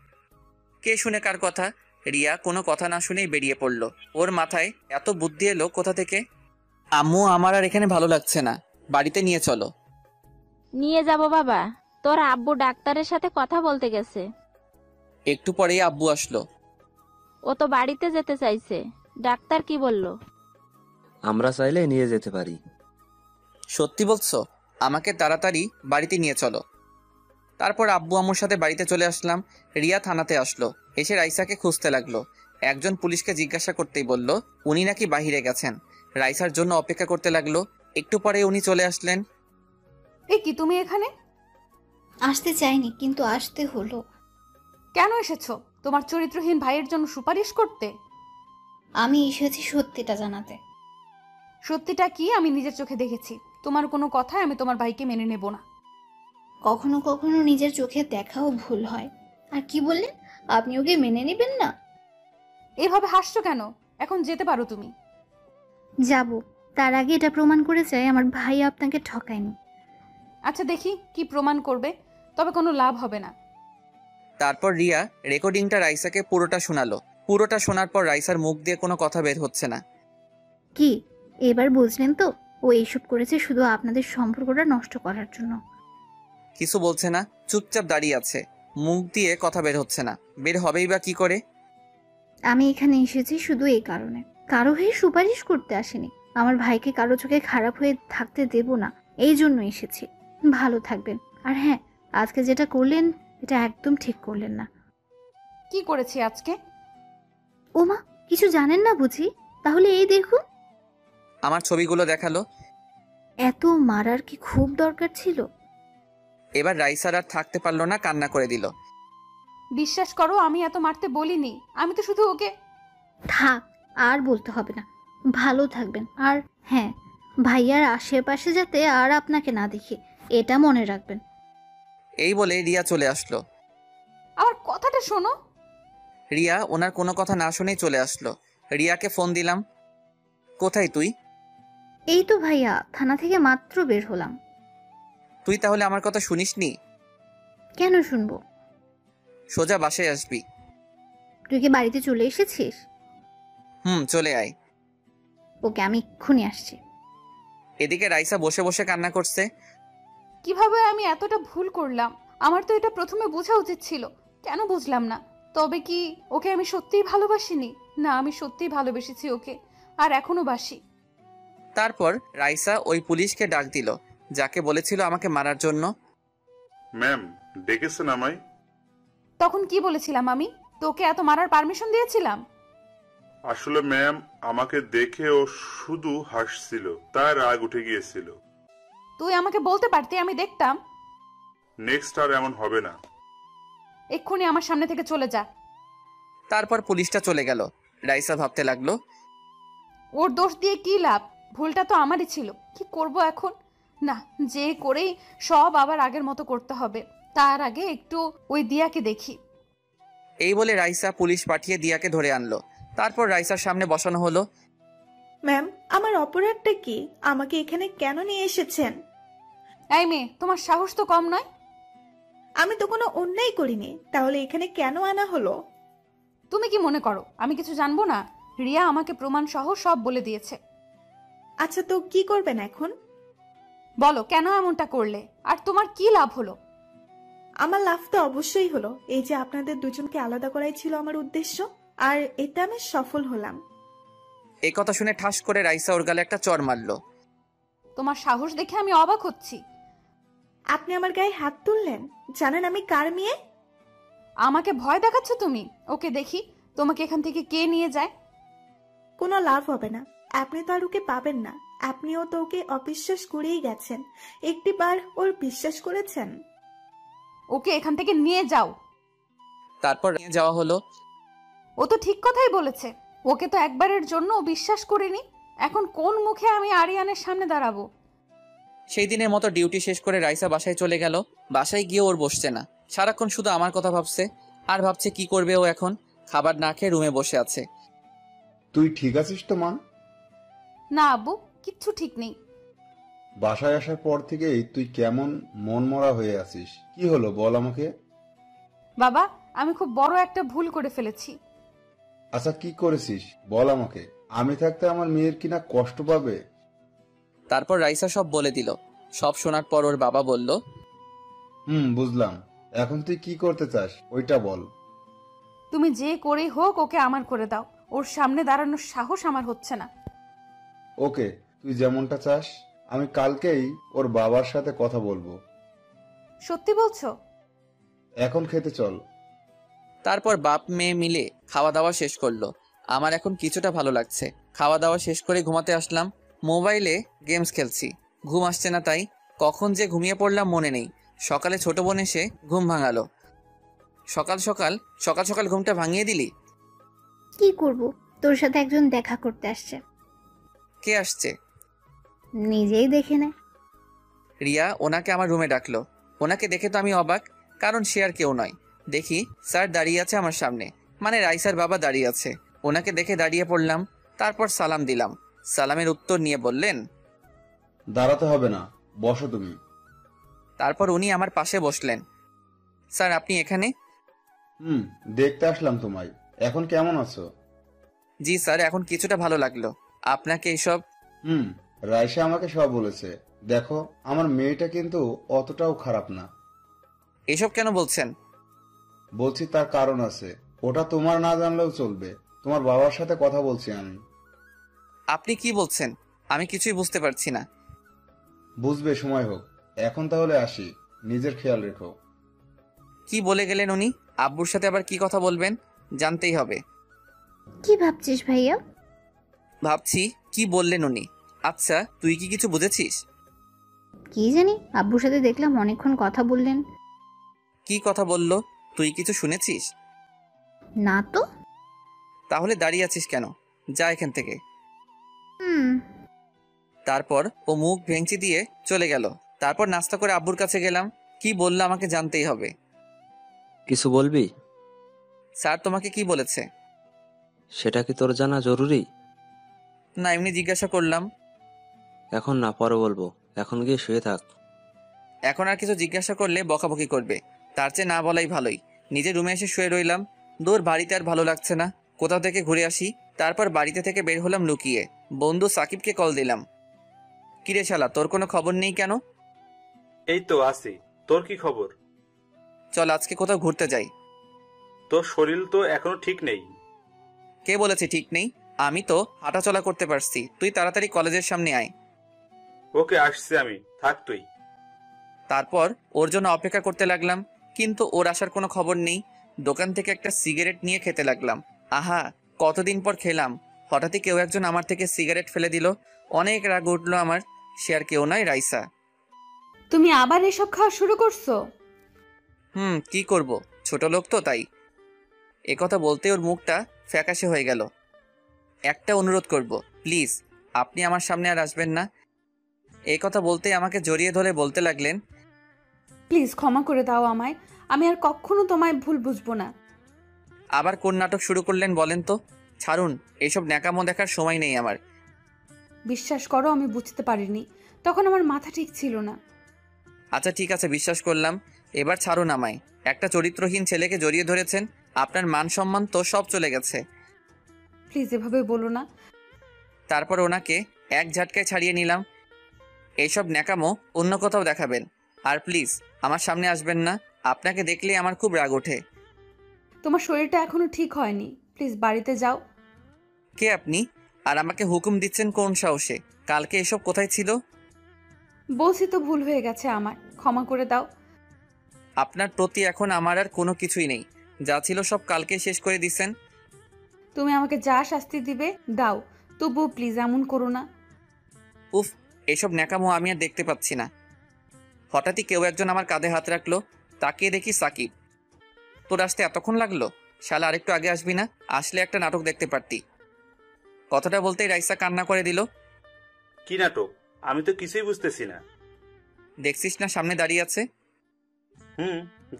কে শুনে কার কথা? রিয়া কোনো কথা না শুনেই বেরিয়ে পড়লো। ওর মাথায় এত বুদ্ধি এলো কোথা থেকে? আম্মু, আমার আর এখানে ভালো লাগছে না, বাড়িতে নিয়ে চলো। নিয়ে যাব বাবা, তোর আব্বু ডাক্তারের সাথে কথা বলতে গেছে। একটু পরেই আব্বু আসলো। ও তো বাড়িতে যেতে চাইছে, ডাক্তার কি বলল? আমরা চাইলে নিয়ে যেতে পারি। সত্যি বলছো? আমাকে তাড়াতাড়ি বাড়িতে নিয়ে চলো। তারপর আব্বু আম্মুর সাথে বাড়িতে চলে আসলাম। রিয়া থানাতে আসলো, এসে রাইসাকে খুঁজতে লাগলো। একজন পুলিশকে জিজ্ঞাসা করতেই বলল উনি নাকি বাহিরে গেছেন। রাইসার জন্য অপেক্ষা করতে লাগলো। একটু পরে উনি চলে আসলেন। এ কি, তুমি এখানে? আসতে চাইনি, কিন্তু আসতে হলো। কেন এসেছো? তোমার চরিত্রহীন ভাইয়ের জন্য সুপারিশ করতে? আমি এসেছি সত্যিটা জানাতে। সত্যিটা কি আমি নিজের চোখে দেখেছি। তোমার কোনো কথায় আমি তোমার ভাইকে মেনে নেব না। কখনো কখনো নিজের চোখে দেখাও ভুল হয়। আর কি বললেন, আপনি ওকে মেনে নেবেন না? এভাবে হাসছো কেন? এখন যেতে পারো তুমি। যাব, তার আগে এটা প্রমাণ করে চাই আমার ভাই আপনাকে ঠকায়নি। আচ্ছা দেখি কি প্রমাণ করবে, তবে কোনো লাভ হবে না। তারপর রিয়া রেকর্ডিংটা রাইসাকে পুরোটা শোনালো। পুরোটা শোনার পর রাইসার মুখ দিয়ে কোনো কথা বের হচ্ছে না। কি এবার বুঝলেন তো, ও এইসব করেছে শুধু আপনাদের সম্পর্কটা নষ্ট করার জন্য। কিছু বলছে না, চুপচাপ দাঁড়িয়ে আছে, মুখ দিয়ে কথা বের হচ্ছে না। বের হবেই বা কি করে? আমি এখানে এসেছি শুধু এই কারণে, কারো হয়ে সুপারিশ করতে আসেনি। আমার ভাইকে কারো চোখে খারাপ হয়ে থাকতে দেব না, এই জন্য এসেছি। ভালো থাকবেন। আর হ্যাঁ, আজকে যেটা করলেন এটা একদম ঠিক করলেন না। কি করেছি আজকে? ওমা, কিছু জানেন না বুঝি? তাহলে এই দেখুন। আমার ছবিগুলো দেখালো। এত মারার কি খুব দরকার ছিল? এবার রাইসার আর থাকতে পারলো না, কান্না করে দিল। বিশ্বাস করো, আমি এত মারতে বলিনি। আমি তো শুধু ওকে। থাক, আর বলতে হবে না। ভালো থাকবেন। আর হ্যাঁ, ভাইয়ার আশেপাশে যাতে আর আপনাকে না দেখি, এটা মনে রাখবেন। এই বলে রিয়া চলে আসলো। আমার কথাটা শোনো। রিয়া ওনার কোনো কথা না শুনেই চলে আসলো। রিয়াকে ফোন দিলাম। কোথায় তুই? এই তো ভাইয়া, থানা থেকে মাত্র বের হলাম। তুই তাহলে আমার কথা শুনিসনি? কেন শুনবো? সোজা বাসায় আসবি। তুই কি বাড়িতে চলে এসেছিস? চলে আয়। ওকে, আমি এক্ষুনি আসছি। এদিকে রাইসা বসে বসে কান্না করছে। কিভাবে আমি এতটা ভুল করলাম? আমার তো এটা প্রথমে বোঝা উচিত ছিল, কেন বুঝলাম না? তবে কি ওকে আমি সত্যিই ভালোবাসিনি? না, আমি সত্যিই ভালোবেসেছি ওকে, আর এখনো বাসি। তারপর রাইসা ওই পুলিশকে ডাক দিল যাকে বলেছিল আমাকে মারার জন্য। ম্যাম, ডেকেছেন আমায়? তখন কি বলেছিলাম আমি? তোকে এত মারার পারমিশন দিয়েছিলাম? আসলে ম্যাম, আমাকে দেখে ও শুধু হাসছিল, তার রাগ উঠে গিয়েছিল। তুই আমাকে বলতে পারতি, আমি দেখতাম। নেক্সট আর এমন হবে না। এক্ষুনি আমার সামনে থেকে চলে যা। তারপর পুলিশটা চলে গেল। রাইসা ভাবতে লাগলো, ওর দোষ দিয়ে কি লাভ? ভুলটা তো আমারই ছিল। কি করব এখন? না, যে করেই সব আবার আগের মতো করতে হবে। তার আগে একটু ওই দিয়াকে দেখি। এই বলে রাইসা পুলিশ পাঠিয়ে দিয়াকে ধরে আনলো। তারপর রাইসার সামনে বসানো হলো। ম্যাম, আমার অপরাধটা কি? আমাকে এখানে কেন নিয়ে এসেছেন? এই মেয়ে, তোমার সাহস তো কম নয়। আমি তো কোনো অন্যায় করিনি, তাহলে এখানে কেন আনা হলো? তুমি কি মনে করো আমি কিছু জানবো না? রিয়া আমাকে প্রমাণ সহ সব বলে দিয়েছে। আচ্ছা, তো কি করবেন এখন? বলো কেন এমনটা করলে, আর তোমার কি লাভ হলো? আমার লাভ তো অবশ্যই হলো। এই যে আপনাদের দুজনকে আলাদা করাই ছিল আমার উদ্দেশ্য, আর এতে আমি সফল হলাম। এই কথা শুনে ঠাস করে রাইসা ওর গালে একটা চড় মারলো। তোমার সাহস দেখে আমি অবাক হচ্ছি। আপনি আমার গায়ে হাত তুললেন? জানেন আমি কার মেয়ে? আমাকে ভয় দেখাচ্ছ তুমি? ওকে দেখি তোমাকে এখান থেকে কে নিয়ে যায়। কোনো লাভ হবে না, আপনি তো আর ওকে পাবেন না। আপনিও তো ওকে অবিশ্বাস করেই গেছেন। একটিবার ওর বিশ্বাস করেছেন? ওকে এখান থেকে নিয়ে যাও। তারপর নিয়ে যাওয়া হলো। ও তো ঠিক কথাই বলেছে, ওকে তো একবারের জন্য বিশ্বাস করিনি। এখন কোন মুখে আমি আরিয়ানের সামনে দাঁড়াবো? সেই দিনের মতো ডিউটি শেষ করে রাইসা বাসায় চলে গেল। বাসায় গিয়ে ওর বসছে না, সারাক্ষণ শুধু আমার কথা ভাবছে। আর ভাবছে কি করবে ও এখন। খাবার না খেয়ে রুমে বসে আছে। তুই ঠিক আছিস তো মা? না আব্বু, কিচ্ছু ঠিক নেই। বাসায় আসার পর থেকেই তুই কেমন মনমরা হয়ে আছিস, কি হলো বল আমাকে। বাবা, আমি খুব বড় একটা ভুল করে ফেলেছি। আচ্ছা, কি করেছিস বল আমাকে। আমি থাকতে আমার মেয়ের কিনা কষ্ট পাবে। তারপর রাইসা সব বলে দিল। সব শোনার পর ওর বাবা বলল, বুঝলাম। এখন তুই কি করতে চাস ওইটা বল। তুমি যে করেই হোক ওকে আমার করে দাও। ওর সামনে দাঁড়ানোর সাহস আমার হচ্ছে না। ওকে, তুই যেমনটা চাস। আমি কালকেই ওর বাবার সাথে কথা বলবো। সত্যি বলছো? এখন খেতে চল। তারপর বাপ মেয়ে মিলে খাওয়া দাওয়া শেষ করলো। আমার এখন কিছুটা ভালো লাগছে। খাওয়া দাওয়া শেষ করে ঘুমাতে আসলাম। মোবাইলে গেমস খেলছি, ঘুম আসছে না। তাই কখন যে ঘুমিয়ে পড়লাম মনে নেই। সকালে ছোট বোন এসে ঘুম ভাঙালো। সকাল সকাল ঘুমটা ভাঙিয়ে দিলি। কি করব, তোর সাথে একজন দেখা করতে আসছে। কে আসছে? নিজেই দেখে নে। রিয়া ওনাকে আমার রুমে ডাকলো। ওনাকে দেখে তো আমি অবাক, কারণ সে আর কেউ নয়। দেখি স্যার দাঁড়িয়ে আছে আমার সামনে, মানে রাইসার বাবা দাঁড়িয়ে আছে। ওনাকে দেখে দাঁড়িয়ে পড়লাম। তারপর সালাম দিলাম। সালামের উত্তর নিয়ে বললেন, দাঁড়াতে হবে না, বসো তুমি। তারপর উনি আমার পাশে বসলেন। স্যার আপনি এখানে? দেখতে আসলাম তোমায়। এখন কেমন আছো? জি স্যার, এখন কিছুটা ভালো লাগলো। আপনাকে এইসব? রাইসা আমাকে সব বলেছে। দেখো, আমার মেয়েটা কিন্তু অতটাও খারাপ না। এসব কেন বলছেন? বলছি তার কারণ আছে, ওটা তোমার না জানলেও চলবে। তোমার বাবার সাথে কথা বলছি আমি। আপনি কি বলছেন? আমি কিছুই বুঝতে পারছি না। বুঝবে, সময় হোক। এখন তাহলে আসি, নিজের খেয়াল রেখো। কি বলে গেলেন উনি? আব্বুর সাথে আবার কি কথা বলবেন? জানতেই হবে। কি ভাবছিস ভাইয়া? ভাবছি কি বললেন উনি। আচ্ছা, তুই কি কিছু বুঝেছিস? কি জানি, আব্বুর সাথে দেখলাম অনেকক্ষণ কথা বললেন। কি কথা বললো? তুই কিছু শুনেছিস? না তো। তাহলে দাঁড়িয়ে আছিস কেন? যা এখান থেকে। তারপর ও মুখ ভেঙচি দিয়ে চলে গেল। তারপর নাস্তা করে আব্বুর কাছে গেলাম। কি বললো আমাকে জানতেই হবে। কিছু বলবি? স্যার তোমাকে কি বলেছে? সেটা কি তোর জানা জরুরি? না, এমনি জিজ্ঞাসা করলাম। এখন না, পরে বলবো। এখন গিয়ে শুয়ে থাক। এখন আর কিছু জিজ্ঞাসা করলে বকাবকি করবে, তার চেয়ে না বলাই ভালোই। নিজের রুমে এসে শুয়ে রইলাম। দূর বাড়িতে আর ভালো লাগছে না, কোথাও থেকে ঘুরে আসি। তারপর বাড়িতে থেকে বের হলাম লুকিয়ে। বন্ধু সাকিবকে কল দিলাম। কিরে শালা, তোর কোনো খবর নেই কেন? এই তো আছি, তোর কি খবর? চল আজকে কোথাও ঘুরতে যাই। তোর শরীর তো এখনো ঠিক নেই। কে বলেছে ঠিক নেই? আমি তো হাঁটাচলা করতে পারছি। তুই তাড়াতাড়ি কলেজের সামনে আয়। ওকে, আসছি আমি, থাক তুই। তারপর ওর জন্য অপেক্ষা করতে লাগলাম, কিন্তু ওর আসার কোনো খবর নেই। দোকান থেকে একটা সিগারেট নিয়ে খেতে লাগলাম। আহা, কতদিন পর খেলাম। হঠাৎই কেউ একজন আমার থেকে সিগারেট ফেলে দিল। অনেক রাগ উঠলো আমার। সে আর কেউ নয়, রাইসা। তুমি আবার এসব খাওয়া শুরু করছো? কি করব, ছোট লোক তো তাই। একথা বলতে ওর মুখটা ফ্যাকাশে হয়ে গেল। একটা অনুরোধ করব, প্লিজ আপনি আমার সামনে আর আসবেন না। এই কথা বলতে আমাকে জড়িয়ে ধরে বলতে লাগলেন, প্লিজ ক্ষমা করে দাও আমায়। আমি আর কখনো তোমায় ভুল বুঝবো না। আবার কোন নাটক শুরু করলেন বলেন তো? ছাড়ুন, এসব ন্যাকামো দেখার সময় নেই আমার। বিশ্বাস করো, আমি বুঝতে পারিনি, তখন আমার মাথা ঠিক ছিল না। আচ্ছা ঠিক আছে, বিশ্বাস করলাম। এবার ছাড়ুন আমায়। একটা চরিত্রহীন ছেলেকে জড়িয়ে ধরেছেন, আপনার মান সম্মান তো সব চলে গেছে। প্লিজ এভাবে বলো না। তারপর ওনাকে এক ঝাটকায় ছাড়িয়ে নিলাম। এইসব ন্যাকামো অন্য কোথাও দেখাবেন, আর প্লিজ আমার সামনে আসবেন না। আপনাকে দেখলেই আমার খুব রাগ ওঠে। তোমার শরীরটা এখনো ঠিক হয়নি, প্লিজ বাড়িতে যাও। কে আপনি, আর আমাকে হুকুম দিচ্ছেন কোন সাহসে? কালকে এসব কোথায় ছিল? বলছি তো ভুল হয়ে গেছে আমার, ক্ষমা করে দাও। আপনার প্রতি এখন আমার আর কোনো কিছুই নেই, যা ছিল সব কালকে শেষ করে দিছেন। তুমি আমাকে যা শাস্তি দিবে দাও, তবুও প্লিজ এমন করো না। উফ, এসব ন্যাকামো আমি আর দেখতে পাচ্ছি না। হঠাৎই কেউ একজন আমার কাঁধে হাত রাখলো, তাকিয়ে দেখি সাকিব। তোর আসতে এতক্ষণ লাগলো? শালা আরেকটু আগে আসবি না? আসলে একটা নাটক দেখতে পারতি। কথাটা বলতেই রাইসা কান্না করে দিল। কি নাটক? আমি তো কিছুই বুঝতেছি না। দেখছিস না সামনে দাঁড়িয়ে আছে?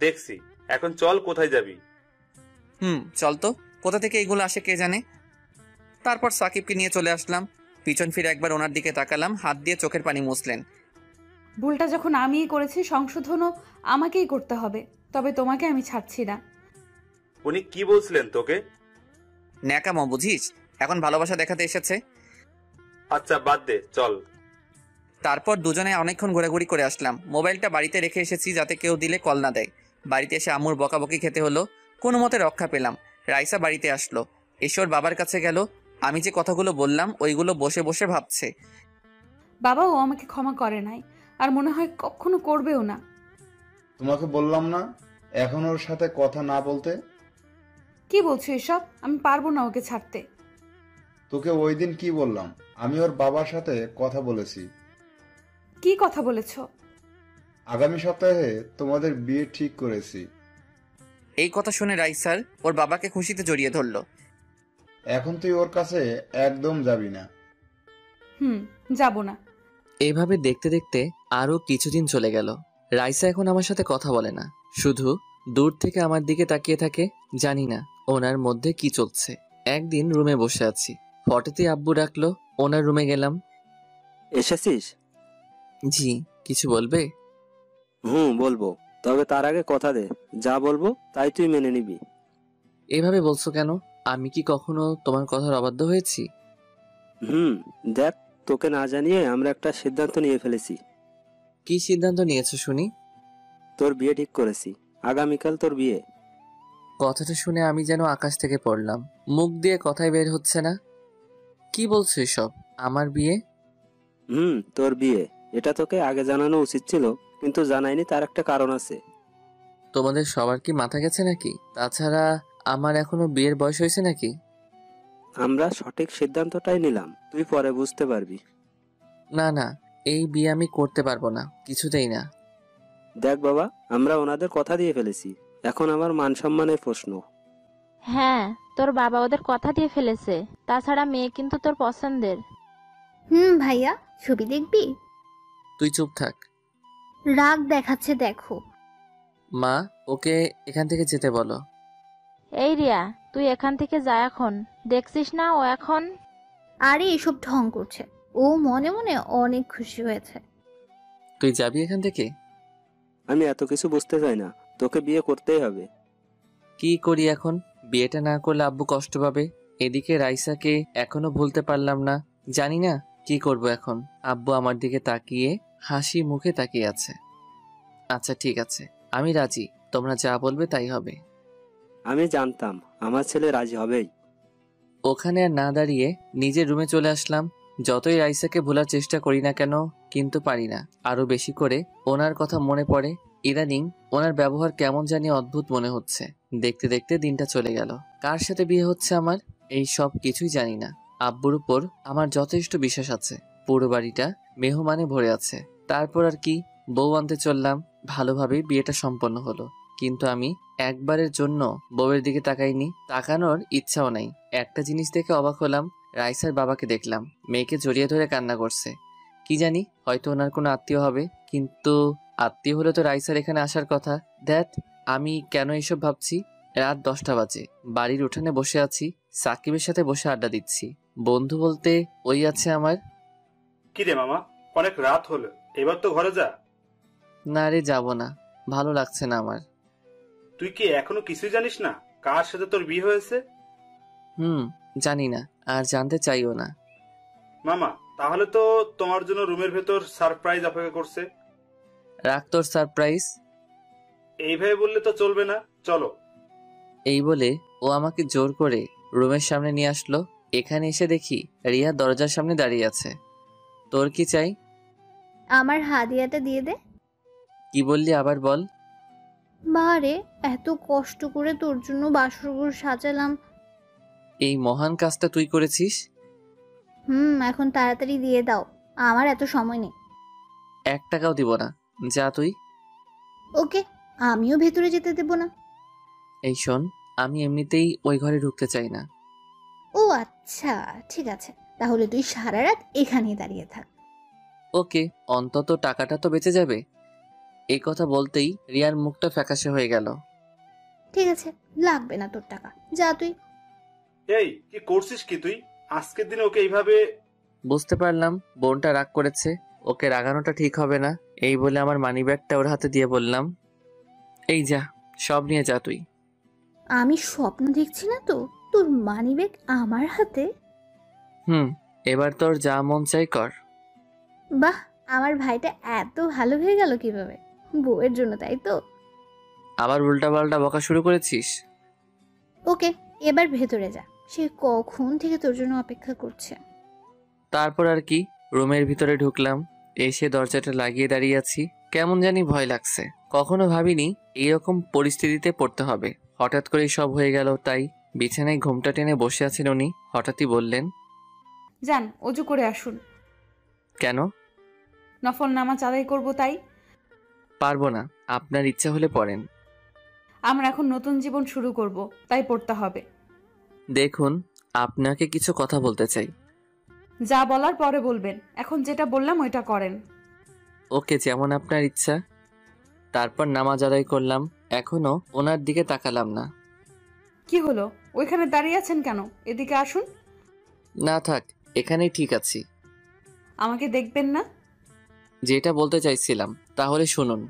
দেখছি। এখন চল, কোথায় যাবি? চল তো। কোথা থেকে এইগুলো আসে কে জানে। তারপর সাকিবকে নিয়ে চলে আসলাম। পিছন ফিরে একবার ওনার দিকে তাকালাম, হাত দিয়ে চোখের পানি মুছলেন। ভুলটা যখন আমিই করেছি, সংশোধনও আমাকেই করতে হবে, তবে তোমাকে আমি ছাড়ছি না। উনি কি বলছিলেন তোকে? ন্যাকামো বুঝিস? এখন ভালোবাসা দেখাতে এসেছে। আচ্ছা বাদ দে, চল। তারপর দুজনে অনেকক্ষণ ঘোরাঘুরি করে আসলাম। মোবাইলটা বাড়িতে রেখে এসেছি যাতে কেউ দিলে কল না দেয়। বাড়িতে এসে আম্মুর বকাবকি খেতে হলো। কোনো মতে রক্ষা পেলাম। রাইসা বাড়িতে আসলো, এসে ওর বাবার কাছে গেল। আমি যে কথাগুলো বললাম ওইগুলো বসে বসে ভাবছে। বাবাও আমাকে ক্ষমা করে নাই, আর মনে হয় কখনো করবেও না। তোমাকে বললাম না এখন ওর সাথে কথা না বলতে? কি বলছো এসব? আমি পারবো না ওকে ছাড়তে। তোকে ওই দিন কি বললাম? আমি ওর বাবার সাথে কথা বলেছি। কি কথা বলেছো? আগামী সপ্তাহে তোমাদের বিয়ে ঠিক করেছি। এই কথা শুনে রাইসার ওর বাবাকে খুশিতে জড়িয়ে ধরলো। এখন তুই ওর কাছে একদম যাবি না। যাব না। এইভাবে দেখতে দেখতে আরো কিছুদিন চলে গেল। রাইসা এখন আমার সাথে কথা বলে না, শুধু দূর থেকে আমার দিকে তাকিয়ে থাকে। জানি না ওনার মধ্যে কি চলছে। একদিন রুমে বসে আছি, হঠাৎই আব্বু ডাকলো। ওনার রুমে গেলাম। এসেছিস? জি, কিছু বলবে? বলবো, তবে তার আগে কথা দে, যা বলবো তাই তুই মেনে নিবি। এভাবে বলছো কেন? আমি কি কখনো তোমার কথার অবাধ্য হয়েছি? দেখ, তোকে না জানিয়ে আমরা একটা সিদ্ধান্ত নিয়ে ফেলেছি। কি সিদ্ধান্ত নিয়েছো শুনি? তোর বিয়ে ঠিক করেছি, আগামীকাল তোর বিয়ে। কথাটা শুনে আমি যেন আকাশ থেকে পড়লাম। মুখ দিয়ে কথাই বের হচ্ছে না। কি বলছো এসব? আমার বিয়ে? তোর বিয়ে। এটা তোকে আগে জানানো উচিত ছিল, কিন্তু জানাইনি, তার একটা কারণ আছে। তোমাদের সবার কি মাথা গেছে নাকি? তাছাড়া আমার এখনো বিয়ের বয়স হয়েছে নাকি? আমরা সঠিক সিদ্ধান্তটাই নিলাম, তুই পরে বুঝতে পারবি। না না, এই বিয়ে আমি করতে পারবো না, কিছুতেই না। দেখ বাবা, আমরা ওনাদের কথা দিয়ে ফেলেছি, এখন আমার মান সম্মানের প্রশ্ন। হ্যাঁ, তোর বাবা ওদের কথা দিয়ে ফেলেছে। তাছাড়া মেয়ে কিন্তু তোর পছন্দের। ভাইয়া, ছবি দেখবি? তুই চুপ থাক। রাগ দেখাচ্ছে দেখো। মা, ওকে এখান থেকে যেতে বলো। এই রিয়া, তুই এখান থেকে যা এখন। দেখছিস না ও এখন? আরে এসব ঢং করছে, ও মনে মনে অনেক খুশি হয়েছে। তুই যাবি এখান থেকে? আমি এত কিছু বুঝতে চাই না, তোকে বিয়ে করতেই হবে। কি করি এখন? বিয়েটা না করলে আব্বু কষ্ট পাবে। এদিকে রাইসাকে এখনো ভুলতে পারলাম না। জানি না কি করব এখন। আব্বু আমার দিকে তাকিয়ে হাসি মুখে তাকিয়ে আছে। আচ্ছা ঠিক আছে, আমি রাজি, তোমরা যা বলবে তাই হবে। আমি জানতাম আমার ছেলে রাজি হবেই। ওখানে আর না দাঁড়িয়ে নিজের রুমে চলে আসলাম। যতই রাইসাকে ভোলার চেষ্টা করি না কেন, কিন্তু পারি না। আরো বেশি করে ওনার কথা মনে পড়ে। ইদানিং ওনার ব্যবহার কেমন জানি অদ্ভুত মনে হচ্ছে। দেখতে দেখতে দিনটা চলে গেল। কার সাথে বিয়ে হচ্ছে আমার, এই সব কিছুই জানি না। আব্বুর উপর আমার যথেষ্ট বিশ্বাস আছে। পুরো বাড়িটা মেহমানে ভরে আছে। তারপর আর কি, বউ আনতে চললাম। ভালোভাবেই বিয়েটা সম্পন্ন হলো, কিন্তু আমি একবারের জন্য বউয়ের দিকে তাকাইনি, তাকানোর ইচ্ছাও নাই। একটা জিনিস দেখে অবাক হলাম, রাইসার বাবাকে দেখলাম মেয়েকে জড়িয়ে ধরে কান্না করছে। কি জানি, হয়তো ওনার কোনো আত্মীয় হবে, কিন্তু আত্মীয় হলে তো রাইসার এখানে আসার কথা। দেখ, আমি কেন এসব ভাবছি। রাত 10টা বাজে, বাড়ির উঠানে বসে আছি, সাকিবের সাথে বসে আড্ডা দিচ্ছি। বন্ধু বলতে ওই আছে আমার। কি রে মামা, অনেক রাত হলো, এবার তো ঘরে যা। না রে, যাবো না, ভালো লাগছে না আমার। তুই কি এখনো কিছুই জানিস না? কার সাথে তোর বিয়ে হয়েছে? জানি না, আর জানতে চাইও না। মামা, তাহলে তো তোমার জন্য রুমের ভেতর সারপ্রাইজ অপেক্ষা করছে। রাখ তোর সারপ্রাইজ। এইভাবে বললে তো চলবে না, চলো। এই বলে ও আমাকে জোর করে রুমের সামনে নিয়ে আসলো। এখানে এসে দেখি রিয়া দরজার সামনে দাঁড়িয়ে আছে। তোর কি চাই? আমার হাদিয়াটা দিয়ে দে। কি বললি আবার বল। বারে, এত কষ্ট করে তোর জন্য বাসরঘর সাজালাম। এই মহান কাজটা তুই করেছিস? এখন তাড়াতাড়ি দিয়ে দাও, আমার এত সময় নেই। 1 টাকাও দিব না, যা তুই। ওকে, আমিও ভেতরে যেতে দেব না। এই শোন, আমি এমনিতেই ওই ঘরে ঢুকতে চাই না। ও আচ্ছা, ঠিক আছে, তাহলে তুই সারা রাত এখানেই দাঁড়িয়ে থাক। ওকে, অন্তত টাকাটা তো বেঁচে যাবে। এই কথা বলতেই রিয়ার মুখটা ফ্যাকাশে হয়ে গেল। ঠিক আছে, লাগবে না তোর টাকা, যা তুই। এই কি করছিস কি তুই? আজকের দিনে ওকে এইভাবে? বুঝতে পারলাম বোনটা রাগ করেছে, ওকে রাগানোটা ঠিক হবে না। এই বলে আমার মানিব্যাগটা ওর হাতে দিয়ে বললাম, এই যা, সব নিয়ে যা তুই। আমি স্বপ্ন দেখছি না তো, তোর মানিব্যাগ আমার হাতে? এবার তোর যা মন চাই কর। বাহ, আমার ভাইটা এত ভালো হয়ে গেল কিভাবে? বউয়ের জন্য, তাই তো? আবার উল্টাপাল্টা বকা শুরু করেছিস? ওকে, এবার ভেতরে যা, সে কখন থেকে তোর জন্য অপেক্ষা করছে। তারপর আর কি, রুমের ভিতরে ঢুকলাম। এসে দরজাটা লাগিয়ে দাঁড়িয়ে আছি। কেমন জানি ভয় লাগছে। কখনো ভাবিনি এইরকম পরিস্থিতিতে পড়তে হবে। হঠাৎ করেই সব হয়ে গেল। তাই বিছানায় ঘুমটা টেনে বসে আছেন উনি। হঠাৎই বললেন, যান অজু করে আসুন। কেন? নফল নামাজ আদায় করব তাই। পারবো না, আপনার ইচ্ছা হলে পড়েন। আমরা এখন নতুন জীবন শুরু করব, তাই পড়তে হবে। দেখুন, আপনাকে কিছু কথা বলতে চাই। যা বলার পরে বলবেন, এখন যেটা বললাম ওইটা করেন। ওকে, যেমন আপনার ইচ্ছা। তারপর নামাজ আদায় করলাম। এখনো ওনার দিকে তাকালাম না। কি হলো, ওইখানে দাঁড়িয়ে আছেন কেন? এদিকে আসুন। না থাক, এখানেই ঠিক আছি। আমাকে দেখবেন না? যেটা বলতে চাইছিলাম তাহলে শুনুন।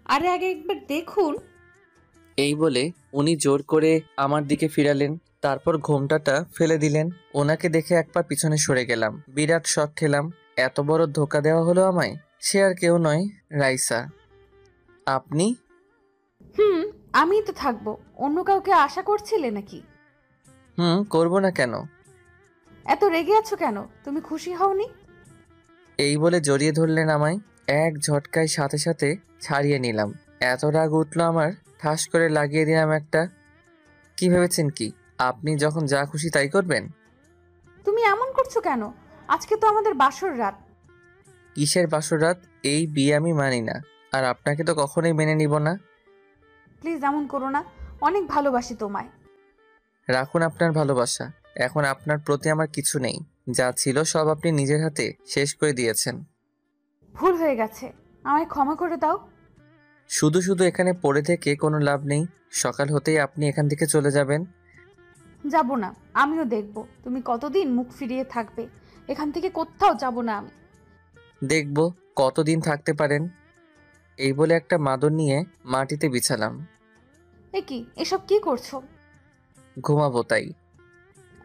আরে আগে একবার দেখুন। এই বলে উনি জোর করে আমার দিকে ফিরালেন। তারপর ঘোমটাটা ফেলে দিলেন। ওনাকে দেখে এক পা পিছনে সরে গেলাম। বিরাট শক খেলাম। এত বড় ধোকা দেওয়া হলো আমায়। সে আর কেউ নয়, রাইসা। আপনি? আমি তো থাকবো, অন্য কাউকে আশা করছিলে নাকি? করবো না কেন? এত রেগে আছো কেন? তুমি খুশি হওনি? এই বলে জড়িয়ে ধরলেন আমায়। এক ঝটকায় সাথে সাথে ছাড়িয়ে নিলাম। এত রাগ উঠলো আমার, ঠাস করে লাগিয়ে দিলাম একটা। কি ভেবেছেন কি আপনি যখন যা খুশি তাই করবেন? তুমি এমন করছো কেন? আজকে তো আমাদের বাসর রাত। কিসের বাসর রাত? এই বিয়ে আমি মানি না, আর আপনাকে তো কখনোই মেনে নিব না। প্লিজ এমন করো না, অনেক ভালোবাসি তোমায়। রাখুন আপনার ভালোবাসা। এখন আপনার প্রতি আমার কিছু নেই। যা ছিল সব আপনি নিজের হাতে শেষ করে দিয়েছেন। ভুল হয়ে গেছে, আমায় ক্ষমা করে দাও। শুধু শুধু এখানে পড়ে থেকে কোনো লাভ নেই। সকাল হতেই আপনি এখান থেকে চলে যাবেন। যাব না, আমিও দেখব তুমি কতদিন মুখ ফিরিয়ে থাকবে। এখান থেকে কোথাও যাব না আমি। দেখব কতদিন থাকতে পারেন। এই বলে একটা মাদুর নিয়ে মাটিতে বিছালাম। কি এসব কি করছো? ঘুমাবো তাই।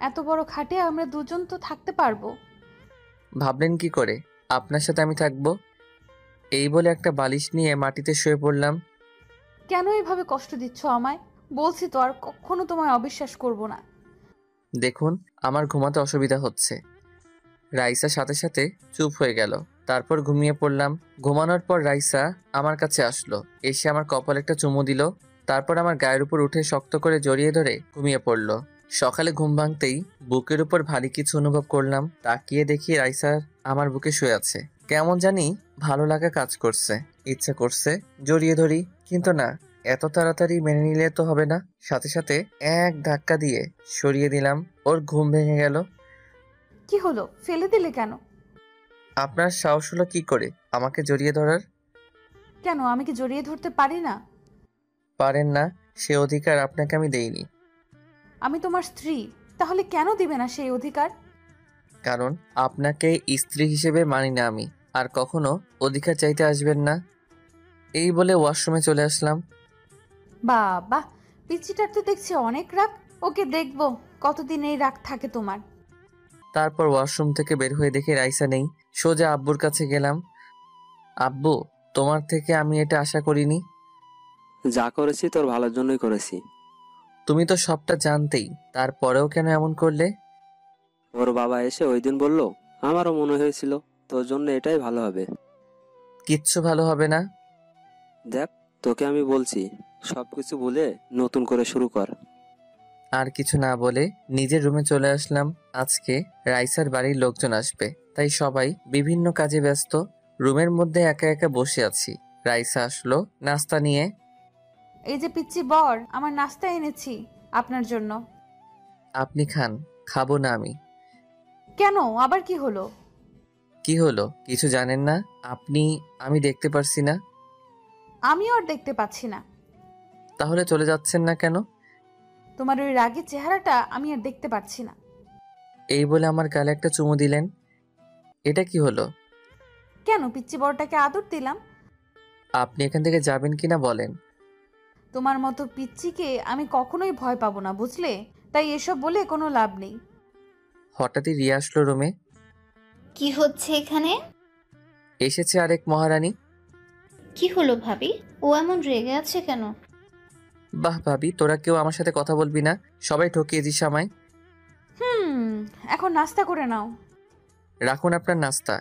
এত বড় খাটে আমরা দুজন তো থাকতে পারবো। ভাবলেন কি করে আপনার সাথে আমি থাকবো? এই বলে একটা বালিশ নিয়ে মাটিতে শুয়ে পড়লাম। কেন এভাবে কষ্ট দিচ্ছ আমায়? বলছি তো আর কখনো তোমায় অবিশ্বাস করব না। দেখুন, আমার ঘুমাতে অসুবিধা হচ্ছে। রাইসা সাথে সাথে চুপ হয়ে গেল। তারপর ঘুমিয়ে পড়লাম। ঘুমানোর পর রাইসা আমার কাছে আসলো। এসে আমার কপালে একটা চুমু দিল। তারপর আমার গায়ের উপর উঠে শক্ত করে জড়িয়ে ধরে ঘুমিয়ে পড়ল। সকালে ঘুম ভাঙতেই বুকের উপর ভারী কিছু অনুভব করলাম। তাকিয়ে দেখি রাইসা আমার বুকে শুয়ে আছে। কেমন জানি ভালো লাগা কাজ করছে। ইচ্ছা করছে জড়িয়ে ধরি, কিন্তু না, এত তাড়াতাড়ি মেনে নিলে তো হবে না। সাথে সাথে এক ধাক্কা দিয়ে সরিয়ে দিলাম। ওর ঘুম ভেঙে গেল। কি হলো, ফেলে দিলে কেন? আপনার সাহস হলো কি করে আমাকে জড়িয়ে ধরার? কেন, আমি কি জড়িয়ে ধরতে পারি না? পারেন না, সে অধিকার আপনাকে আমি দেইনি। আমি তোমার স্ত্রী, তাহলে কেন দিবে না সেই অধিকার? কারণ আপনাকে স্ত্রী হিসেবে মানি না আমি। আর কখনো অধিকার চাইতে আসবেন না। এই বলে ওয়াশরুমে চলে আসলাম। বাবা, পিচ্চিটার তো দেখছি অনেক রাগ। ওকে দেখবো কতদিন এই রাগ থাকে তোমার। তারপর ওয়াশরুম থেকে বের হয়ে দেখি রাইসা নেই। সোজা আব্বুর কাছে গেলাম। আব্বু, তোমার থেকে আমি এটা আশা করিনি। যা করেছি তোর ভালোর জন্যই করেছি। তুমি তো সবটা জানতেই, তারপরেও কেন এমন করলে? ওর বাবা এসে ওই দিন বলল, আমারও মনে হয়েছিল তোর জন্য এটাই ভালো হবে। কিচ্ছু ভালো হবে না। দেখ, তোকে আমি বলছি, সবকিছু ভুলে নতুন করে শুরু কর। আর কিছু না বলে নিজের রুমে চলে আসলাম। আজকে রাইসার বাড়ির লোকজন আসবে, তাই সবাই বিভিন্ন কাজে ব্যস্ত। রুমের মধ্যে একা একা বসে আছি। রাইসা আসলো নাস্তা নিয়ে। এই যে পিচ্চি বর, আমার নাস্তা এনেছি আপনার জন্য। আপনি খান। খাবো না আমি। কেন, আবার কি হলো? কি হলো কিছু জানেন না আপনি? আমি দেখতে পারছি না। আমিও আর দেখতে পাচ্ছি না। তাহলে চলে যাচ্ছেন না কেন? তোমার ওই রাগের চেহারাটা আমি আর দেখতে পাচ্ছি না। এই বলে আমার গালে একটা চুমু দিলেন। এটা কি হলো? কেন, পিচ্চি বরটাকে আদর দিলাম। আপনি এখান থেকে যাবেন কিনা বলেন। তোমার মতো পিচ্চিকে আমি কখনোই ভয় পাবো না, বুঝলে? তাই এসব বলে কোনো লাভ নেই। হঠাৎই রিয়া আসলো রুমে। কি হচ্ছে এখানে? এসেছে আরেক মহারানী। কি হলো ভাবি, ও এমন রেগে আছে কেন? বাহ ভাবি, তোরা কেউ আমার সাথে কথা বলবি না? সবাই ঠকিয়ে দিস আমায়। এখন নাস্তা করে নাও। রাখুন আপনার নাস্তা।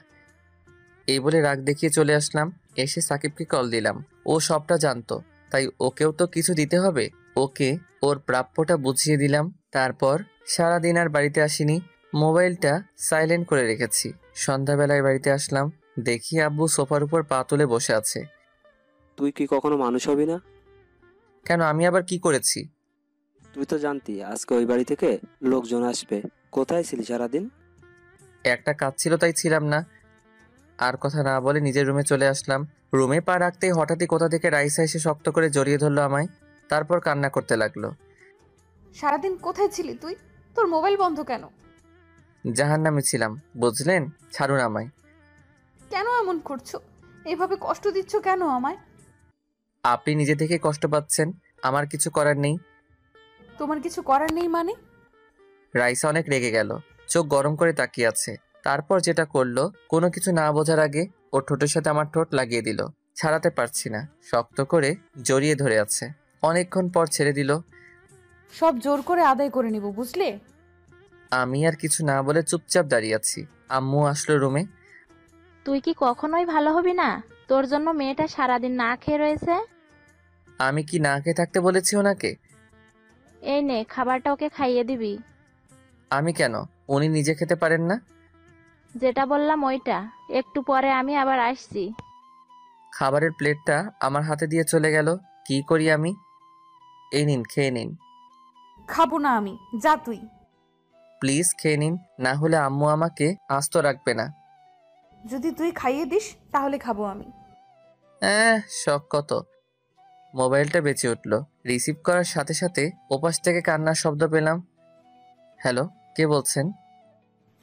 এই বলে রাগ দেখিয়ে চলে আসলাম। এসে সাকিবকে কল দিলাম। ও সবটা জানতো, তাই ওকেও তো কিছু দিতে হবে। ওকে ওর প্রাপ্যটা বুঝিয়ে দিলাম। তারপর সারাদিন আর বাড়িতে আসিনি। মোবাইলটা সাইলেন্ট করে রেখেছি। সন্ধ্যাবেলায় বাড়িতে আসলাম। দেখি আব্বু সোফার উপর পা তুলে বসে আছে। তুই কি কখনো মানুষ হবি না? কেন, আমি আবার কি করেছি? তুই তো জানতি আজকে ওই বাড়ি থেকে লোকজন আসবে। কোথায় ছিলি সারাদিন? একটা কাজ ছিল তাই ছিলাম না। আর কথা না বলে নিজের রুমে চলে আসলাম। রুমে পা রাখতেই হঠাৎই কোথা থেকে রাইসা এসে শক্ত করে জড়িয়ে ধরলো আমায়। তারপর কান্না করতে লাগলো। সারাদিন কোথায় ছিলি তুই? তোর মোবাইল বন্ধ কেন? জাহান্নামে ছিলাম, বুঝলেন? ছাড়ুন আমায়। কেন এমন করছো? এভাবে কষ্ট দিচ্ছ কেন আমায়? আপনি নিজে থেকে কষ্ট পাচ্ছেন, আমার কিছু করার নেই। তোমার কিছু করার নেই মানে? রাইসা অনেক রেগে গেল, চোখ গরম করে তাকিয়ে আছে। তারপর যেটা করলো, কোনো কিছু না বোঝার আগে ওর ঠোঁটের সাথে আমার ঠোঁট লাগিয়ে দিল। ছাড়াতে পারছি না, শক্ত করে জড়িয়ে ধরে আছে। অনেকক্ষণ পর ছেড়ে দিল। সব জোর করে আদায় করে নিব, বুঝলে? আমি আর কিছু না বলে চুপচাপ দাঁড়িয়ে আছি। আম্মু আসলো রুমে। তুই কি কখনোই ভালো হবি না? তোর জন্য মেয়েটা সারাদিন না খেয়ে রয়েছে। আমি কি না খেয়ে থাকতে বলেছি ওনাকে? এই নে, খাবারটা ওকে খাইয়ে দিবি। আমি কেন? উনি নিজে খেতে পারেন না? যেটা বললাম ওইটা। একটু পরে আমি আবার আসছি। খাবারের প্লেটটা আমার হাতে দিয়ে চলে গেল। কি করি আমি? এই নিন, খেয়ে নিন। খাবো না আমি, যা তুই। প্লিজ খেয়ে নিন, না হলে আম্মু আমাকে আস্ত রাখবে না। যদি তুই খাইয়ে দিস তাহলে খাবো আমি। শখ কত। মোবাইলটা বেঁচে উঠল। রিসিভ করার সাথে সাথে ওপাশ থেকে কান্নার শব্দ পেলাম। হ্যালো, কে বলছেন?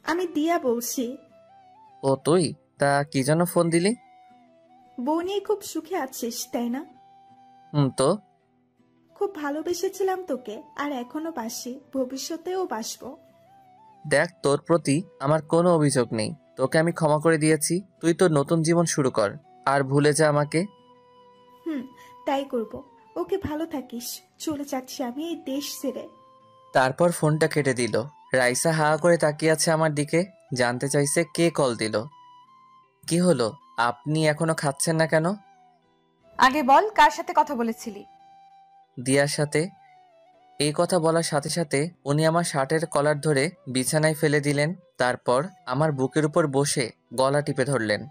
আমি দিয়া বলছি। ও তুই? তা কি জন্য ফোন দিলি? বউ নিয়ে খুব সুখে আছিস তাই না? তো খুব ভালোবেসেছিলাম তোকে, আর এখনো বাসি, ভবিষ্যতেও বাসবো। দেখ, তোর প্রতি আমার কোনো অভিযোগ নেই। তোকে আমি ক্ষমা করে দিয়েছি। তুই তোর নতুন জীবন শুরু কর, আর ভুলে যা আমাকে। তাই করব। ওকে, ভালো থাকিস। চলে যাচ্ছি আমি এই দেশ ছেড়ে। তারপর ফোনটা কেটে দিল। রাইসা হা করে তাকিয়ে আছে আমার দিকে। জানতে চাইছে কে কল দিল। কি হলো, আপনি এখনো খাচ্ছেন না কেন? আগে বল, কার সাথে কথা বলেছিলি? দিয়ার সাথে। এই কথা বলার সাথে সাথে উনি আমার শার্টের কলার ধরে বিছানায় ফেলে দিলেন। তারপর আমার বুকের উপর বসে গলা টিপে ধরলেন।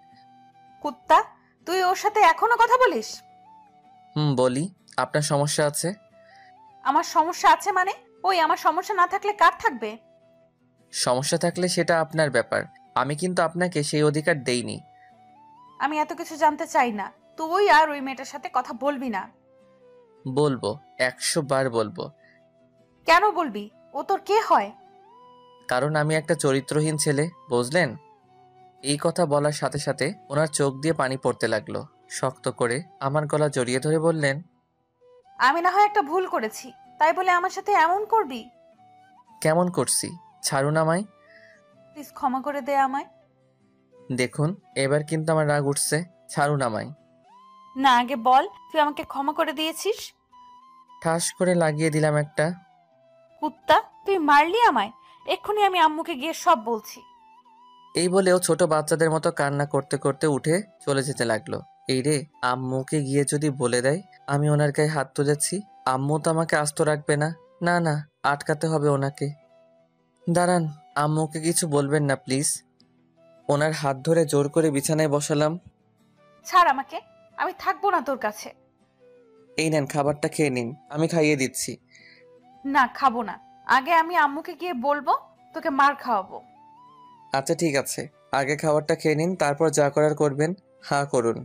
কুত্তা, তুই ওর সাথে এখনো কথা বলিস? বলি। আপনার সমস্যা আছে? আমার সমস্যা আছে মানে? ওই, আমার সমস্যা না থাকলে কার থাকবে? সমস্যা থাকলে সেটা আপনার ব্যাপার। আমি কিন্তু আপনাকে সেই অধিকার দেইনি। আমি এত কিছু জানতে চাই না। তুই আর ওই মেয়েটার সাথে কথা বলবি না। বলবো, 100 বার বলবো। কেন বলবি? ও তোর কে হয়? কারণ আমি একটা চরিত্রহীন ছেলে, বুঝলেন? এই কথা বলার সাথে সাথে ওনার চোখ দিয়ে পানি পড়তে লাগলো। শক্ত করে আমার গলা জড়িয়ে ধরে বললেন, আমি না হয় একটা ভুল করেছি, তাই বলে আমার সাথে এমন করবি? কেমন করছি? ছাড়ুন আমায়। প্লিজ ক্ষমা করে দে আমায়। দেখুন, এবার কিন্তু আমার রাগ উঠছে। ছাড়ুন আমায়। না, আগে বল তুই আমাকে ক্ষমা করে দিয়েছিস। ঠাস করে লাগিয়ে দিলাম একটা। কুত্তা, তুই মারলি আমায়। এক্ষুনি আমি আম্মুকে গিয়ে সব বলছি। এই বলেও ছোট বাচ্চাদের মতো কান্না করতে করতে উঠে চলে যেতে লাগলো। এই রে, আম্মুকে গিয়ে যদি বলে দেয় আমি ওনার গায়ে হাত তুলেছি, আম্মু তো আমাকে আস্ত রাখবে না। না না, আটকাতে হবে ওনাকে। দাঁড়ান, আম্মুকে কিছু বলবেন না প্লিজ। ওনার হাত ধরে জোর করে বিছানায় বসালাম। ছাড় আমাকে, আমি থাকবো না তোর কাছে। এই নেন, খাবারটা খেয়ে নিন, আমি খাইয়ে দিচ্ছি। না, খাবো না। আগে আমি আম্মুকে গিয়ে বলবো, তোকে মার খাওয়াবো। আচ্ছা ঠিক আছে, আগে খাবারটা খেয়ে নিন, তারপর যা করার করবেন। হ্যাঁ করুন।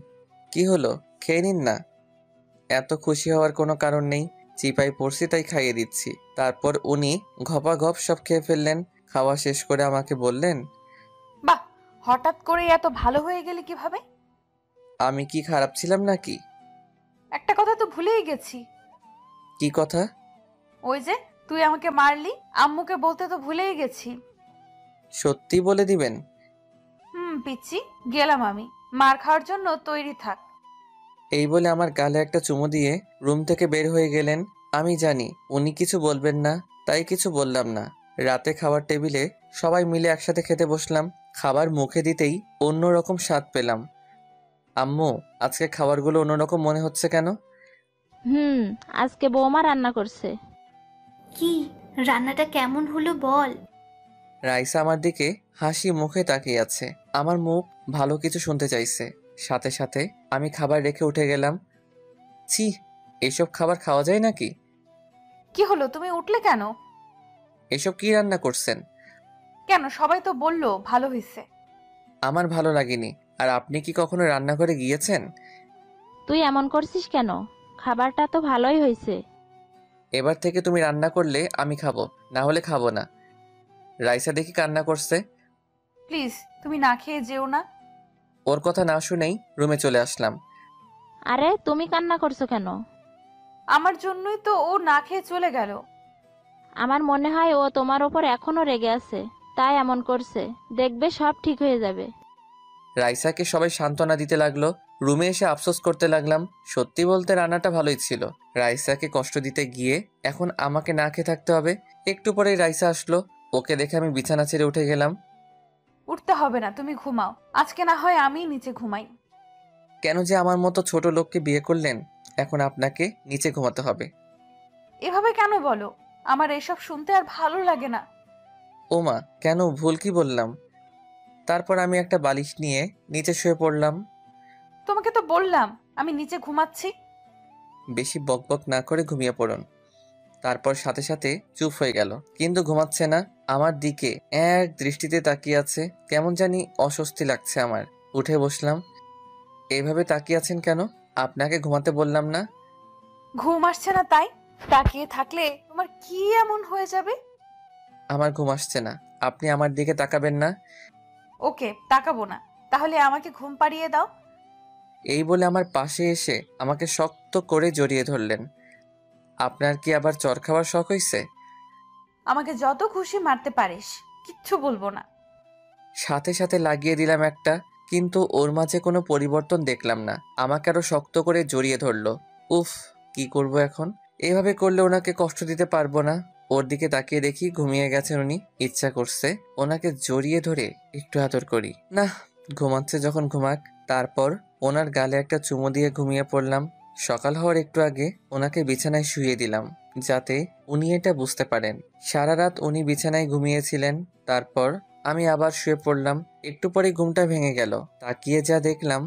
কি হলো, খেয়ে নিন না। এত খুশি হওয়ার কোনো কারণ নেই, চিপায় পড়ছি তাই খাইয়ে দিচ্ছি। তারপর উনি ঘপাঘপ সব খেয়ে ফেললেন। খাওয়া শেষ করে আমাকে বললেন, বাহ, হঠাৎ করে এত ভালো হয়ে গেলি কিভাবে? আমি কি খারাপ ছিলাম নাকি? একটা কথা তো ভুলেই গেছি। কি কথা? ওই যে তুই আমাকে মারলি, আম্মুকে বলতে তো ভুলেই গেছি। সত্যি বলে দিবেন? পিচ্ছি, গেলাম আমি। মার খাওয়ার জন্য তৈরি থাক। এই বলে আমার গালে একটা চুমু দিয়ে রুম থেকে বের হয়ে গেলেন। আমি জানি উনি কিছু বলবেন না, তাই কিছু বললাম না। রাতে খাবার টেবিলে সবাই মিলে একসাথে খেতে বসলাম। খাবার মুখে দিতেই অন্যরকম স্বাদ পেলাম। আম্মু, আজকে খাবারগুলো অন্যরকম মনে হচ্ছে কেন? আজকে বৌমা রান্না করছে। কি রান্নাটা কেমন হলো বল? রাইসা আমার দিকে হাসি মুখে তাকিয়ে আছে। আমার মুখ ভালো কিছু শুনতে চাইছে। সাথে সাথে আমি খাবার রেখে উঠে গেলাম। ছি, এসব খাবার খাওয়া যায় নাকি? কি হলো, তুমি উঠলে কেন? এসব কি রান্না করছেন? কেন, সবাই তো বললো ভালো হয়েছে। আমার ভালো লাগেনি। আর আপনি কি কখনো রান্নাঘরে গিয়েছেন? তুই এমন করছিস কেন? খাবারটা তো ভালোই হয়েছে। এবার থেকে তুমি রান্না করলে আমি খাবো, না হলে খাবো না। রাইসা দেখি কান্না করছে। প্লিজ তুমি না খেয়ে যেও না। ওর কথা না শুনেই রুমে চলে আসলাম। আরে তুমি কান্না করছো কেন? আমার জন্যই তো ও না খেয়ে চলে গেল। আমার মনে হয় ও তোমার ওপর এখনো রেগে আছে, তাই এমন করছে। দেখবে সব ঠিক হয়ে যাবে। রাইসাকে সবাই সান্ত্বনা দিতে লাগলো। রুমে এসে আফসোস করতে লাগলাম। সত্যি বলতে রান্নাটা ভালোই ছিল। রাইসাকে কষ্ট দিতে গিয়ে এখন আমাকে না খেয়ে থাকতে হবে। একটু পরেই রাইসা আসলো। ওকে দেখে আমি বিছানা ছেড়ে উঠে গেলাম। উঠতে হবে না, তুমি ঘুমাও। আজকে না হয় আমি নিচে ঘুমাই। কেন যে আমার মতো ছোট লোককে বিয়ে করলেন? এখন আপনাকে নিচে ঘুমাতে হবে। এভাবে কেন বলো? আমার এসব শুনতে আর ভালো লাগে না। ওমা, কেন, ভুল কি বললাম? তারপর আমি একটা বালিশ নিয়ে নিচে শুয়ে পড়লাম। তোমাকে তো বললাম আমি নিচে ঘুমাচ্ছি। বেশি বকবক না করে ঘুমিয়ে পড়ুন। তারপর সাথে সাথে চুপ হয়ে গেল, কিন্তু ঘুমাচ্ছে না। আমার দিকে এক দৃষ্টিতে তাকিয়ে আছে। কেমন জানি অস্বস্তি লাগছে আমার। উঠে বসলাম। এইভাবে তাকিয়ে আছেন কেন? আপনাকে ঘুমাতে বললাম না? ঘুম আসছে না তাই? তাকিয়ে থাকলে তোমার কি এমন হয়ে যাবে? আমার ঘুম আসছে না, আপনি আমার দিকে তাকাবেন না। ওকে, তাকাবো না। তাহলে আমাকে ঘুম পাড়িয়ে দাও। এই বলে আমার পাশে এসে আমাকে শক্ত করে জড়িয়ে ধরলেন। আপনার কি আবার চর খাওয়ার শখ হয়েছে? আমাকে যত খুশি মারতে পারিস, কিচ্ছু বলবো না। সাথে সাথে লাগিয়ে দিলাম একটা, কিন্তু ওর মাঝে কোনো পরিবর্তন দেখলাম না। আমাকে আরো শক্ত করে জড়িয়ে ধরলো। উফ, কি করব এখন? এভাবে করলে ওনাকে কষ্ট দিতে পারবো না। ওর দিকে তাকিয়ে দেখি ঘুমিয়ে গেছেন উনি। ইচ্ছা করছে ওনাকে জড়িয়ে ধরে একটু আদর করি। না, ঘুমাচ্ছে যখন ঘুমাক। তারপর ওনার গালে একটা চুমু দিয়ে ঘুমিয়ে পড়লাম। সকাল হওয়ার একটু আগে ওনাকে বিছানায় শুইয়ে দিলাম, যাতে উনি এটা বুঝতে পারেন। সারা রাত উনি বিছানায় ঘুমিয়েছিলেন। তারপর আমি আবার শুয়ে পড়লাম। একটু পরে ঘুমটা ভেঙে গেল। তাকিয়ে যা দেখলাম,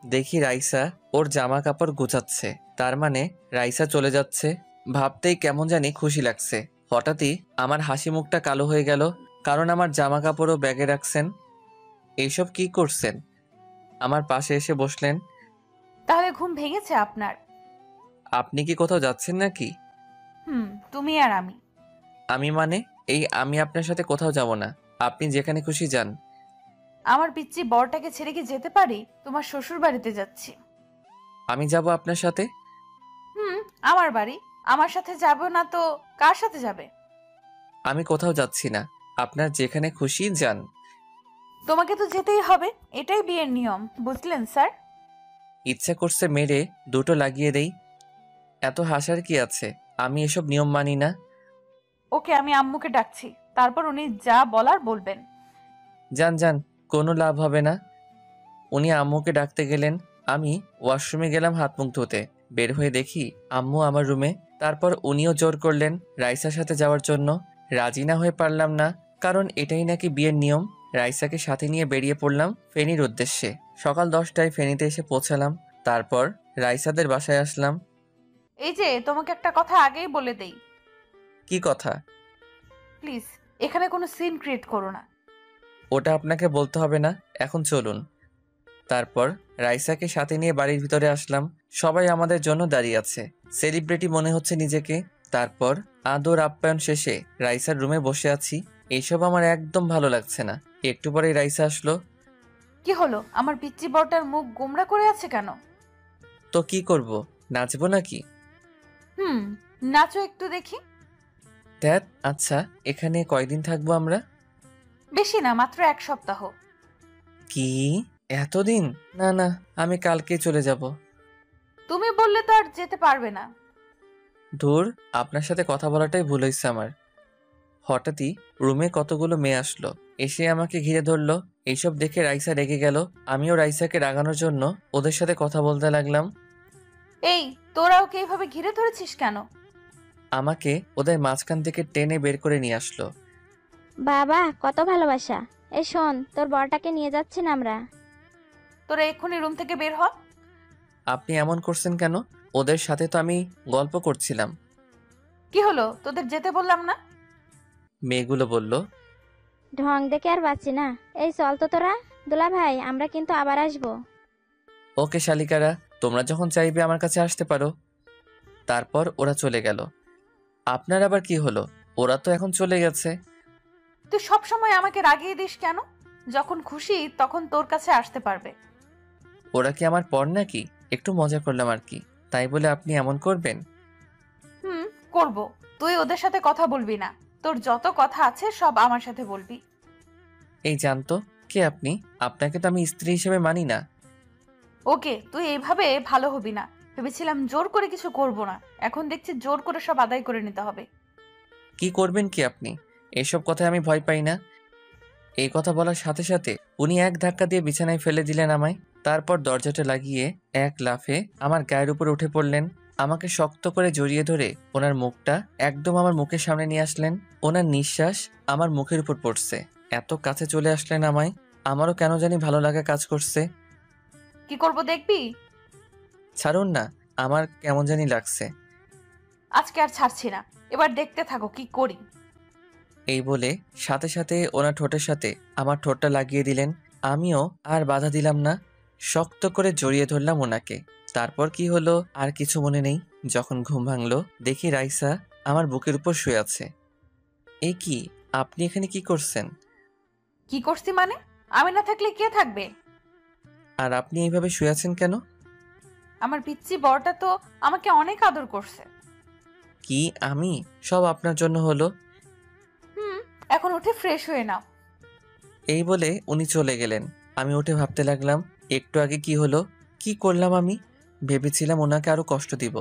দেখি রাইসা ওর জামা কাপড় গুছাচ্ছে। তার মানে রাইসা চলে যাচ্ছে। ভাবতেই কেমন জানি খুশি লাগছে। হঠাৎই আমার হাসি মুখটা কালো হয়ে গেল, কারণ আমার জামা কাপড়ও ব্যাগে রাখছেন। এইসব কি করছেন? আমার পাশে এসে বসলেন। তাহলে ঘুম ভেঙেছে আপনার? আপনি কি কোথাও যাচ্ছেন নাকি? তুমি আর আমি। আমি মানে? আমি আপনার সাথে কোথাও যাব না। আপনি যেখানে খুশি যান। আমার পিচ্চি বরটাকে ছেড়ে কি যেতে পারি? তোমার শ্বশুর বাড়িতে যাচ্ছি। আমি যাব আপনার সাথে? আমার বাড়ি। আমার সাথে যাবে না তো কার সাথে যাবে? আমি কোথাও যাচ্ছি না, আপনার যেখানে খুশি যান। তোমাকে তো যেতেই হবে, এটাই বিয়ের নিয়ম, বুঝলেন স্যার? ইচ্ছা করছে মেরে দুটো লাগিয়ে দেই। এত হাসার কি আছে? আমি এসব নিয়ম মানি না। ওকে, আমি আম্মুকে ডাকছি, তারপর উনি যা বলার বলবেন। যান যান, কোনো লাভ হবে না। উনি আম্মুকে ডাকতে গেলেন, আমি ওয়াশরুমে গেলাম হাত মুখ ধুতে। বের হয়ে দেখি আম্মু আমার রুমে। তারপর উনিও জোর করলেন রাইসার সাথে যাওয়ার জন্য। রাজি না হয়ে পারলাম না, কারণ এটাই নাকি বিয়ের নিয়ম। রাইসাকে সাথে নিয়ে বেরিয়ে পড়লাম ফেনীর উদ্দেশ্যে। সকাল 10টায় ফেনীতে এসে পৌঁছালাম। তারপর রাইসাদের বাসায় আসলাম। এই যে, তোমাকে একটা কথা আগেই বলে দেই, কি কথা? প্লিজ এখানে কোনো সিন ক্রিয়েট করো না। ওটা আপনাকে বলতে হবে না, এখন চলুন। তারপর রাইসাকে সাথে নিয়ে বাড়ির ভিতরে আসলাম। সবাই আমাদের জন্য দাঁড়িয়ে আছে, সেলিব্রিটি মনে হচ্ছে নিজেকে। তারপর আদর আপ্যায়ন শেষে রাইসার রুমে বসে আছি। এইসব আমার একদম ভালো লাগছে না। একটু পরেই রাইসা আসলো। কি হলো? আমার পিচ্চি বরটার মুখ গোমড়া করে আছে কেন? তো কি করব, নাচবো নাকি? নাচো একটু দেখি। ধ্যাত, আচ্ছা এখানে কয়দিন থাকবো আমরা? বেশি না, মাত্র 1 সপ্তাহ। কি এতদিন? না না, আমি কালকে চলে যাব। তুমি বললে তো আর যেতে পারবে না। ধুর, আপনার সাথে কথা বলাটাই ভুল হয়েছে আমার। হঠাৎই রুমে কতগুলো মেয়ে আসলো, এসে আমাকে ঘিরে ধরলো। এইসব দেখে রাইসা রেগে গেল। আমিও রাইসাকে রাগানোর জন্য ওদের সাথে কথা বলতে লাগলাম। এই, তোরা ওকে এইভাবে ঘিরে ধরেছিস কেন? আমাকে ওদের মাঝখান থেকে টেনে বের করে নিয়ে আসলো। বাবা, কত ভালোবাসা। এই শোন, তোর বরটাকে নিয়ে যাচ্ছি না আমরা। তোরা এক্ষুনি রুম থেকে বের হ। আপনি এমন করছেন কেন? ওদের সাথে তো আমি গল্প করছিলাম। কি হলো, তোদের যেতে বললাম না? মেয়েগুলো বলল। ঢং দেখে আর বাঁচি না। এই চল তো তোরা। দুলা ভাই, আমরা কিন্তু আবার আসবো। ওকে শালিকারা, তোমরা যখন চাইবে আমার কাছে আসতে পারো। তারপর ওরা চলে গেল। আপনার আবার কি হলো? ওরা তো এখন চলে গেছে। তুই সবসময় আমাকে রাগিয়ে দিস কেন? যখন খুশি তখন তোর কাছে আসতে পারবে। ওরা কি আমার পর নাকি? একটু মজা করলাম আর কি, তাই বলে আপনি এমন করবেন? করব। তুই ওদের সাথে কথা বলবি না, তোর যত কথা আছে সব আমার সাথে বলবি। এই জানতো কে আপনি? আপনাকে তো আমি স্ত্রী হিসেবে মানি না। ওকে, তুই এইভাবে ভালো হবি না। ভেবেছিলাম জোর করে কিছু করব না, এখন দেখছি জোর করে সব আদায় করে নিতে হবে। কি করবেন কি আপনি? এইসব কথায় আমি ভয় পাই না। এই কথা বলার সাথে সাথে উনি এক ধাক্কা দিয়ে বিছানায় ফেলে দিলেন আমায়। তারপর দরজাটা লাগিয়ে এক লাফে আমার গায়ের উপরে উঠে পড়লেন। আমাকে শক্ত করে জড়িয়ে ধরে ওনার মুখটা একদম আমার মুখের সামনে নিয়ে আসলেন। ওনার নিঃশ্বাস আমার মুখের উপর পড়ছে। এত কাছে চলে আসলেন আমায়। আমারও কেন জানি ভালো লাগা কাজ করছে। কি করব দেখবি? ছাড়ুন না, আমার কেমন জানি লাগছে। আজকে আর ছাড়ছি না, এবার দেখতে থাকো কি করি। এই বলে সাথে সাথে ওনার ঠোঁটের সাথে আমার ঠোঁটটা লাগিয়ে দিলেন। আমিও আর বাধা দিলাম না, শক্ত করে জড়িয়ে ধরলাম ওনাকে। তারপর কি হলো আর কিছু মনে নেই। যখন ঘুম ভাঙলো দেখি রাইসা আমার বুকের উপর শুয়ে আছে। এই কি, আপনি এখানে কি করছেন? কি করছি মানে? আমি না থাকলে কে থাকবে? আর আপনি এইভাবে শুয়ে আছেন কেন? আমার পিচ্চি বরটা তো আমাকে অনেক আদর করছে। কি আমি? সব আপনার জন্য হলো। এখন উঠে ফ্রেশ হয়ে নাও। এই বলে উনি চলে গেলেন। আমি উঠে ভাবতে লাগলাম, একটু আগে কি হলো, কি করলাম আমি? ভেবেছিলাম ওনাকে আরো কষ্ট দিব,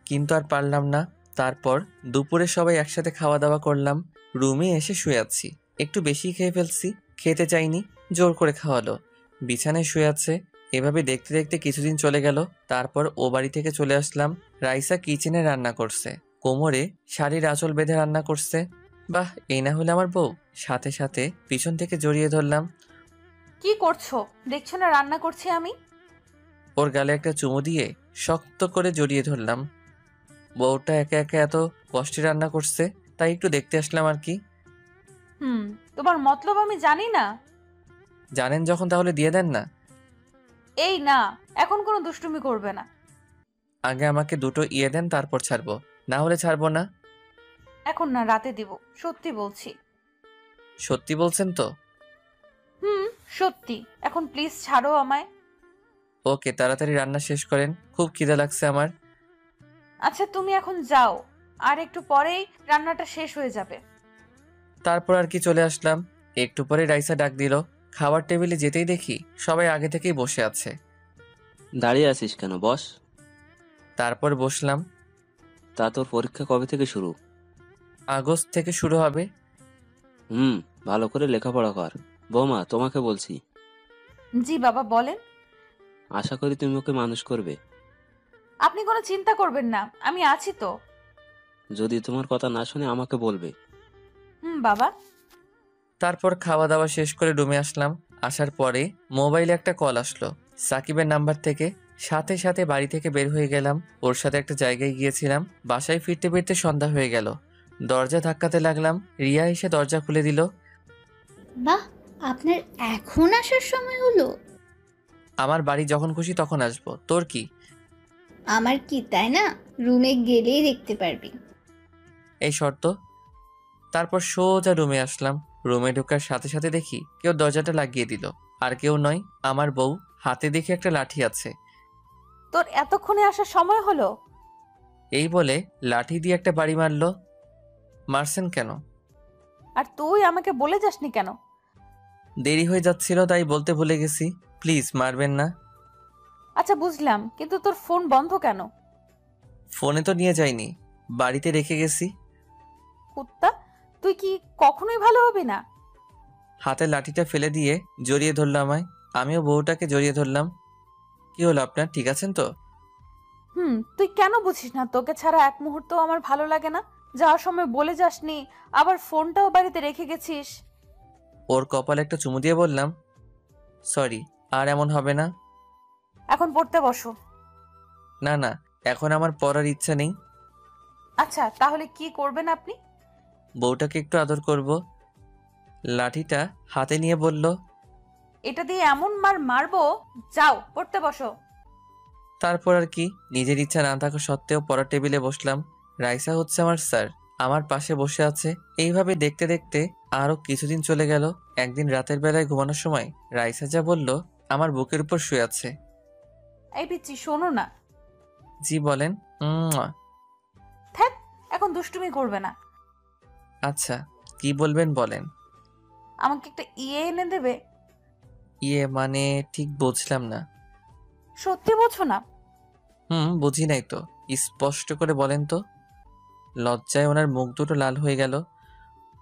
কিন্তু আর পারলাম না। তারপর দুপুরে সবাই একসাথে খাওয়া দাওয়া করলাম। রুমে এসে শুয়ে আছি, একটু বেশি খেয়ে ফেলছি। খেতে চাইনি, জোর করে খাওয়ালো। বিছানায় শুয়ে আছে। এভাবে দেখতে দেখতে কিছুদিন চলে গেল। তারপর ও বাড়ি থেকে চলে আসলাম। রাইসা কিচেনে রান্না করছে, কোমরে শাড়ির আঁচল বেঁধে রান্না করছে। বাহ, এই না হলে আমার বউ। সাথে সাথে পিছন থেকে জড়িয়ে ধরলাম। কি করছো? দেখছো না রান্না করছি আমি? ওর গালে একটা চুমু দিয়ে শক্ত করে জড়িয়ে ধরলাম। বউটা একা একা এত কষ্টে রান্না করছে, তাই একটু দেখতে আসলাম আর কি। তোমার মতলব আমি জানি না। জানেন যখন, তাহলে দিয়ে দেন না। এই না, এখন কোনো দুষ্টুমি করবে না। আগে আমাকে দুটো ইয়ে দেন, তারপর ছাড়বো, না হলে ছাড়বো না। এখন না, রাতে দিব, সত্যি বলছি। সত্যি বলছেন তো? সত্যি। এখন প্লিজ ছাড়ো আমায়। ওকে, তাড়াতাড়ি রান্না শেষ করেন, খুব খিদে লাগছে আমার। আচ্ছা তুমি এখন যাও, আর একটু পরেই রান্নাটা শেষ হয়ে যাবে। তারপর আর কি চলে আসলাম। একটু পরে রাইসা ডাক দিল। খাবার টেবিলে যেতেই দেখি সবাই আগে থেকেই বসে আছে। দাঁড়িয়ে আছিস কেন, বস। তারপর বসলাম। তা তোর পরীক্ষা কবে থেকে শুরু? আগস্ট থেকে শুরু হবে। ভালো করে লেখাপড়া কর। বৌমা, তোমাকে বলছি, জি বাবা বলেন। আশা করি তুমি ওকে মানুষ করবে। আপনি কোনো চিন্তা করবেন না, আমি আছি তো। যদি তোমার কথা না শুনে আমাকে বলবে। বাবা। তারপর খাওয়া দাওয়া শেষ করে রুমে আসলাম। আসার পরে মোবাইলে একটা কল আসলো সাকিবের নাম্বার থেকে। সাথে সাথে বাড়ি থেকে বের হয়ে গেলাম। ওর সাথে একটা জায়গায় গিয়েছিলাম। বাসায় ফিরতে ফিরতে সন্ধ্যা হয়ে গেল। দরজা ধাক্কাতে লাগলাম। রিয়া এসে দরজা খুলে দিল। বাহ, আপনার এখন আসার সময় হলো? আমার বাড়ি যখন খুশি তখন আসবো, তোর কি? আমার কি, তাই না? রুমে গেলেই দেখতে পারবি। এই শর্ত। তারপর সোজা রুমে আসলাম। রুমে ঢোকার সাথে সাথে দেখি কেউ দরজাটা লাগিয়ে দিল। আর কেউ নয়, আমার বউ। হাতে দেখি একটা লাঠি আছে। তোর এতক্ষণে আসার সময় হলো? এই বলে লাঠি দিয়ে একটা বাড়ি মারলো। মারছেন কেন? আর তুই আমাকে বলে যাসনি কেন? দেরি হয়ে যাচ্ছিল তাই বলতে ভুলে গেছি। প্লিজ মারবেন না। আচ্ছা বুঝলাম, কিন্তু তোর ফোন বন্ধ কেন? ফোনে তো নিয়ে যাইনি, বাড়িতে রেখে গেছি। কুত্তা, তুই কি কখনোই ভালো হবি না? হাতে লাঠিটা ফেলে দিয়ে জড়িয়ে ধরলো আমায়। আমিও বউটাকে জড়িয়ে ধরলাম। কি হলো আপনার, ঠিক আছেন তো? তুই কেন বুঝিস না তোকে ছাড়া এক মুহূর্ত আমার ভালো লাগে না? যাওয়ার সময় বলে যাসনি, আবার ফোনটাও বাড়িতে রেখে গেছিস। ওর কপালে একটা চুমু দিয়ে বললাম, সরি, আর এমন হবে না। এখন পড়তে বসো। না না, এখন আমার পড়ার ইচ্ছা নেই। আচ্ছা তাহলে কি করবেন আপনি? বউটাকে একটু আদর করব। লাঠিটা হাতে নিয়ে বলল, এটা দিয়ে এমন মারবো, যাও পড়তে বসো। তারপর আর কি, নিজের ইচ্ছা না থাকা সত্ত্বেও পড়ার টেবিলে বসলাম। রাইসা হচ্ছে আমার স্যার, আমার পাশে বসে আছে। এইভাবে দেখতে দেখতে আরো কিছুদিন চলে গেল। একদিন রাতের বেলায় ঘুমানোর সময় রাইসা যা বলল, আমার বুকের উপর শুয়ে আছে। এই পিচ্ছি, শোনো না। জি বলেন। ধ্যাৎ, এখন দুষ্টুমি করবে না। আচ্ছা, কি বলবেন বলেন। আমাকে একটা এনে দেবে? ইয়ে মানে ঠিক বুঝলাম না। সত্যি বোঝো না? বুঝি নাই তো, স্পষ্ট করে বলেন তো। লজ্জায় ওনার মুখ দুটো লাল হয়ে গেল।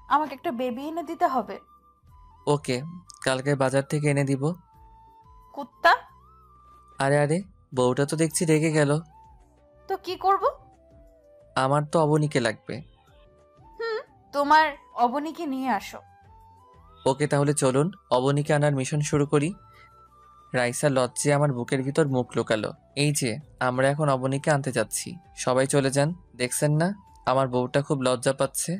আমাকে একটা বেবি এনে দিতে হবে। ওকে, কালকে বাজার থেকে এনে দিব। কুত্তা। আরে আরে, বউটা তো দেখছি রেগে গেল। তো কি করব? আমার তো অবনীকে লাগবে। তোমার অবনীকে নিয়ে আসো। ওকে, তাহলে চলুন অবনীকে আনার মিশন শুরু করি। রাইসা লজ্জে আমার বুকের ভিতর মুখ লুকালো। এই যে আমরা এখন অবনীকে আনতে যাচ্ছি, সবাই চলে যান। দেখছেন না আমার বউটা খুব লজ্জা পাচ্ছে।